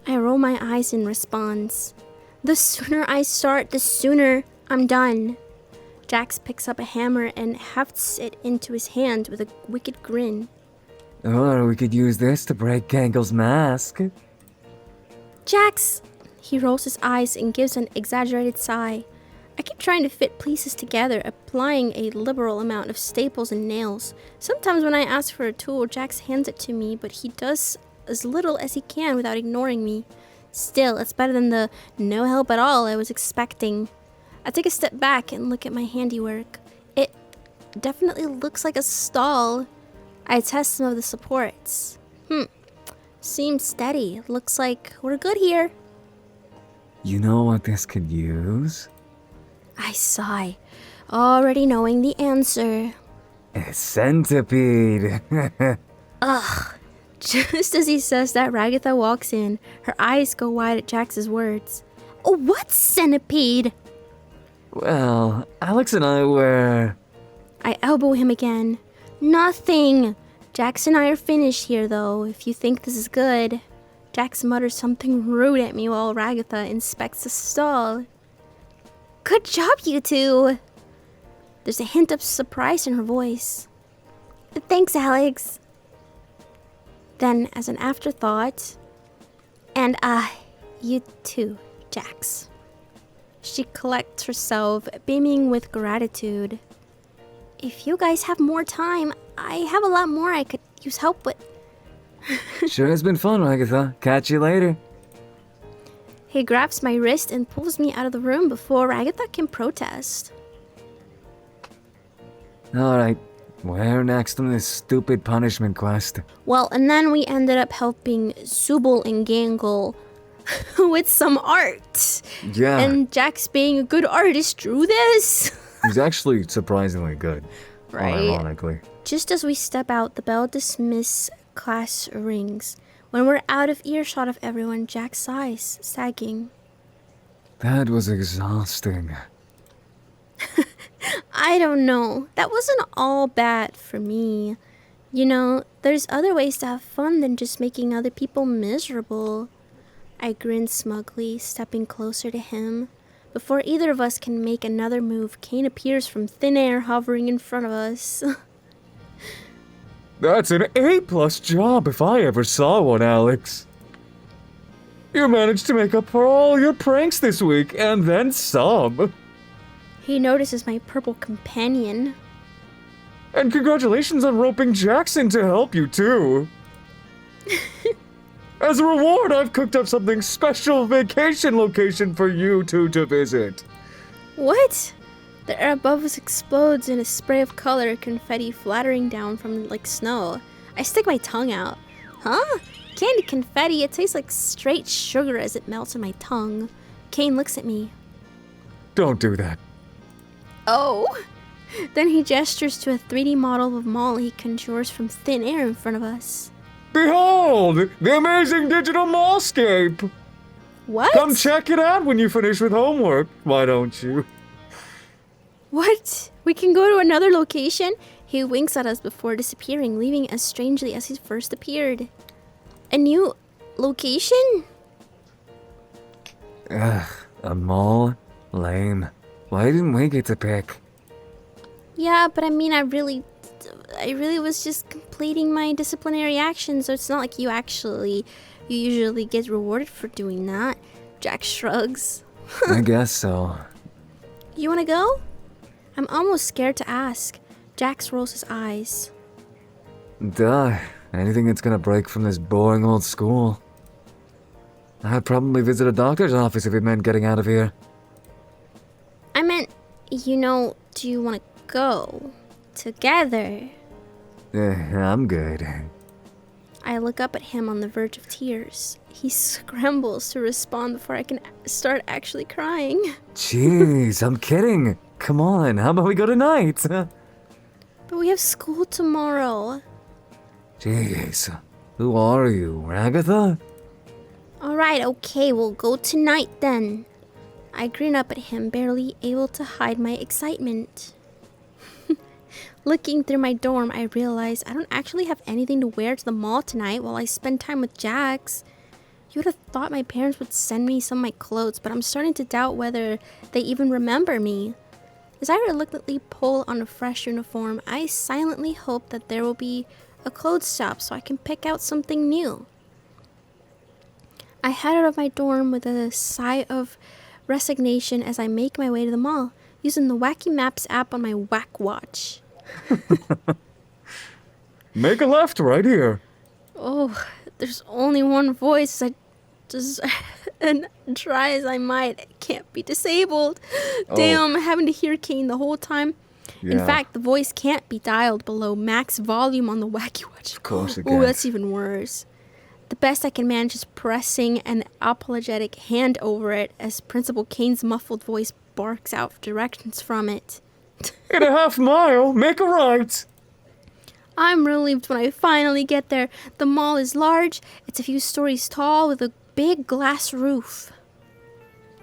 I roll my eyes in response. The sooner I start, the sooner I'm done. Jax picks up a hammer and hefts it into his hand with a wicked grin. Or we could use this to break Gangle's mask. Jax! He rolls his eyes and gives an exaggerated sigh. I keep trying to fit pieces together, applying a liberal amount of staples and nails. Sometimes when I ask for a tool, Jax hands it to me, but he does as little as he can without ignoring me. Still, it's better than the no help at all I was expecting. I take a step back and look at my handiwork. It definitely looks like a stall. I test some of the supports. Seems steady. Looks like we're good here. You know what this could use? I sigh, already knowing the answer. A centipede. Ugh. Just as he says that, Ragatha walks in. Her eyes go wide at Jax's words. Oh, what centipede? Well, Alex and I were... I elbow him again. Nothing. Jax and I are finished here, though, if you think this is good. Jax mutters something rude at me while Ragatha inspects the stall. Good job, you two. There's a hint of surprise in her voice. Thanks, Alex. Then, as an afterthought, and you too, Jax. She collects herself, beaming with gratitude. If you guys have more time, I have a lot more I could use help with. Sure has been fun, Agatha. Catch you later. He grabs my wrist and pulls me out of the room before Agatha can protest. Alright, where next on this stupid punishment quest? Well, and then we ended up helping Subal and Gangle with some art. Yeah, And Jax, being a good artist, drew this. he's actually surprisingly good. Right. Ironically. Just as we step out, the bell dismiss class rings. When we're out of earshot of everyone, Jax sighs, sagging. That was exhausting. I don't know. That wasn't all bad for me. You know, there's other ways to have fun than just making other people miserable. I grin smugly, stepping closer to him. Before either of us can make another move, Caine appears from thin air, hovering in front of us. That's an A+ job if I ever saw one, Alex. You managed to make up for all your pranks this week, and then some. He notices my purple companion. And congratulations on roping Jackson to help you, too. As a reward, I've cooked up something special vacation location for you two to visit. What? The air above us explodes in a spray of color, confetti flattering down from like snow. I stick my tongue out. Huh? Candy confetti, it tastes like straight sugar as it melts in my tongue. Caine looks at me. Don't do that. Oh! Then he gestures to a 3D model of Molly he conjures from thin air in front of us. Behold, the amazing digital mallscape! What? Come check it out when you finish with homework, why don't you? What? We can go to another location? He winks at us before disappearing, leaving as strangely as he first appeared. A new location? Ugh, a mall? Lame. Why didn't we get to pick? Yeah, but I mean, I really was just completing my disciplinary action, so it's not like you usually get rewarded for doing that. Jax shrugs. I guess so. You wanna go? I'm almost scared to ask. Jax rolls his eyes. Duh. Anything that's gonna break from this boring old school. I'd probably visit a doctor's office if it meant getting out of here. I meant, do you wanna go together? I'm good. I look up at him on the verge of tears. He scrambles to respond before I can start actually crying. Jeez, I'm kidding. Come on, how about we go tonight? But we have school tomorrow. Jeez, who are you, Agatha? Alright, okay, we'll go tonight then. I grin up at him, barely able to hide my excitement. Looking through my dorm, I realize I don't actually have anything to wear to the mall tonight while I spend time with Jax. You would have thought my parents would send me some of my clothes, but I'm starting to doubt whether they even remember me. As I reluctantly pull on a fresh uniform, I silently hope that there will be a clothes shop so I can pick out something new. I head out of my dorm with a sigh of resignation as I make my way to the mall, using the Wacky Maps app on my Wacky Watch. Make a left right here. Oh, there's only one voice. And try as I might, it can't be disabled. Damn, having to hear Caine the whole time. In Yeah. fact, the voice can't be dialed below max volume on the Wacky Watch. Of course it Oh, can't. that's even worse. The best I can manage is pressing an apologetic hand over it as Principal Caine's muffled voice barks out directions from it. In a half mile, make a right. I'm relieved when I finally get there. The mall is large. It's a few stories tall with a big glass roof.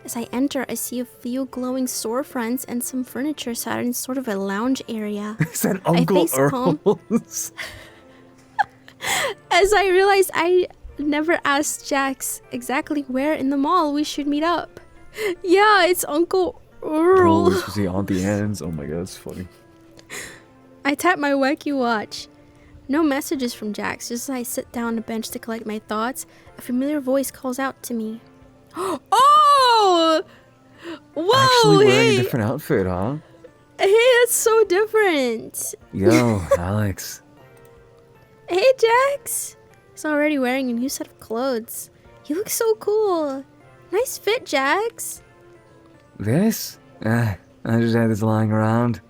As I enter, I see a few glowing storefronts and some furniture set in sort of a lounge area. Is that Uncle face palm. Earl's? As I realize I never asked Jax exactly where in the mall we should meet up. Yeah, it's Uncle Pros, see on the ends. Oh my god, that's funny. I tap my Wacky Watch. No messages from Jax. Just as I sit down on a bench to collect my thoughts, a familiar voice calls out to me. Oh! Whoa! Actually wearing Hey! a different outfit, huh? Hey, that's so different. Yo, Alex. Hey, Jax. He's already wearing a new set of clothes. You look so cool. Nice fit, Jax. This? I just had this lying around.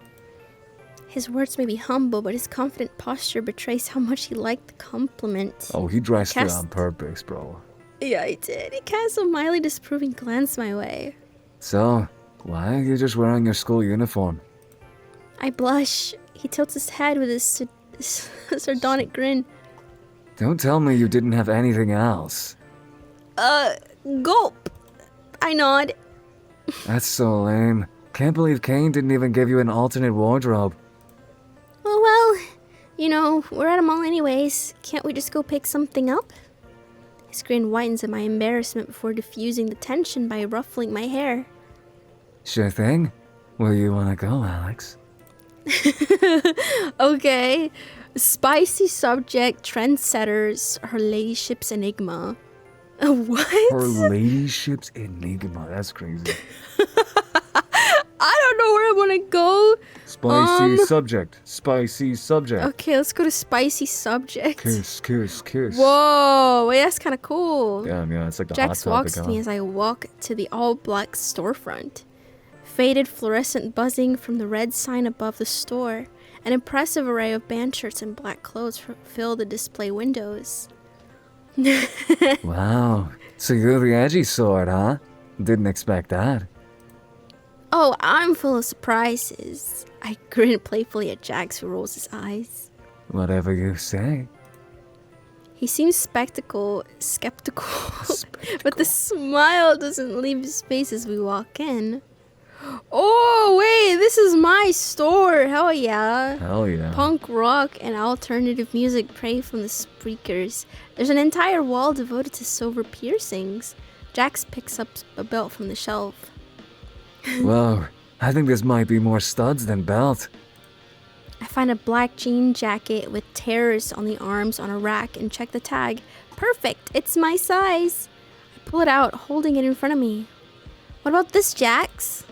His words may be humble, but his confident posture betrays how much he liked the compliment. Oh, he dressed it Cast- on purpose, bro. Yeah, he did. He cast a mildly disapproving glance my way. So, why are you just wearing your school uniform? I blush. He tilts his head with his sardonic grin. Don't tell me you didn't have anything else. Gulp. I nod. That's so lame. Can't believe Caine didn't even give you an alternate wardrobe. Oh, well, you know, we're at a mall anyways. Can't we just go pick something up? His grin widens at my embarrassment before diffusing the tension by ruffling my hair. Sure thing. Where you wanna go, Alex? Okay. Spicy subject, trendsetters, her ladyship's enigma. What? Her ladyship's enigma. That's crazy. I don't know where I want to go. Spicy subject. Spicy subject. Okay, let's go to spicy subject. Kiss. Whoa, wait, that's kind of cool. Damn, yeah, it's like the Jax hot walks topic, to me as I walk to the all-black storefront. Faded fluorescent buzzing from the red sign above the store. An impressive array of band shirts and black clothes fill the display windows. Wow. So you're the edgy sort, huh? Didn't expect that. Oh, I'm full of surprises. I grin playfully at Jax, who rolls his eyes. Whatever you say. He seems skeptical, but the smile doesn't leave his face as we walk in. Oh, wait, this is my store. Hell yeah. Hell yeah. Punk rock and alternative music play from the speakers. There's an entire wall devoted to silver piercings. Jax picks up a belt from the shelf. Whoa, I think this might be more studs than belt. I find a black jean jacket with tears on the arms on a rack and check the tag. Perfect, it's my size. I pull it out, holding it in front of me. What about this, Jax?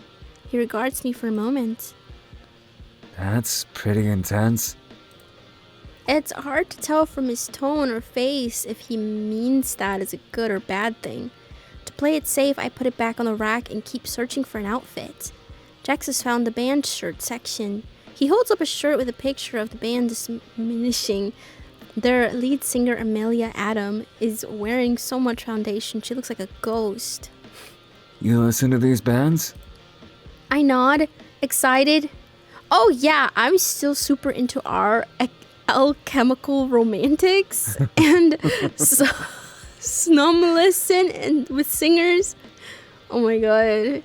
He regards me for a moment. That's pretty intense. It's hard to tell from his tone or face if he means that as a good or bad thing. To play it safe, I put it back on the rack and keep searching for an outfit. Jax has found the band shirt section. He holds up a shirt with a picture of the band diminishing. Their lead singer, Amelia Adam, is wearing so much foundation she looks like a ghost. You listen to these bands? I nod, excited. Oh yeah, I'm still super into our alchemical romantics and snumlescent and with singers. Oh my god.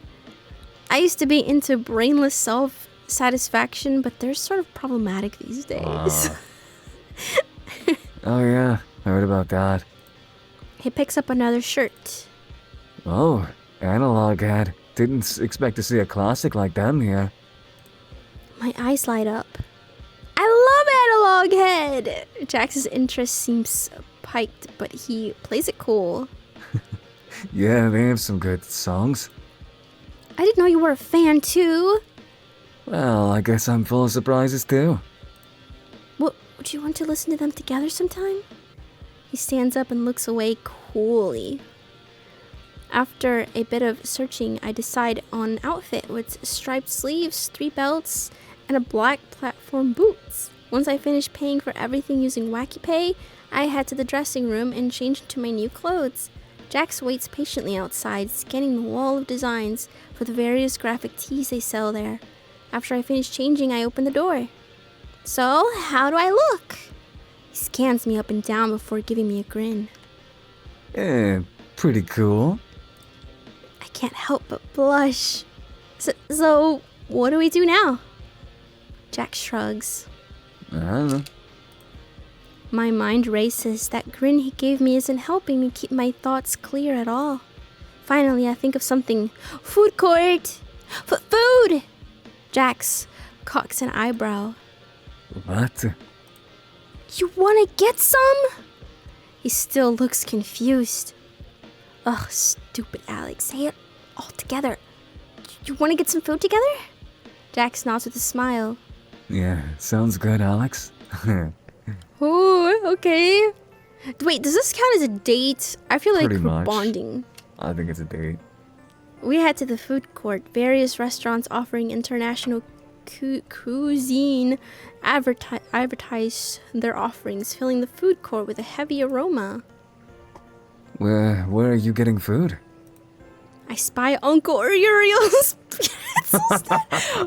I used to be into brainless self-satisfaction, but they're sort of problematic these days. Oh yeah, I heard about that. He picks up another shirt. Oh, Analog Head. Didn't expect to see a classic like them here. My eyes light up. I love Analog Head! Jax's interest seems piked, but he plays it cool. Yeah, they have some good songs. I didn't know you were a fan too. Well, I guess I'm full of surprises too. Would you want to listen to them together sometime? He stands up and looks away coolly. After a bit of searching, I decide on an outfit with striped sleeves, 3 belts, and a black platform boots. Once I finish paying for everything using Wacky Pay, I head to the dressing room and change into my new clothes. Jax waits patiently outside, scanning the wall of designs for the various graphic tees they sell there. After I finish changing, I open the door. So, how do I look? He scans me up and down before giving me a grin. Pretty cool. I can't help but blush. So what do we do now? Jack shrugs. I don't know. My mind races. That grin he gave me isn't helping me keep my thoughts clear at all. Finally, I think of something. Food court! Food! Jax cocks an eyebrow. What? You wanna get some? He still looks confused. Ugh, stupid Alex. Say it all together. You wanna get some food together? Jax nods with a smile. Yeah, sounds good, Alex. Oh, okay. Wait, does this count as a date? I feel like Pretty we're much. bonding. I think it's a date. We head to the food court. Various restaurants offering international cuisine advertise their offerings, filling the food court with a heavy aroma. Where are you getting food? I spy Uncle Uriel's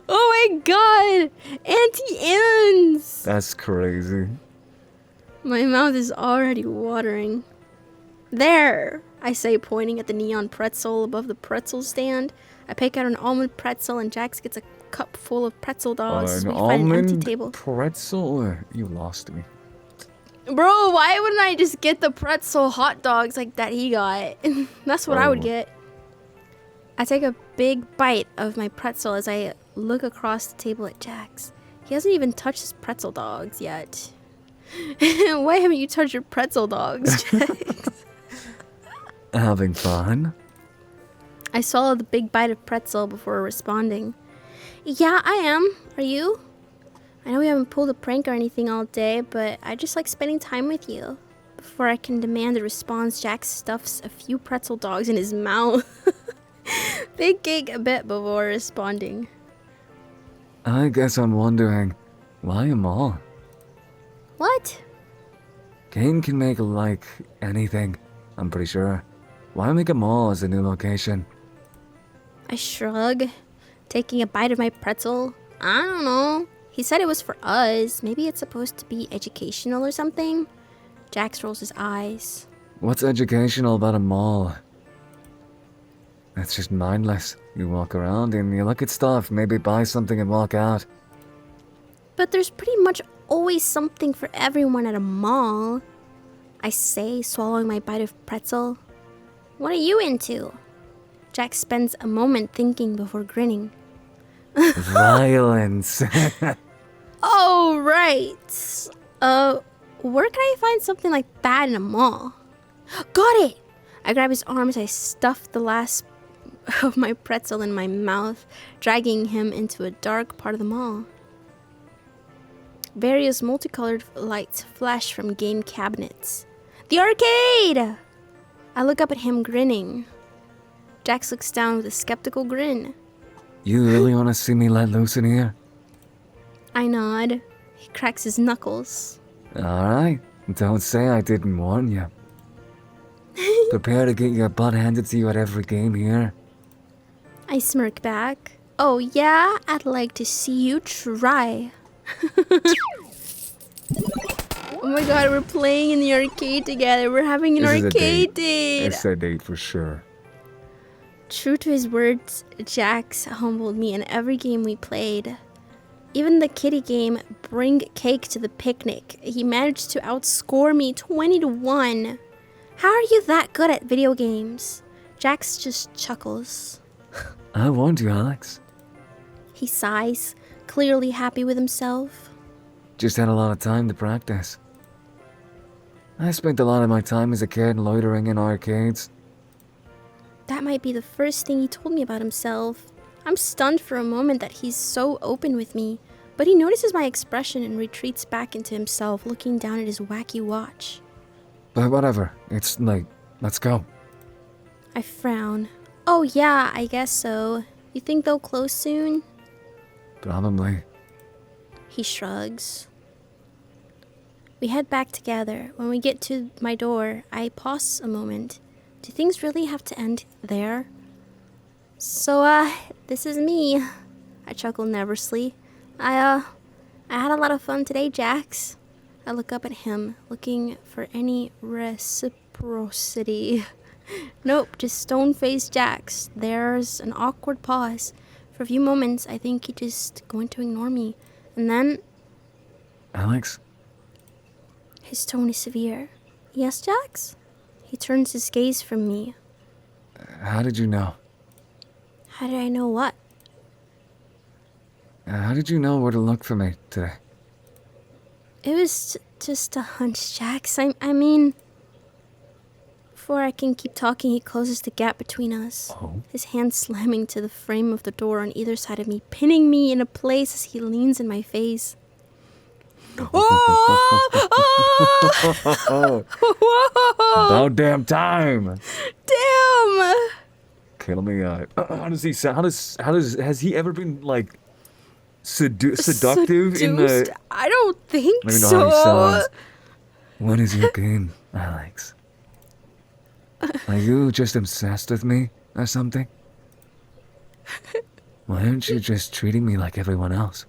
Oh my god! Auntie Anne's! That's crazy. My mouth is already watering. There! I say, pointing at the neon pretzel above the pretzel stand. I pick out an almond pretzel and Jax gets a cup full of pretzel dogs as An we find an empty almond table. pretzel? You lost me. Bro, why wouldn't I just get the pretzel hot dogs like that he got? That's what I would Oh. get. I take a big bite of my pretzel as I look across the table at Jax. He hasn't even touched his pretzel dogs yet. Why haven't you touched your pretzel dogs, Jax? Having fun? I swallow the big bite of pretzel before responding. Yeah, I am. Are you? I know we haven't pulled a prank or anything all day, but I just like spending time with you. Before I can demand a response, Jax stuffs a few pretzel dogs in his mouth. They gig a bit before responding. I guess I'm wondering, why a mall? What? Caine can make like anything, I'm pretty sure. Why make a mall as a new location? I shrug, taking a bite of my pretzel. I don't know. He said it was for us. Maybe it's supposed to be educational or something. Jax rolls his eyes. What's educational about a mall? It's just mindless. You walk around and you look at stuff, maybe buy something and walk out. But there's pretty much always something for everyone at a mall. I say, swallowing my bite of pretzel. What are you into? Jax spends a moment thinking before grinning. Violence. Oh, right. Where can I find something like that in a mall? Got it! I grab his arm as I stuff the last of my pretzel in my mouth, dragging him into a dark part of the mall. Various multicolored lights flash from game cabinets. The arcade! I look up at him grinning. Jax looks down with a skeptical grin. You really want to see me let loose in here? I nod. He cracks his knuckles. Alright, don't say I didn't warn you. Prepare to get your butt handed to you at every game here. I smirk back. Oh yeah? I'd like to see you try. Oh my god, we're playing in the arcade together. We're having an This is a arcade date. date. It's a date for sure. True to his words, Jax humbled me in every game we played. Even the kiddie game, Bring Cake to the Picnic, he managed to outscore me 20-1. How are you that good at video games? Jax just chuckles. I warned you, Alex. He sighs, clearly happy with himself. Just had a lot of time to practice. I spent a lot of my time as a kid loitering in arcades. That might be the first thing he told me about himself. I'm stunned for a moment that he's so open with me, but he notices my expression and retreats back into himself, looking down at his wacky watch. But whatever, it's late. Let's go. I frown. Oh yeah, I guess so. You think they'll close soon? Probably. He shrugs. We head back together. When we get to my door, I pause a moment. Do things really have to end there? So, this is me. I chuckle nervously. I had a lot of fun today, Jax. I look up at him, looking for any reciprocity. Nope, just stone-faced Jax. There's an awkward pause. For a few moments, I think he's just going to ignore me. And then, Alex? his tone is severe. Yes, Jax? He turns his gaze from me. How did you know? How did I know what? How did you know where to look for me today? It was just a hunch, Jax. I mean, before I can keep talking, he closes the gap between us. Oh? His hand slamming to the frame of the door on either side of me, pinning me in a place as he leans in my face. Oh! About damn time! Damn! Okay, let me, how does he sound? Has he ever been, like, seductive in the... Seduced? I don't think Let me know so. how he sounds. What is your game, Alex? Are you just obsessed with me or something? Why aren't you just treating me like everyone else?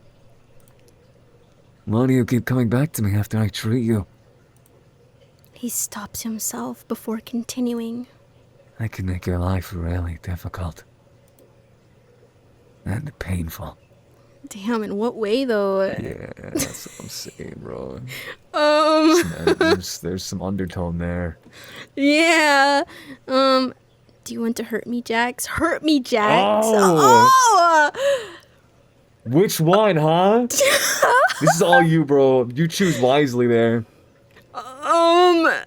Why do you keep coming back to me after I treat you? He stops himself before continuing. I can make your life really difficult. And painful. Damn, in what way though? Yeah, that's what I'm saying, bro. There's some undertone there. Yeah. Do you want to hurt me, Jax? Hurt me, Jax. Oh! Oh! Which one, huh? This is all you, bro. You choose wisely there. I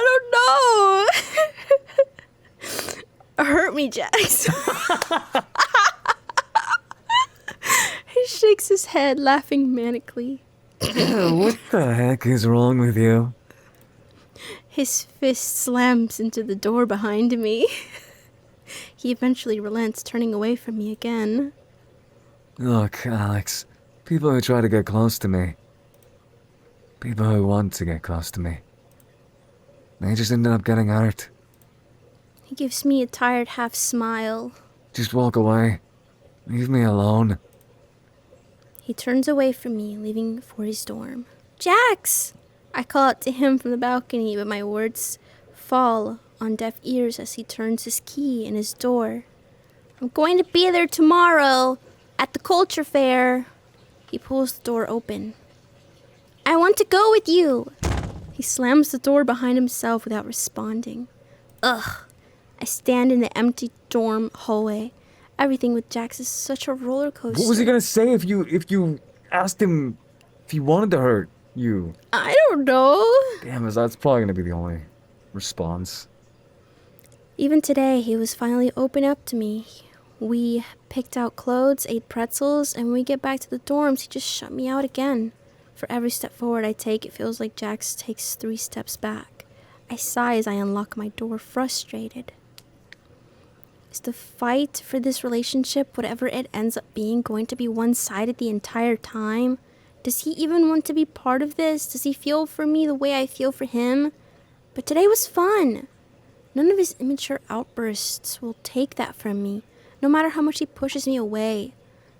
don't know. Hurt me, Jax. He shakes his head, laughing manically. What the heck is wrong with you? His fist slams into the door behind me. He eventually relents, turning away from me again. Look, Alex, people who try to get close to me, people who want to get close to me, they just ended up getting hurt. He gives me a tired half smile. Just walk away. Leave me alone. He turns away from me, leaving for his dorm. Jax! I call out to him from the balcony, but my words fall on deaf ears as he turns his key in his door. I'm going to be there tomorrow at the culture fair. He pulls the door open. I want to go with you. He slams the door behind himself without responding. Ugh. I stand in the empty dorm hallway. Everything with Jax is such a roller coaster. What was he gonna say if you asked him if he wanted to hurt you? I don't know. Damn, that's probably gonna be the only response. Even today, he was finally open up to me. We picked out clothes, ate pretzels, and when we get back to the dorms, he just shut me out again. For every step forward I take, it feels like Jax takes 3 steps back. I sigh as I unlock my door, frustrated. Is the fight for this relationship, whatever it ends up being, going to be one-sided the entire time? Does he even want to be part of this? Does he feel for me the way I feel for him? But today was fun. None of his immature outbursts will take that from me, no matter how much he pushes me away.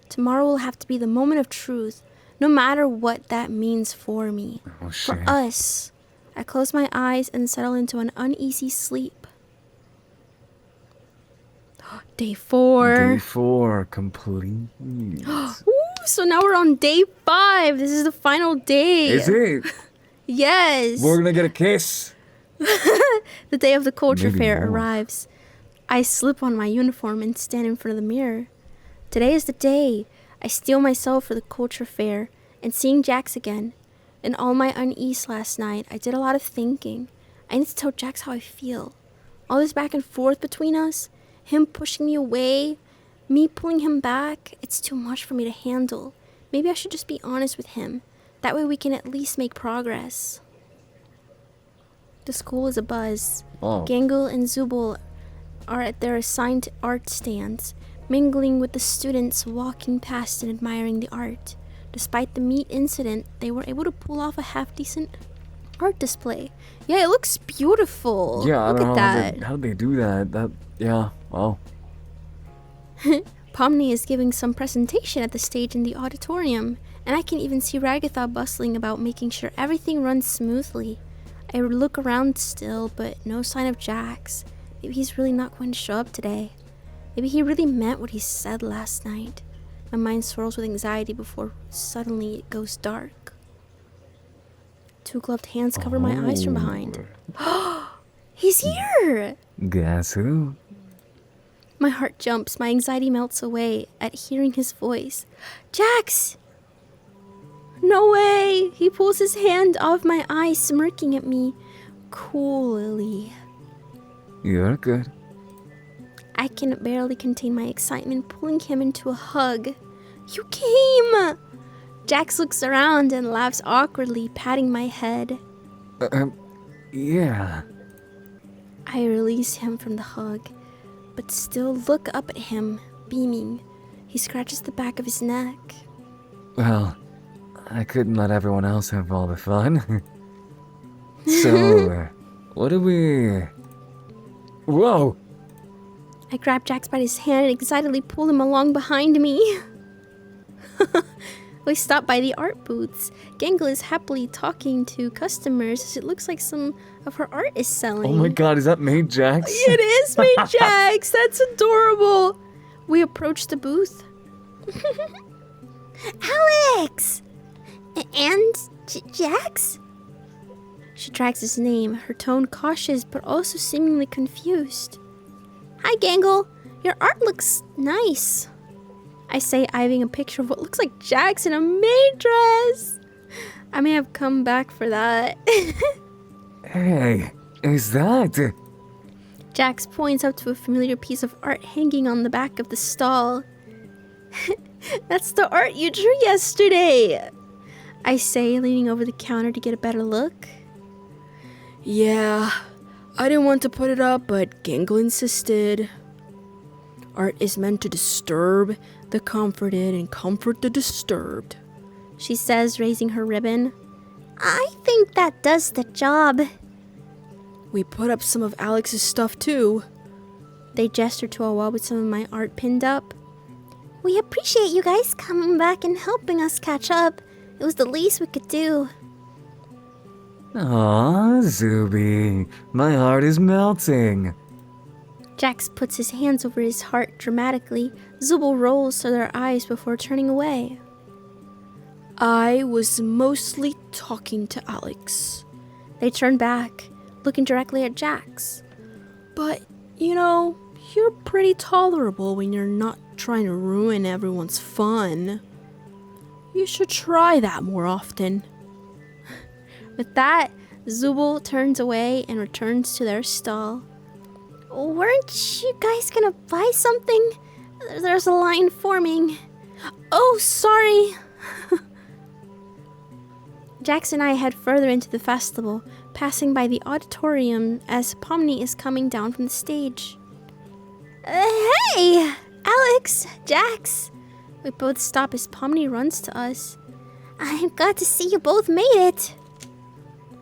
Tomorrow will have to be the moment of truth, no matter what that means for me. Oh, shit. For us. I close my eyes and settle into an uneasy sleep. Day 4. Day 4, complete. Ooh, so now we're on day 5. This is the final day. Is it? Yes. We're gonna get a kiss. The day of the culture Maybe fair more. arrives. I slip on my uniform and stand in front of the mirror. Today is the day. I steel myself for the culture fair and seeing Jax again. In all my unease last night, I did a lot of thinking. I need to tell Jax how I feel. All this back and forth between us, him pushing me away, me pulling him back, it's too much for me to handle. Maybe I should just be honest with him. That way we can at least make progress. The school is abuzz. Oh. Gangle and Zubul are at their assigned art stands, mingling with the students walking past and admiring the art. Despite the meat incident, they were able to pull off a half-decent art display. Yeah, it looks beautiful. Yeah, I Look don't know at that. how did they do that. Yeah, wow. Pomni is giving some presentation at the stage in the auditorium, and I can even see Ragatha bustling about making sure everything runs smoothly. I look around still, but no sign of Jax. Maybe he's really not going to show up today. Maybe he really meant what he said last night. My mind swirls with anxiety before suddenly it goes dark. 2 gloved hands cover my eyes from behind. He's here! Guess who? My heart jumps, my anxiety melts away at hearing his voice. Jax! No way! He pulls his hand off my eye, smirking at me coolly. You're good. I can barely contain my excitement, pulling him into a hug. You came! Jax looks around and laughs awkwardly, patting my head. Yeah. I release him from the hug, but still look up at him, beaming. He scratches the back of his neck. Well, I couldn't let everyone else have all the fun. So, what do we... Whoa! I grab Jax by his hand and excitedly pull him along behind me. We stop by the art booths. Gangle is happily talking to customers as it looks like some of her art is selling. Oh my god, is that Maid Jax? It is Maid Jax! That's adorable! We approach the booth. Alex! And Jax? She drags his name, her tone cautious but also seemingly confused. Hi, Gangle. Your art looks nice. I say, eyeing a picture of what looks like Jax in a maid dress. I may have come back for that. Hey, is that... Jax points up to a familiar piece of art hanging on the back of the stall. That's the art you drew yesterday, I say, leaning over the counter to get a better look. Yeah, I didn't want to put it up, but Gangle insisted. Art is meant to disturb the comforted and comfort the disturbed, She says, raising her ribbon. I think that does the job. We put up some of Alex's stuff too. They gesture to a wall with some of my art pinned up. We appreciate you guys coming back and helping us catch up. It was the least we could do. Aw, Zuby, my heart is melting. Jax puts his hands over his heart dramatically. Zubul rolls to their eyes before turning away. I was mostly talking to Alex. They turn back, looking directly at Jax. But, you know, you're pretty tolerable when you're not trying to ruin everyone's fun. You should try that more often. With that, Zubul turns away and returns to their stall. Weren't you guys gonna buy something? There's a line forming. Oh, sorry. Jax and I head further into the festival, passing by the auditorium as Pomni is coming down from the stage. Hey! Alex! Jax! We both stop as Pomni runs to us. I'm glad to see you both made it.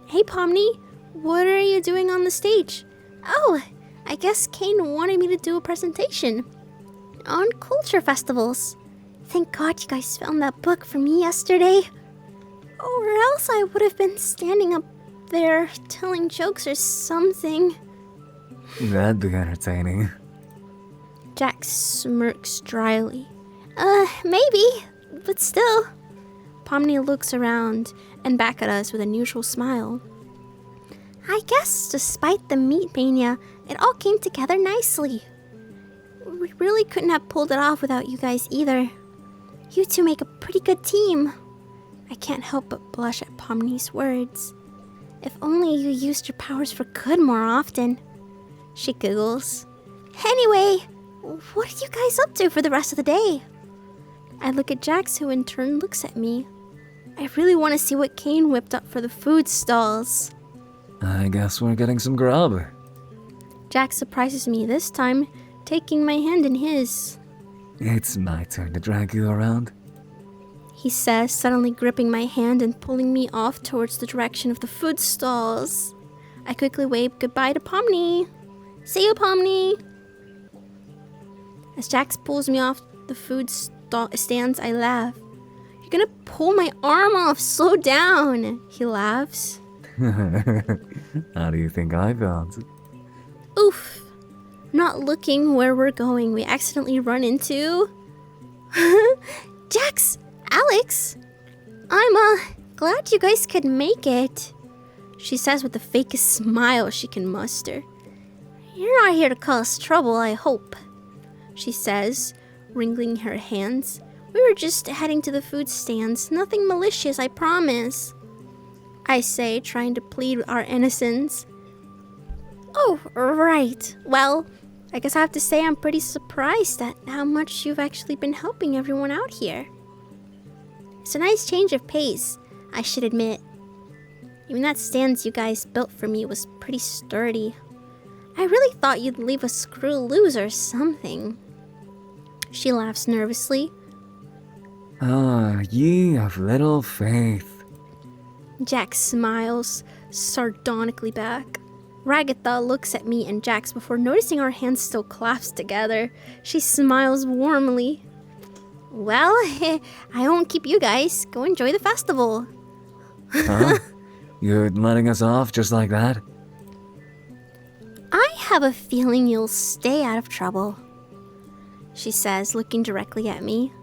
Hey, Pomni, what are you doing on the stage? Oh, I guess Caine wanted me to do a presentation on culture festivals. Thank God you guys found that book for me yesterday. Or else I would have been standing up there telling jokes or something. That'd be entertaining. Jax smirks dryly. Maybe, but still. Pomni looks around and back at us with a neutral smile. I guess despite the meat mania, it all came together nicely. We really couldn't have pulled it off without you guys either. You two make a pretty good team. I can't help but blush at Pomni's words. If only you used your powers for good more often. She giggles. Anyway, what are you guys up to for the rest of the day? I look at Jax, who in turn looks at me. I really want to see what Caine whipped up for the food stalls. I guess we're getting some grub. Jax surprises me this time, taking my hand in his. It's my turn to drag you around. He says, suddenly gripping my hand and pulling me off towards the direction of the food stalls. I quickly wave goodbye to Pomni. See you, Pomni. As Jax pulls me off the food stands, I laugh. You're gonna pull my arm off, slow down, he laughs. How do you think I felt? Oof. Not looking where we're going, we accidentally run into... Jax! Alex! I'm, glad you guys could make it, she says with the fakest smile she can muster. You're not here to cause trouble, I hope. she says, wringing her hands. We were just heading to the food stands. Nothing malicious, I promise. I say, trying to plead our innocence. Oh, right. Well, I guess I have to say I'm pretty surprised at how much you've actually been helping everyone out here. It's a nice change of pace, I should admit. Even that stance you guys built for me was pretty sturdy. I really thought you'd leave a screw loose or something. She laughs nervously. Ah, ye of little faith. Jax smiles sardonically back. Ragatha looks at me and Jax before noticing our hands still clasped together. She smiles warmly. Well, I won't keep you guys. Go enjoy the festival. Huh? You're letting us off just like that? I have a feeling you'll stay out of trouble, she says, looking directly at me.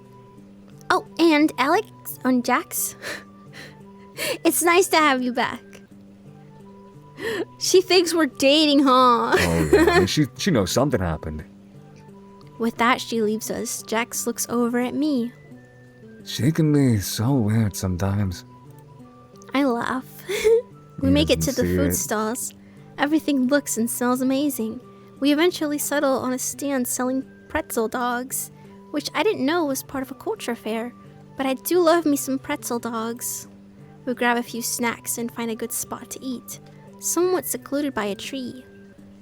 Oh, and Alex on Jax. It's nice to have you back. She thinks we're dating, huh? Oh, yeah. I mean, she knows something happened. With that, she leaves us. Jax looks over at me. She can be so weird sometimes. I laugh. We He make it to doesn't the see food it. stalls. Everything looks and smells amazing. We eventually settle on a stand selling pretzel dogs, which I didn't know was part of a culture fair, but I do love me some pretzel dogs. We grab a few snacks and find a good spot to eat, somewhat secluded by a tree.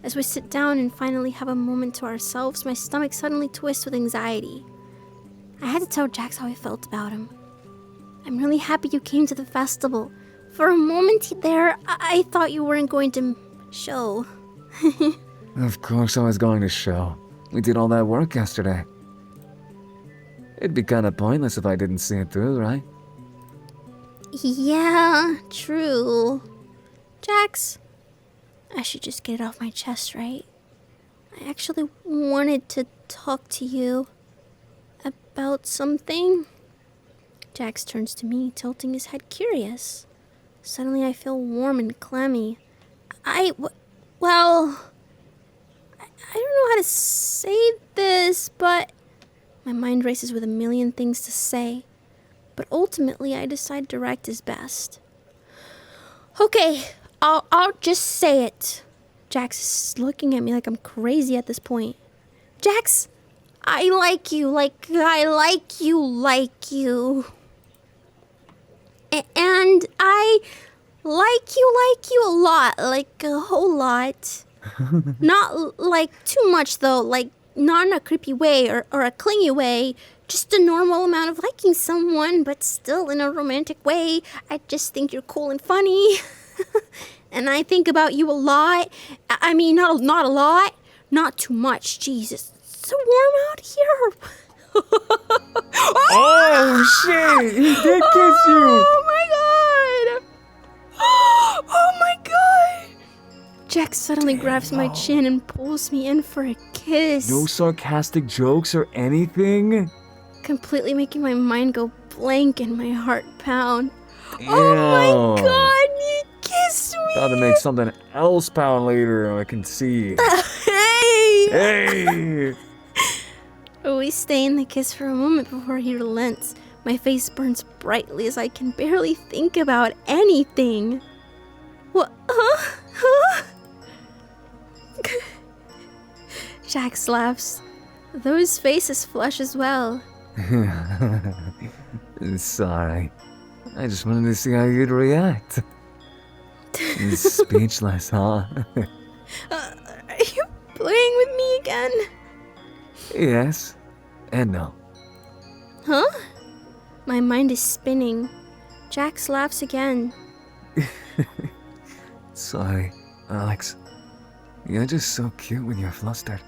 As we sit down and finally have a moment to ourselves, my stomach suddenly twists with anxiety. I had to tell Jax how I felt about him. I'm really happy you came to the festival. For a moment there, I thought you weren't going to show. Of course I was going to show. We did all that work yesterday. It'd be kind of pointless if I didn't see it through, right? Yeah, true. Jax, I should just get it off my chest, right? I actually wanted to talk to you about something. Jax turns to me, tilting his head curious. Suddenly I feel warm and clammy. I don't know how to say this, but my mind races with a million things to say. But ultimately, I decide direct is best. Okay, I'll just say it. Jax is looking at me like I'm crazy at this point. Jax, I like you, I like you. And I like you a lot, like a whole lot. Not like too much though, like not in a creepy way or a clingy way. Just a normal amount of liking someone, but still in a romantic way. I just think you're cool and funny. And I think about you a lot. I mean, not a lot. Not too much. Jesus, it's so warm out here. Oh, shit! He did kiss you! Oh my god! Oh my god! Jax suddenly grabs my chin and pulls me in for a kiss. No sarcastic jokes or anything? Completely making my mind go blank and my heart pound. Oh my god, you kissed me! Gotta make something else pound later, I can see. Hey! Hey! We stay in the kiss for a moment before he relents. My face burns brightly as I can barely think about anything. What? Huh? Jax laughs. Those faces flush as well. Sorry. I just wanted to see how you'd react. Speechless, huh? Are you playing with me again? Yes. And no. Huh? My mind is spinning. Jax laughs again. Sorry, Alex. You're just so cute when you're flustered.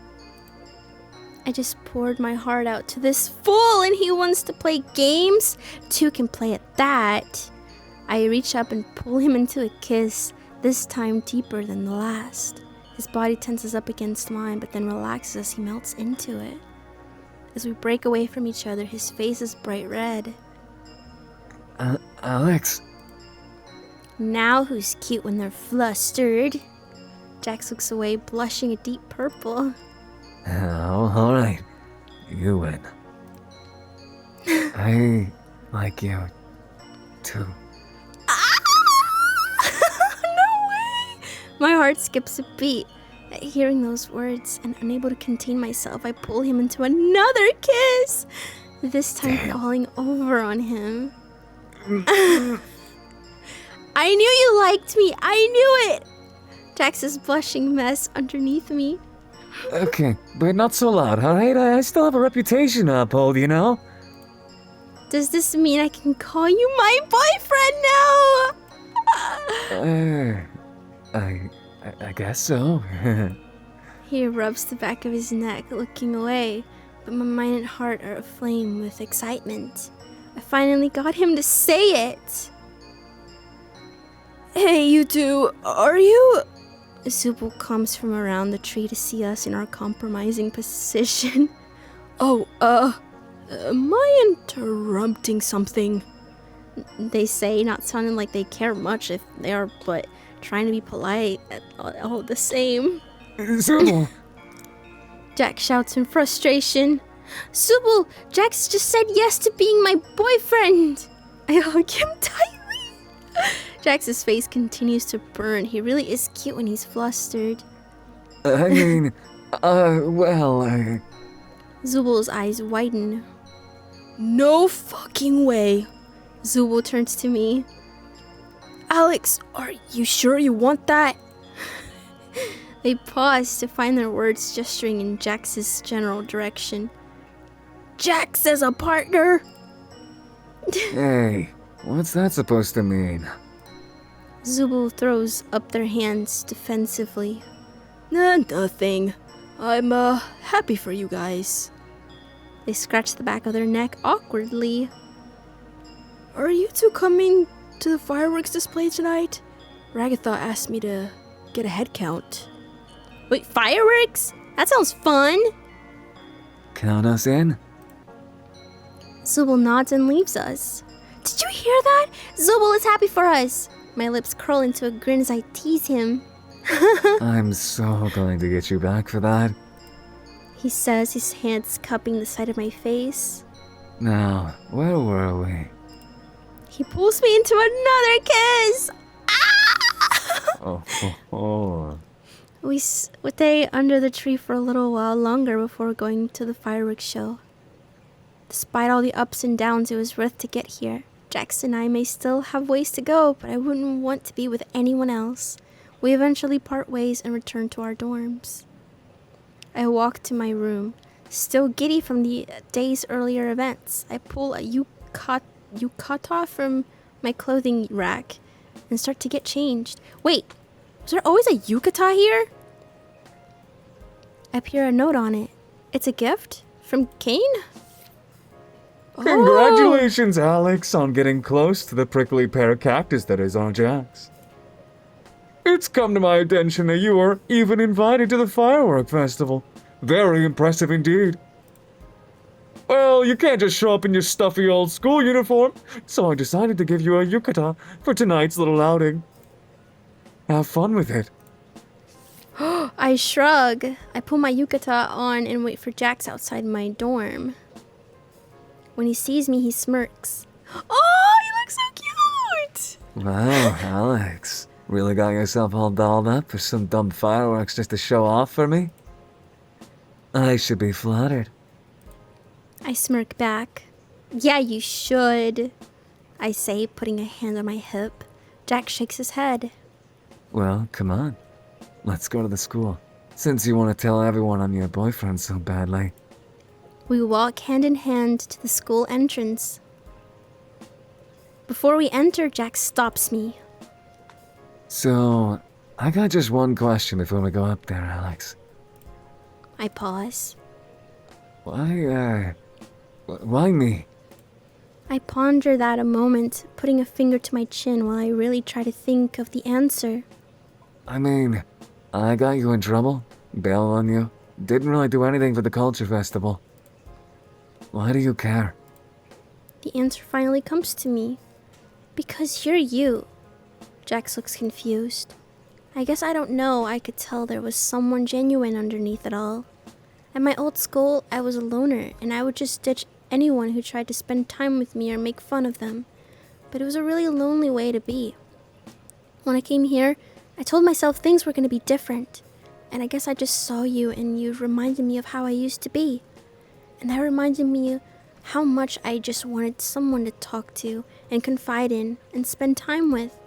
I just poured my heart out to this fool and he wants to play games? Two can play at that. I reach up and pull him into a kiss, this time deeper than the last. His body tenses up against mine but then relaxes as he melts into it. As we break away from each other, his face is bright red. Alex. Now who's cute when they're flustered? Jax looks away, blushing a deep purple. Oh, alright. you win. I like you, too. No way! My heart skips a beat at hearing those words, and unable to contain myself, I pull him into another kiss, this time falling over on him. I knew you liked me! I knew it! Jax's blushing mess underneath me. Okay, but not so loud, alright? I still have a reputation to uphold, you know? Does this mean I can call you my boyfriend now? I guess so. He rubs the back of his neck, looking away, but my mind and heart are aflame with excitement. I finally got him to say it. Hey, you two, are you... Zubul comes from around the tree to see us in our compromising position. Oh, am I interrupting something? They say, not sounding like they care much if they are, but trying to be polite all the same. Zubul! Jax shouts in frustration. Zubul, Jax just said yes to being my boyfriend. I hug him tightly. Jax's face continues to burn. He really is cute when he's flustered. I mean, Zubul's eyes widen. No fucking way. Zubul turns to me. Alex, are you sure you want that? They pause to find their words, gesturing in Jax's general direction. Jax as a partner? hey, what's that supposed to mean? Zubul throws up their hands defensively. Nothing. I'm, happy for you guys. They scratch the back of their neck awkwardly. Are you two coming to the fireworks display tonight? Ragatha asked me to get a head count. Wait, fireworks? That sounds fun! Count us in? Zubul nods and leaves us. Did you hear that? Zubul is happy for us! My lips curl into a grin as I tease him. I'm so going to get you back for that. He says, his hands cupping the side of my face. Now, where were we? He pulls me into another kiss! Oh. We stay under the tree for a little while longer before going to the fireworks show. Despite all the ups and downs it was worth to get here. Jax and I may still have ways to go, but I wouldn't want to be with anyone else. We eventually part ways and return to our dorms. I walk to my room, still giddy from the day's earlier events. I pull a yukata from my clothing rack and start to get changed. Wait, was there always a yukata here? I peer a note on it. It's a gift from Caine? Congratulations, Alex, on getting close to the prickly pear cactus that is our JAX. It's come to my attention that you were even invited to the firework festival. Very impressive indeed. Well, you can't just show up in your stuffy old school uniform, so I decided to give you a yukata for tonight's little outing. Have fun with it. I shrug. I pull my yukata on and wait for Jax outside my dorm. When he sees me, he smirks. Oh, you look so cute! Wow, Alex. Really got yourself all dolled up for some dumb fireworks just to show off for me? I should be flattered. I smirk back. Yeah, you should, I say, putting a hand on my hip. Jax shakes his head. Well, come on. Let's go to the school. Since you want to tell everyone I'm your boyfriend so badly. We walk hand in hand to the school entrance. Before we enter, Jax stops me. So, I got just one question before we go up there, Alex. I pause. Why me? I ponder that a moment, putting a finger to my chin while I really try to think of the answer. I mean, I got you in trouble, bailed on you, didn't really do anything for the culture festival. Why do you care? The answer finally comes to me. Because you're you. Jax looks confused. I guess I don't know. I could tell there was someone genuine underneath it all. At my old school, I was a loner, and I would just ditch anyone who tried to spend time with me or make fun of them. But it was a really lonely way to be. When I came here, I told myself things were going to be different. And I guess I just saw you, and you reminded me of how I used to be. And that reminded me how much I just wanted someone to talk to and confide in and spend time with.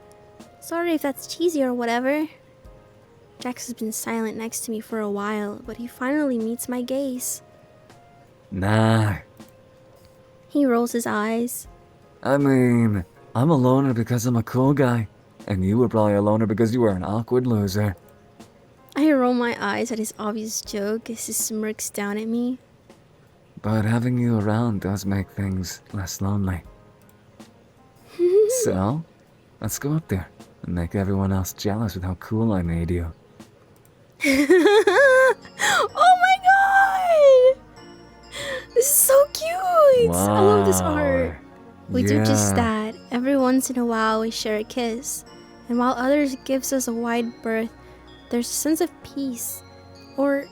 Sorry if that's cheesy or whatever. Jax has been silent next to me for a while, but he finally meets my gaze. Nah. He rolls his eyes. I mean, I'm a loner because I'm a cool guy. And you were probably a loner because you were an awkward loser. I roll my eyes at his obvious joke as he smirks down at me. But having you around does make things less lonely. So, let's go up there and make everyone else jealous with how cool I made you. Oh my god! This is so cute! I love this art. We do just that. Every once in a while we share a kiss. And while others gives us a wide berth, there's a sense of peace. Or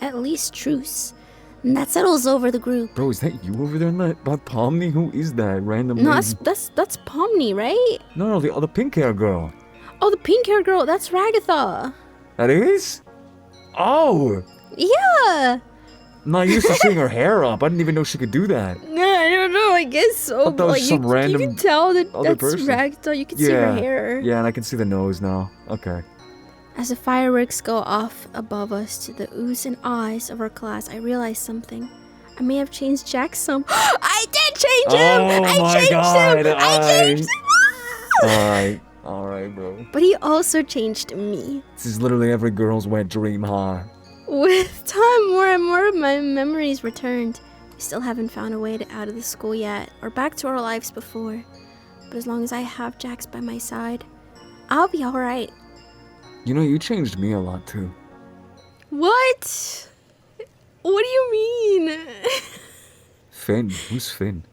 at least truce. And that settles over the group. Bro, is that you over there in that Pomni? Who is that random No, lady? that's Pomni, right? No, the pink hair girl. Oh, the pink hair girl, that's Ragatha. That is? Oh! Yeah! I'm not used to seeing her hair up. I didn't even know she could do that. No, I don't know. I guess so. Thought that was Like, some you random can tell that other that's person. Ragatha. You can see her hair. Yeah, and I can see the nose now. Okay. As the fireworks go off above us to the oohs and ahs of our class, I realize something. I may have changed Jax some. I did change him! Oh I my changed God, him! I changed him! Alright, bro. But he also changed me. This is literally every girl's wet dream, huh? With time, more and more of my memories returned. We still haven't found a way out of the school yet, or back to our lives before. But as long as I have Jax by my side, I'll be alright. You know, you changed me a lot too. What? What do you mean? Finn. Who's Finn?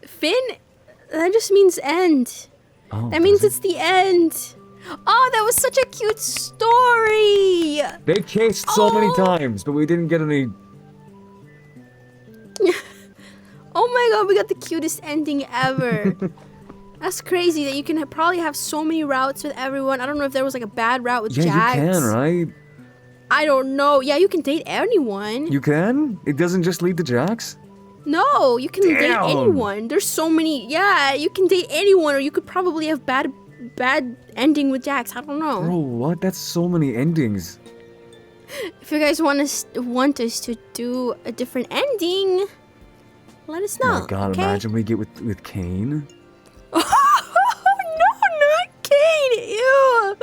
Finn? That just means end. Oh, That means does it's the end. Oh, that was such a cute story. They kissed so many Oh. times, but we didn't get any. Oh my god, we got the cutest ending ever. That's crazy that you can probably have so many routes with everyone. I don't know if there was like a bad route with Yeah, Jax. you can, right? I don't know. Yeah, you can date anyone. You can? It doesn't just lead to Jax? No, you can date Damn. anyone. There's so many. Yeah, you can date anyone, or you could probably have bad ending with Jax. I don't know. Bro, what? That's so many endings. If you guys want us to do a different ending, let us know. Oh my god, okay? imagine we get with Caine. Oh no, not Caine! Ew.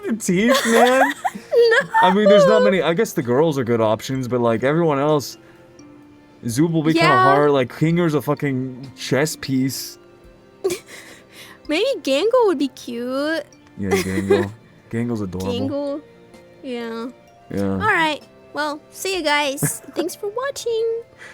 The teeth, man. No. I mean, there's not many. I guess the girls are good options, but like everyone else, Zoob will be kind of Yeah. hard. Like Kinger's a fucking chess piece. Maybe Gangle would be cute. Yeah, Gangle. Gangle's adorable. Gangle. Yeah. Yeah. All right. Well, see you guys. Thanks for watching.